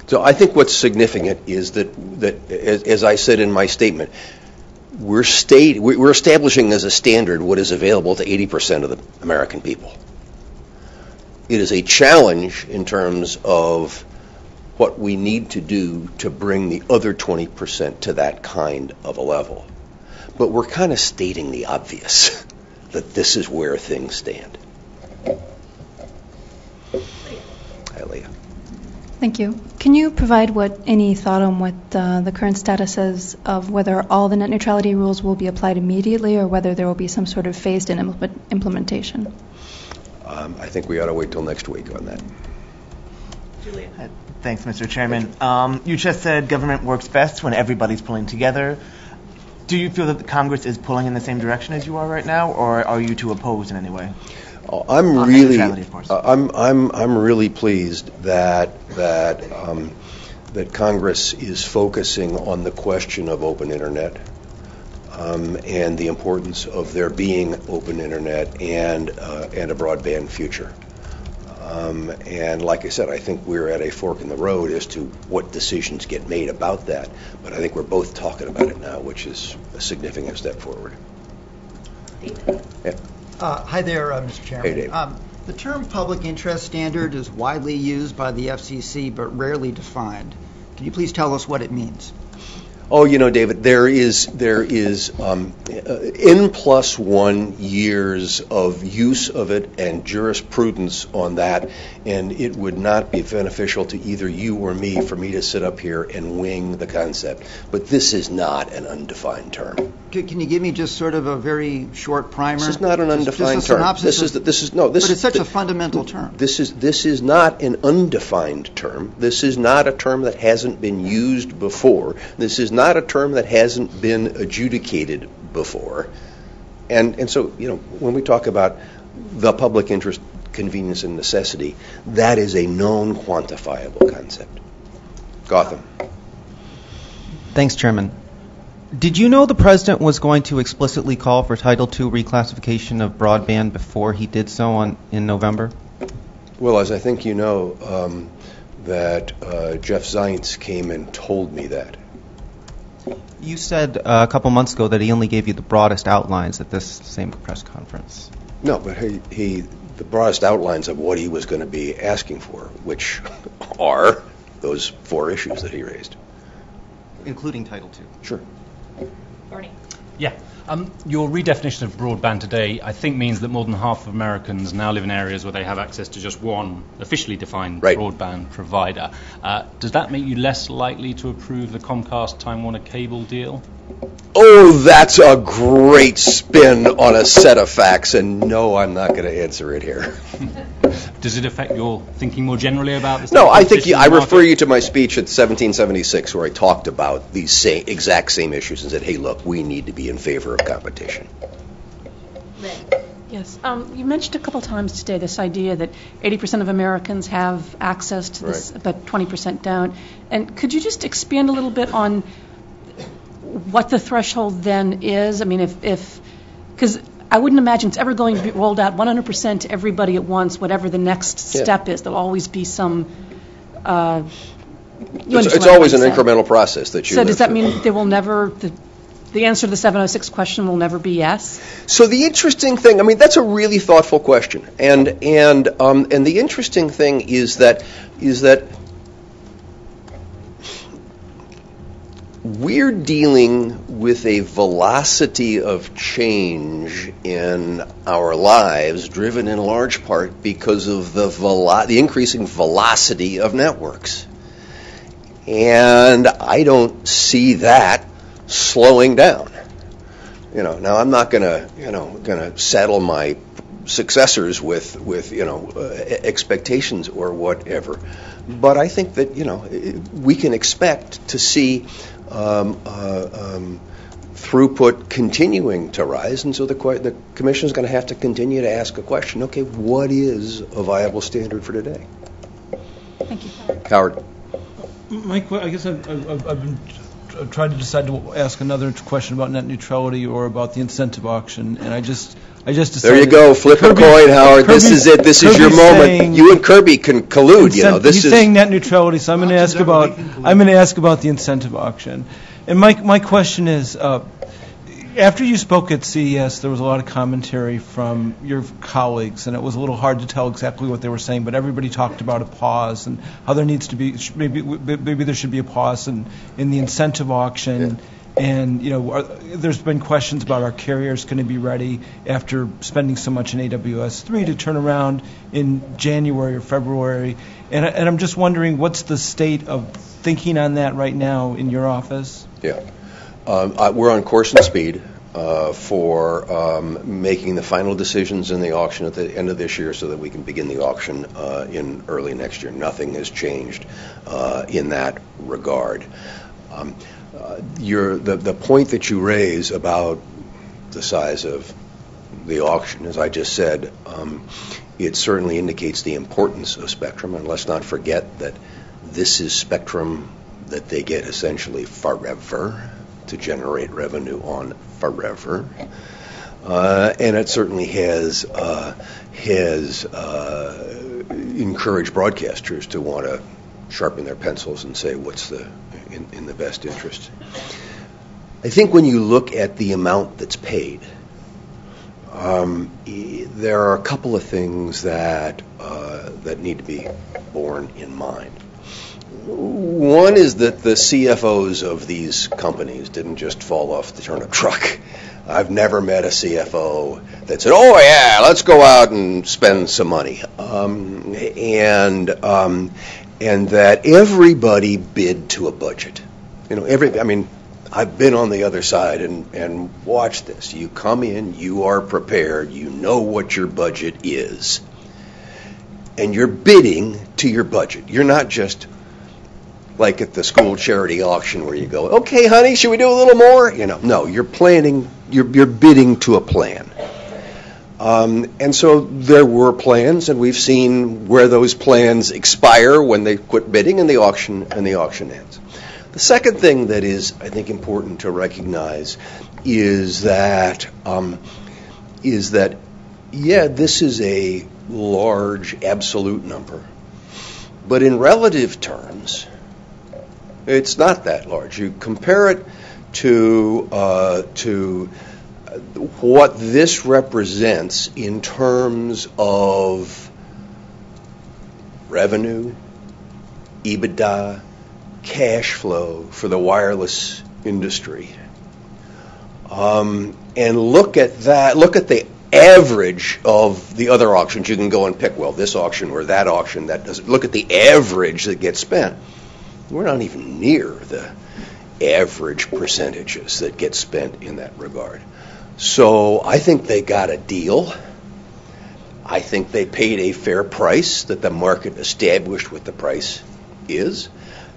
So I think what's significant is that as I said in my statement, we're establishing as a standard what is available to 80% of the American people. It is a challenge in terms of what we need to do to bring the other 20% to that kind of a level. But we're kind of stating the obvious, that this is where things stand. Hi, Leah. Thank you. Can you provide any thought on what the current status is of whether all the net neutrality rules will be applied immediately or whether there will be some sort of phased-in implementation? I think we ought to wait till next week on that. Julia. Thanks, Mr. Chairman. You just said government works best when everybody's pulling together. Do you feel that the Congress is pulling in the same direction as you are right now, or are you two opposed in any way? I'm really pleased that Congress is focusing on the question of open internet and the importance of there being open internet and a broadband future. And like I said, I think we're at a fork in the road as to what decisions get made about that. But I think we're both talking about it now, which is a significant step forward. Yeah. Hi there, Mr. Chairman. Hey, Dave. The term public interest standard is widely used by the FCC but rarely defined. Can you please tell us what it means? Oh, David, there is N+1 years of use of it and jurisprudence on that, and it would not be beneficial to either you or me for me to sit up here and wing the concept. But this is not an undefined term. Can you give me just sort of a very short primer? This is not an undefined term. But it's such a fundamental term. This is not an undefined term. This is not a term that hasn't been used before. This is not a term that hasn't been adjudicated before. And so, when we talk about the public interest, convenience, and necessity, that is a known quantifiable concept. Gotham. Thanks, Chairman. Did you know the President was going to explicitly call for Title II reclassification of broadband before he did so in November? Well, as I think you know, that Jeff Zients came and told me that. You said a couple months ago that he only gave you the broadest outlines at this same press conference. No, but the broadest outlines of what he was going to be asking for, which are those four issues that he raised. including Title II. Sure. Bernie. Yeah. Your redefinition of broadband today, I think, means that more than half of Americans now live in areas where they have access to just one officially defined broadband provider. Does that make you less likely to approve the Comcast Time Warner Cable deal? Oh, that's a great spin on a set of facts, and no, I'm not going to answer it here. Does it affect your thinking more generally about this? No, I think I refer you to my speech at 1776 where I talked about these exact same issues and said, hey, look, we need to be in favor of competition. Yes. You mentioned a couple times today this idea that 80% of Americans have access to this, but 20% don't. And could you just expand a little bit on what the threshold then is? I mean, because I wouldn't imagine it's ever going to be rolled out 100% to everybody at once, whatever the next step is. There'll always be some... it's always an incremental process that you So does that mean there will never... The answer to the 706 question will never be yes? So the interesting thing, I mean, that's a really thoughtful question. And the interesting thing is that we're dealing with a velocity of change in our lives driven in large part because of the increasing velocity of networks. And I don't see that slowing down. Now I'm not going to saddle my successors with expectations or whatever. But I think that we can expect to see throughput continuing to rise, and so the Commission is going to have to continue to ask a question. Okay, what is a viable standard for today? Thank you, Howard. Mike, I guess I've been trying to decide to ask another question about net neutrality or about the incentive auction, and I just decided. There you go, flip a coin, Howard. This is it. This is your moment. You and Kirby can collude. He's saying net neutrality, so I'm going to ask about the incentive auction. And my question is, after you spoke at CES, there was a lot of commentary from your colleagues, and it was a little hard to tell exactly what they were saying, but everybody talked about a pause and how there needs to be, maybe there should be a pause in the incentive auction. Yeah. And, there's been questions about our carriers going to be ready after spending so much in AWS-3 to turn around in January or February. And I'm just wondering, what's the state of thinking on that right now in your office? Yeah. We're on course and speed for making the final decisions in the auction at the end of this year so that we can begin the auction in early next year. Nothing has changed in that regard. The point that you raise about the size of the auction, as I just said, it certainly indicates the importance of spectrum, and let's not forget that this is spectrum that they get essentially forever to generate revenue on forever, and it certainly has encouraged broadcasters to want to sharpen their pencils and say what's in the best interest. I think when you look at the amount that's paid, there are a couple of things that need to be borne in mind. One is that the CFOs of these companies didn't just fall off the turnip truck. I've never met a CFO that said, "Oh yeah, let's go out and spend some money," and that everybody bid to a budget. I've been on the other side and watched this. You come in, you are prepared, you know what your budget is, and you're bidding to your budget. You're not just like at the school charity auction where you go, "Okay, honey, should we do a little more?" No, you're planning. You're bidding to a plan. And so there were plans, and we've seen where those plans expire when they quit bidding, and the auction ends. The second thing that is, I think, important to recognize is that this is a large absolute number, but in relative terms, it's not that large. You compare it to what this represents in terms of revenue, EBITDA, cash flow for the wireless industry, and look at that, look at the average of the other auctions. You can go and pick, well, this auction or that auction, that doesn't. Look at the average that gets spent. We're not even near the average percentages that get spent in that regard. So I think they got a deal. I think they paid a fair price, that the market established what the price is.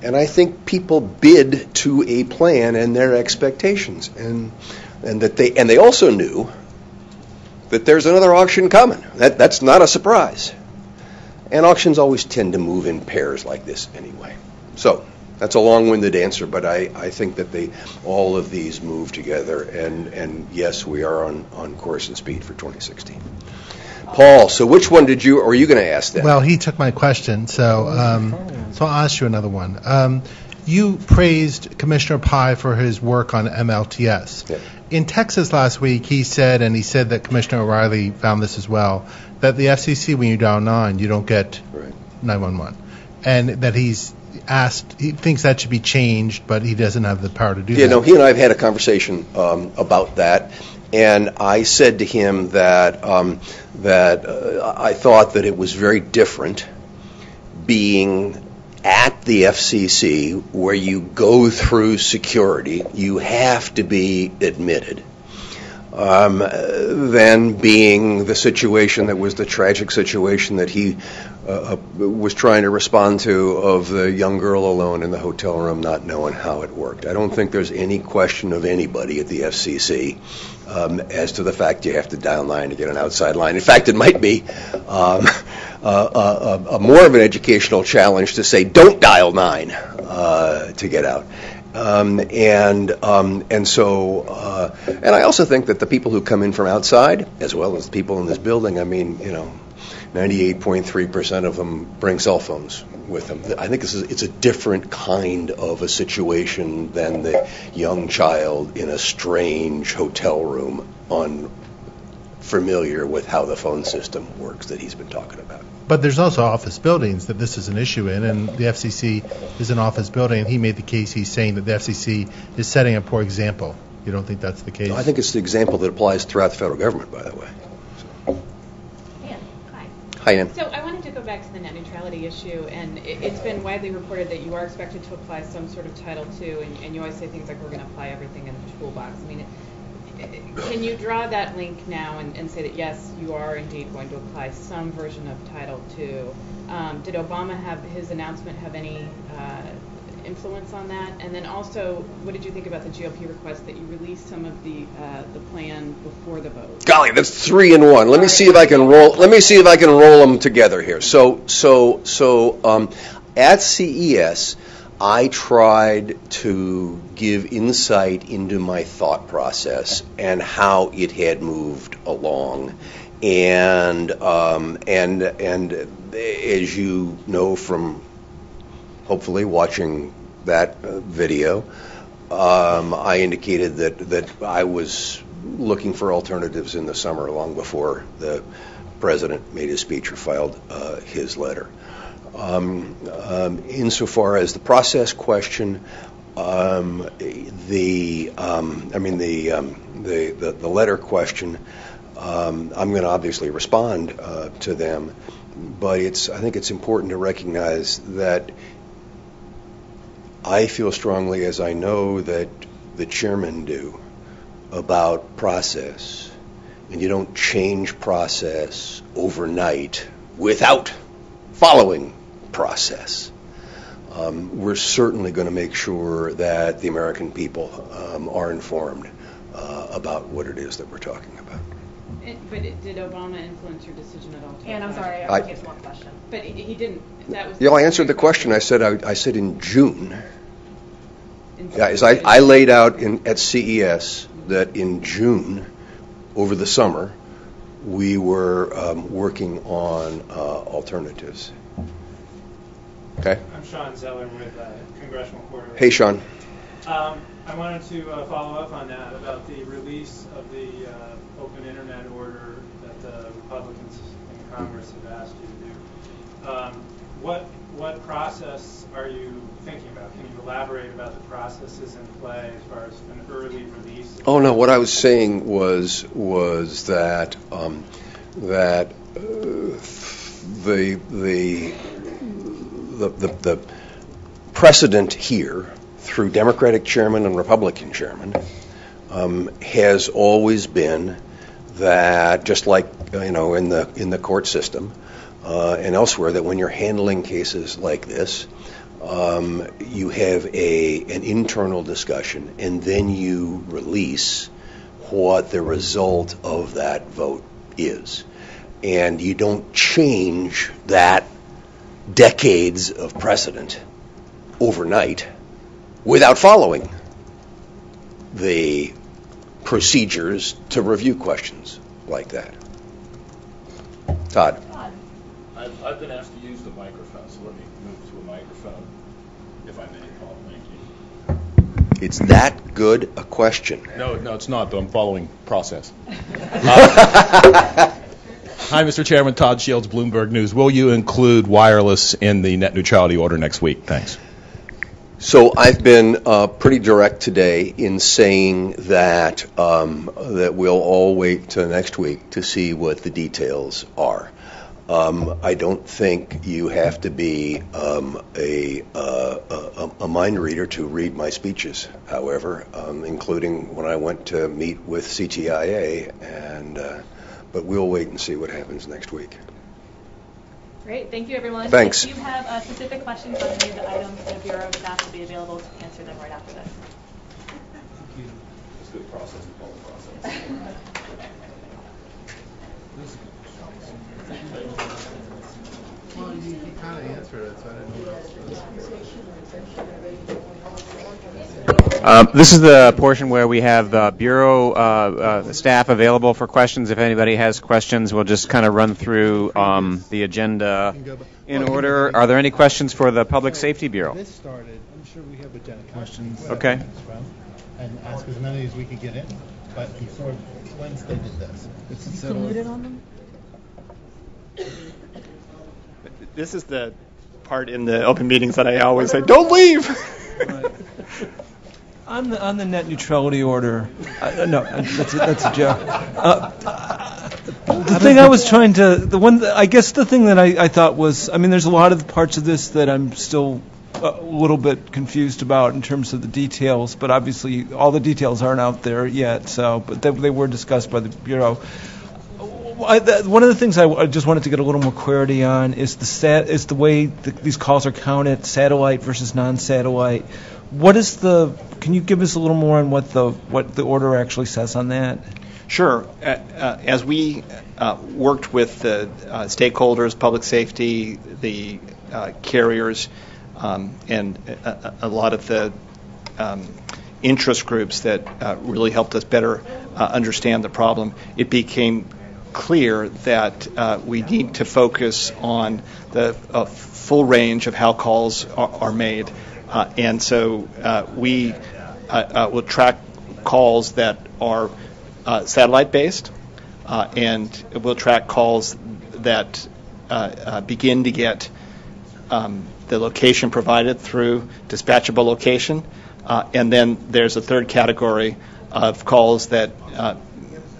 And I think people bid to a plan and their expectations. And they also knew that there's another auction coming. That's not a surprise. And auctions always tend to move in pairs like this anyway. So that's a long-winded answer, but I think that all of these move together, and yes, we are on course and speed for 2016. Paul, so which one are you going to ask then? Well, he took my question, so I'll ask you another one. You praised Commissioner Pai for his work on MLTS. Yeah. In Texas last week, he said that Commissioner O'Reilly found this as well, that the FCC, when you dial 9, you don't get 911, and that he thinks that should be changed, but he doesn't have the power to do that. Yeah, no, he and I have had a conversation about that, and I said to him that I thought that it was very different being at the FCC, where you go through security, you have to be admitted, than being the situation that was the tragic situation that he was trying to respond to, of the young girl alone in the hotel room not knowing how it worked. I don't think there's any question of anybody at the FCC as to the fact you have to dial 9 to get an outside line. In fact, it might be more of an educational challenge to say don't dial 9 to get out. And I also think that the people who come in from outside, as well as the people in this building, 98.3% of them bring cell phones with them. I think it's a different kind of a situation than the young child in a strange hotel room, unfamiliar with how the phone system works that he's been talking about. But there's also office buildings that this is an issue in, and the FCC is an office building, and he made the case, he's saying that the FCC is setting a poor example. You don't think that's the case? No, I think it's the example that applies throughout the federal government, by the way. Hi, Ann. So I wanted to go back to the net neutrality issue, and it's been widely reported that you are expected to apply some sort of Title II, and you always say things like we're going to apply everything in the toolbox. I mean, can you draw that link now and say that, yes, you are indeed going to apply some version of Title II? Did Obama his announcement have any influence on that? And then also, what did you think about the GOP request that you release some of the plan before the vote? Golly, that's 3 in 1. Let me see if I can roll them together here. So at CES, I tried to give insight into my thought process and how it had moved along, and as you know from hopefully watching that video, I indicated that I was looking for alternatives in the summer, long before the president made his speech or filed his letter. Insofar as the process question, the letter question, I'm going to obviously respond to them, but I think it's important to recognize that I feel strongly, as I know that the chairmen do, about process, and you don't change process overnight without following process. We're certainly going to make sure that the American people are informed about what it is that we're talking about. But did Obama influence your decision at all? And I'm sorry, I only get one question. But he didn't. That was. Yeah, I answered the question. I said in June. I laid out at CES that in June, over the summer, we were working on alternatives. Okay. I'm Sean Zeller with Congressional Quarterly. Hey, Sean. I wanted to follow up on that about the release of the open internet order that the Republicans in Congress have asked you to do. what process are you thinking about? Can you elaborate about the processes in play as far as an early release? Oh no, what I was saying was that the precedent here through Democratic chairman and Republican chairman has always been that, just like in the court system and elsewhere, that when you're handling cases like this, you have an internal discussion, and then you release what the result of that vote is. And you don't change that decades of precedent overnight without following the procedures to review questions like that. Todd. I've been asked to use the microphone, so let me move to a microphone, if I may, Paul. Thank you. It's that good a question. No, it's not, but I'm following process. Hi, Mr. Chairman. Todd Shields, Bloomberg News. Will you include wireless in the net neutrality order next week? Thanks. So I've been pretty direct today in saying that that we'll all wait till next week to see what the details are. I don't think you have to be a mind reader to read my speeches, however, including when I went to meet with CTIA, but we'll wait and see what happens next week. Great. Thank you, everyone. Thanks. If you have specific questions on any of the items, the Bureau staff will be available to answer them right after this. It's good process. Well, you kind of answered it, so I didn't know. This is the portion where we have Bureau staff available for questions. If anybody has questions, we'll just kind of run through the agenda in order. Are there any questions for the Public Safety Bureau? This started. I'm sure we have agenda questions. Okay. And ask as many as we could get in. But before Wednesday did this. You colluded on them? This is the part in the open meetings that I always say, don't leave! Right. On the net neutrality order, no, that's a joke. The thing I was trying to, I guess the thing that I thought was, there's a lot of parts of this that I'm still a little bit confused about in terms of the details, but obviously all the details aren't out there yet, but they were discussed by the Bureau. One of the things I just wanted to get a little more clarity on is the way these calls are counted, satellite versus non-satellite. Can you give us a little more on what the order actually says on that? Sure. As we worked with the stakeholders, public safety, the carriers, and a lot of the interest groups that really helped us better understand the problem, it became clear that we need to focus on the full range of how calls are made. And so we will track calls that are satellite-based, and we'll track calls that begin to get the location provided through dispatchable location. And then there's a third category of calls that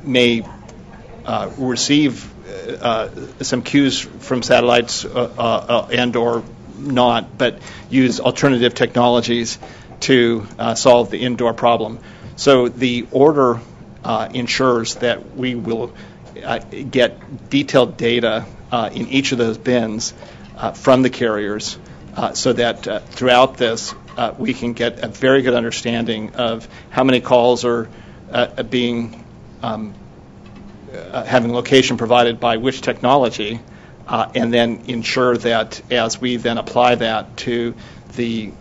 may receive some cues from satellites and or not, but use alternative technologies to solve the indoor problem. So the order ensures that we will get detailed data in each of those bins from the carriers so that throughout this we can get a very good understanding of how many calls are being having location provided by which technology, and then ensure that as we then apply that to the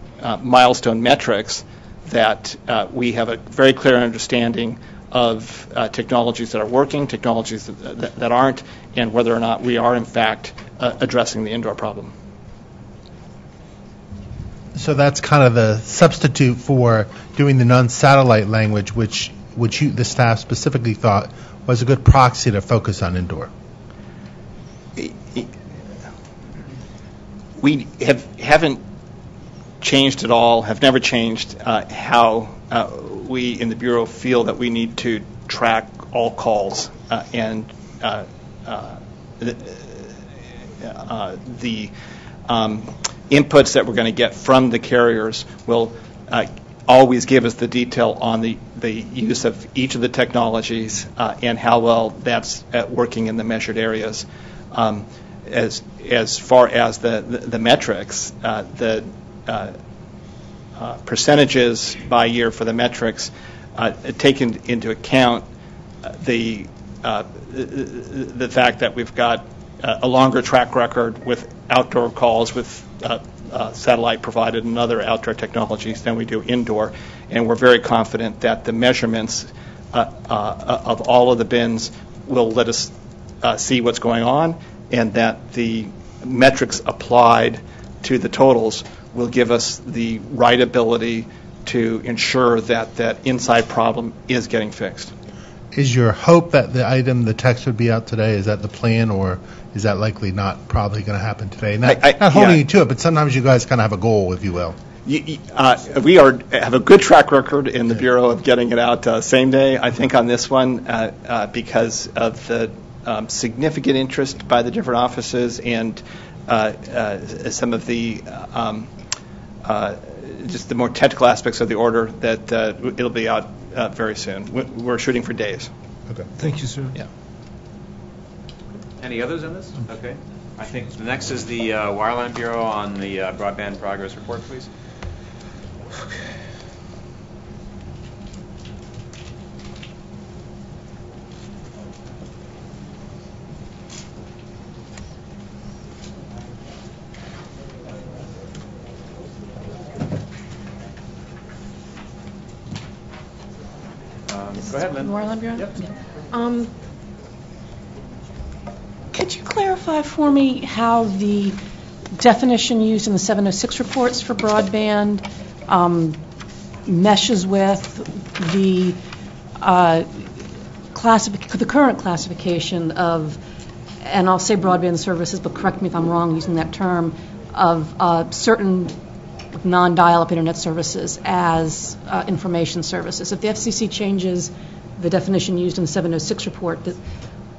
milestone metrics, that we have a very clear understanding of technologies that are working, technologies that aren't, and whether or not we are in fact addressing the indoor problem. So that's kind of the substitute for doing the non-satellite language, which the staff specifically thought was a good proxy to focus on indoor. we haven't changed at all, have never changed how we in the Bureau feel that we need to track all calls and the inputs that we're going to get from the carriers will always give us the detail on the use of each of the technologies and how well that's working in the measured areas. As far as the metrics, the percentages by year for the metrics taken into account the fact that we've got a longer track record with outdoor calls with satellite provided and other outdoor technologies than we do indoor, and we're very confident that the measurements of all of the bins will let us see what's going on, and that the metrics applied to the totals will give us the right ability to ensure that that inside problem is getting fixed. Is your hope that the text would be out today? Is that the plan, or is that likely not probably going to happen today? Not holding you to it, but sometimes you guys kind of have a goal, if you will. We have a good track record in the Bureau of getting it out same day. I think on this one, because of the significant interest by the different offices and some of the just the more technical aspects of the order, that it'll be out very soon. We're shooting for days. Okay. Thank you, sir. Yeah. Any others on this? Okay. I think the next is the Wireline Bureau on the broadband progress report, please. Go ahead, Lynn. Wireline Bureau? Yep. Yeah. Could you clarify for me how the definition used in the 706 reports for broadband meshes with the current classification of, and I'll say broadband services, but correct me if I'm wrong using that term, of certain non-dial-up internet services as information services. If the FCC changes the definition used in the 706 report,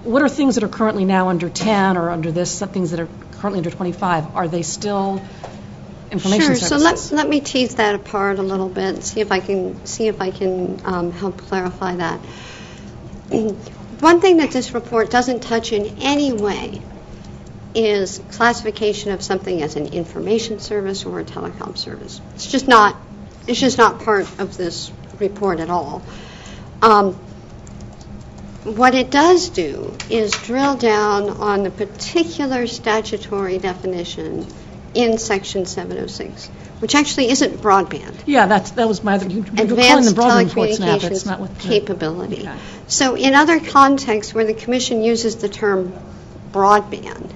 what are things that are currently now under 10 or under this, some things that are currently under 25? Are they still information services? So let me tease that apart a little bit and see if I can help clarify that. One thing that this report doesn't touch in any way is classification of something as an information service or a telecom service. It's just not part of this report at all. What it does do is drill down on the particular statutory definition in Section 706, which actually isn't broadband. Yeah, that was my other. Advanced telecommunications capability. Okay. So in other contexts where the Commission uses the term broadband,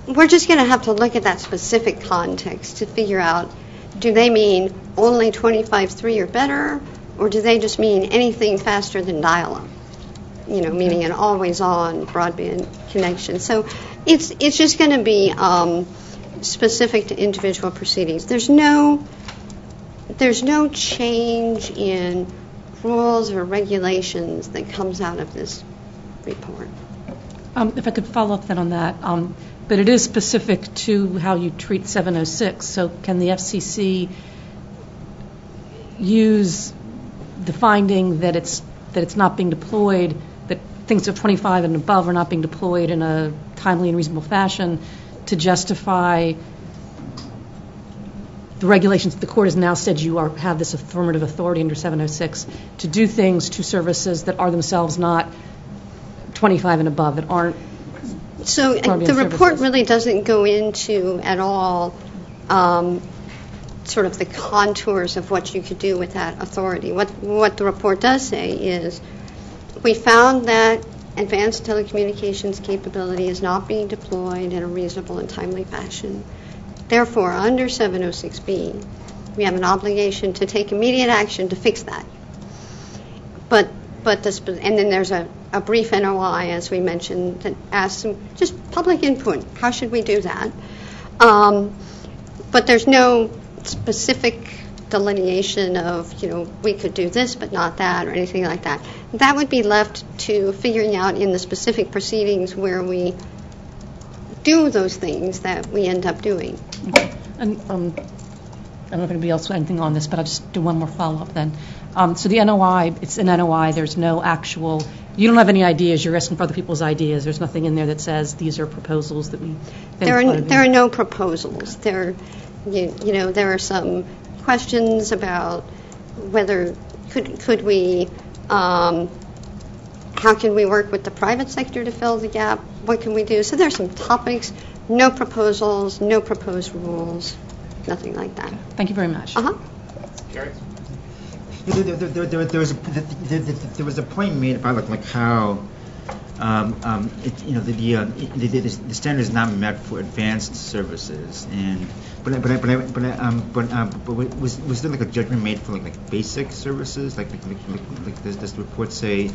we're just going to have to look at that specific context to figure out, do they mean only 25.3 or better, or do they just mean anything faster than dial-up? Meaning an always-on broadband connection. So it's just going to be specific to individual proceedings. There's no change in rules or regulations that comes out of this report. If I could follow up then on that. But it is specific to how you treat 706. So can the FCC use the finding that it's not being deployed, that things of 25 and above are not being deployed in a timely and reasonable fashion to justify the regulations that the court has now said you have this affirmative authority under 706 to do things to services that are themselves not 25 and above, that aren't. So the report really doesn't go into at all sort of the contours of what you could do with that authority. What the report does say is we found that advanced telecommunications capability is not being deployed in a reasonable and timely fashion. Therefore, under 706B, we have an obligation to take immediate action to fix that. And then there's a brief NOI, as we mentioned, that asks some just public input. How should we do that? But there's no specific delineation of, we could do this but not that or anything like that. That would be left to figuring out in the specific proceedings where we do those things that we end up doing. Okay. And I don't know if anybody else has anything on this, but I'll just do one more follow-up then. So the NOI, it's an NOI. There's no actual, you don't have any ideas. You're asking for other people's ideas. There's nothing in there that says these are proposals that we think. There are no proposals. There are some questions about whether could we, how can we work with the private sector to fill the gap? What can we do? So there's some topics, no proposals, no proposed rules, nothing like that. Thank you very much. Jerry? There was a point made about like how the standard is not met for advanced services, and but was there like a judgment made for like basic services? Like does the report say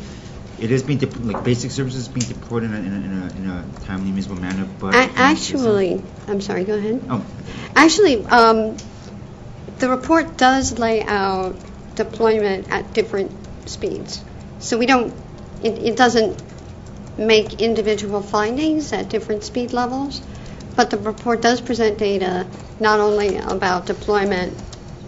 it is being basic services being deployed in a timely, reasonable manner? But actually, I'm sorry. Go ahead. Oh. Actually, the report does lay out deployment at different speeds. So we don't, it doesn't make individual findings at different speed levels, but the report does present data not only about deployment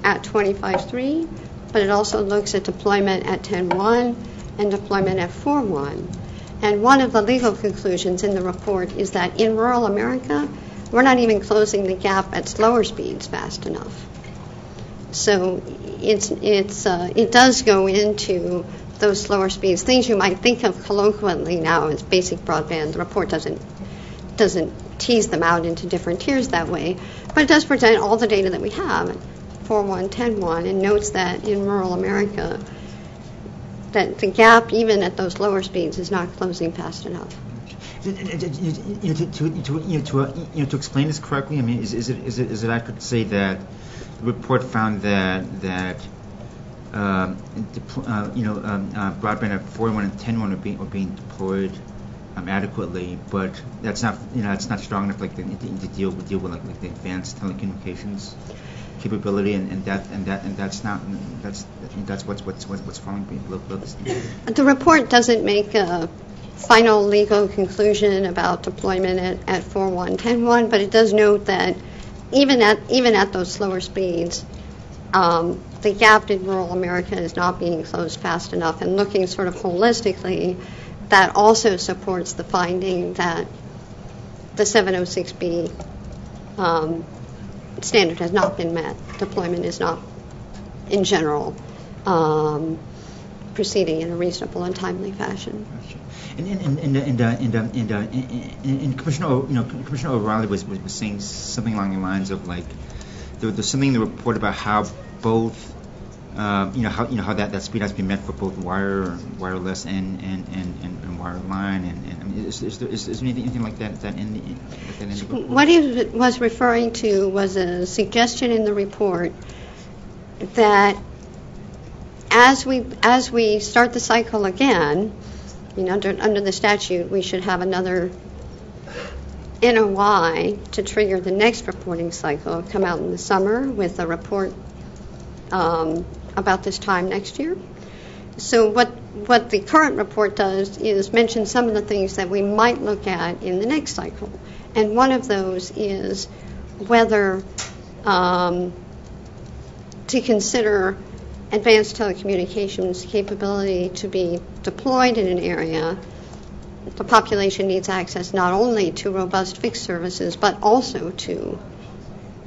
at 25.3, but it also looks at deployment at 10.1 and deployment at 4.1. And one of the legal conclusions in the report is that in rural America, we're not even closing the gap at slower speeds fast enough. So it does go into those slower speeds, things you might think of colloquially now as basic broadband. The report doesn't tease them out into different tiers that way, but it does present all the data that we have, 4.1, 10.1, and notes that in rural America, that the gap even at those lower speeds is not closing fast enough. To explain this correctly, I mean, is it accurate to say that the report found that broadband at 4.1 and 10.1 are being deployed adequately, but that's not it's not strong enough to deal with the advanced telecommunications capability, and that's what's falling below this. The report doesn't make a final legal conclusion about deployment at 4.1, 10.1, but it does note that even at those slower speeds, the gap in rural America is not being closed fast enough, and looking sort of holistically, that also supports the finding that the 706B standard has not been met. Deployment is not, in general, proceeding in a reasonable and timely fashion. And Commissioner O'Reilly was saying something along the lines of there's something in the report about how both how that speed has been met for both wireless and wireline, and is there anything like that in the report? What he was referring to was a suggestion in the report that as we start the cycle again, under the statute, we should have another NOI to trigger the next reporting cycle, come out in the summer with a report about this time next year. So what the current report does is mention some of the things that we might look at in the next cycle. And one of those is whether to consider advanced telecommunications capability to be deployed in an area. The population needs access not only to robust fixed services, but also to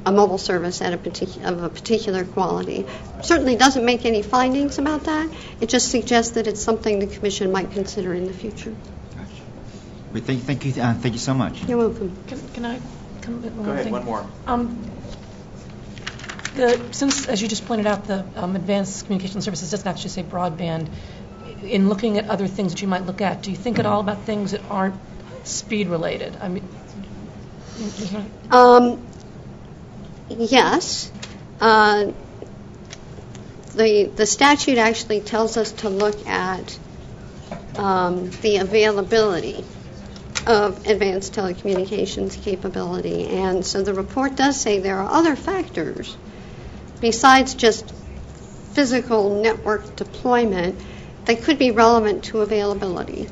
a mobile service of a particular quality. Certainly doesn't make any findings about that. It just suggests that it's something the Commission might consider in the future. Gotcha. Thank you so much. You're welcome. Can I come a bit more? Go ahead, one more. Since, as you just pointed out, the advanced communication services doesn't actually say broadband, in looking at other things that you might look at, do you think at all about things that aren't speed related? I mean, yes. The statute actually tells us to look at the availability of advanced telecommunications capability. And so the report does say there are other factors besides just physical network deployment that could be relevant to availability.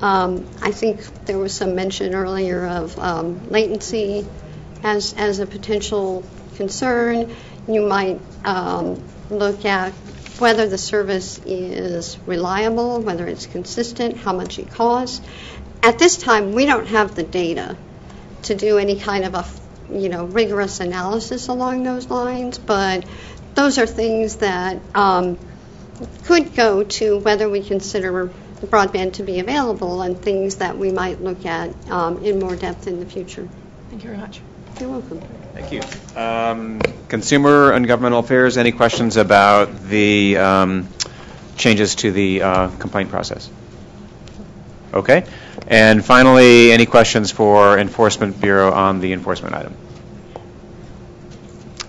I think there was some mention earlier of latency as a potential concern. You might look at whether the service is reliable, whether it's consistent, how much it costs. At this time, we don't have the data to do any kind of a rigorous analysis along those lines, but those are things that could go to whether we consider broadband to be available and things that we might look at in more depth in the future. Thank you very much. You're welcome. Thank you. Consumer and Governmental Affairs, any questions about the changes to the complaint process? Okay. And finally, any questions for Enforcement Bureau on the enforcement item?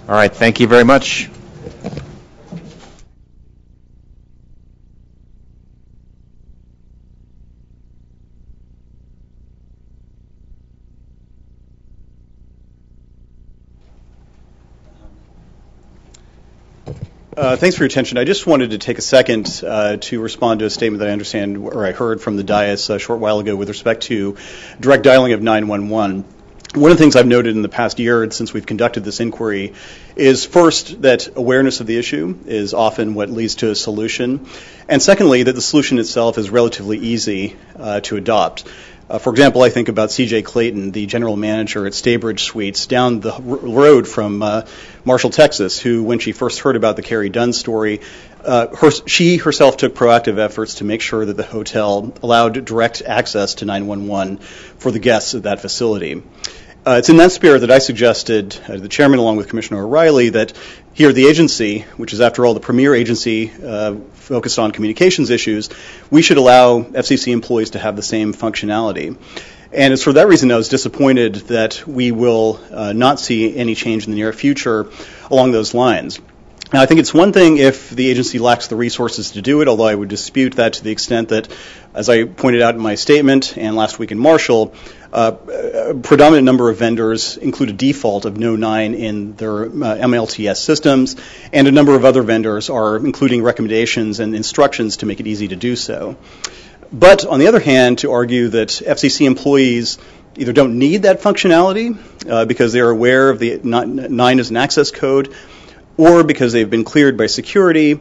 All right. Thank you very much. Thanks for your attention. I just wanted to take a second to respond to a statement that I understand or I heard from the dais a short while ago with respect to direct dialing of 911. One of the things I've noted in the past year since we've conducted this inquiry is first that awareness of the issue is often what leads to a solution, and secondly that the solution itself is relatively easy to adopt. For example, I think about C.J. Clayton, the general manager at Staybridge Suites down the road from Marshall, Texas, who, when she first heard about the Carrie Dunn story, she herself took proactive efforts to make sure that the hotel allowed direct access to 911 for the guests at that facility. It's in that spirit that I suggested to the chairman, along with Commissioner O'Reilly, that here the agency, which is after all the premier agency focused on communications issues, we should allow FCC employees to have the same functionality. And it's for that reason I was disappointed that we will not see any change in the near future along those lines. Now, I think it's one thing if the agency lacks the resources to do it, although I would dispute that to the extent that, as I pointed out in my statement and last week in Marshall, a predominant number of vendors include a default of no 9 in their MLTS systems, and a number of other vendors are including recommendations and instructions to make it easy to do so. But on the other hand, to argue that FCC employees either don't need that functionality because they're aware of the 9 as an access code, or because they've been cleared by security,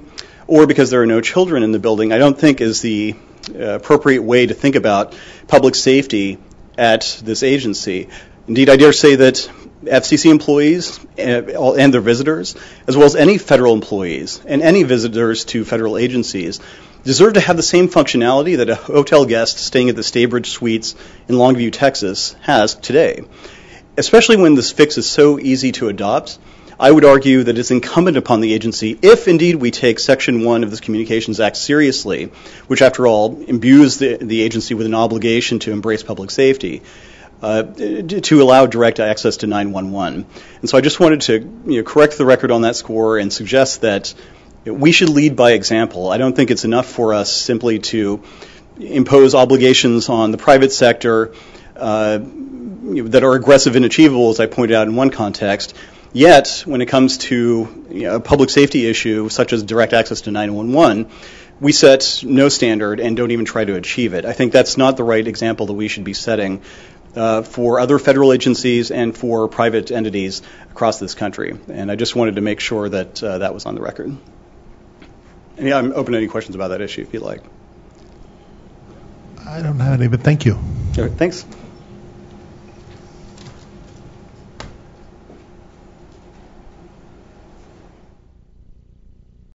or because there are no children in the building, I don't think is the appropriate way to think about public safety at this agency. Indeed, I dare say that FCC employees and their visitors, as well as any federal employees and any visitors to federal agencies, deserve to have the same functionality that a hotel guest staying at the Staybridge Suites in Longview, Texas has today. Especially when this fix is so easy to adopt, I would argue that it's incumbent upon the agency, if indeed we take Section 1 of this Communications Act seriously, which after all imbues the agency with an obligation to embrace public safety, to allow direct access to 911. And so I just wanted to correct the record on that score and suggest that we should lead by example. I don't think it's enough for us simply to impose obligations on the private sector that are aggressive and achievable, as I pointed out in one context. Yet, when it comes to a public safety issue such as direct access to 911, we set no standard and don't even try to achieve it. I think that's not the right example that we should be setting for other federal agencies and for private entities across this country. And I just wanted to make sure that that was on the record. And I'm open to any questions about that issue if you'd like. I don't have any, but thank you. All right, thanks.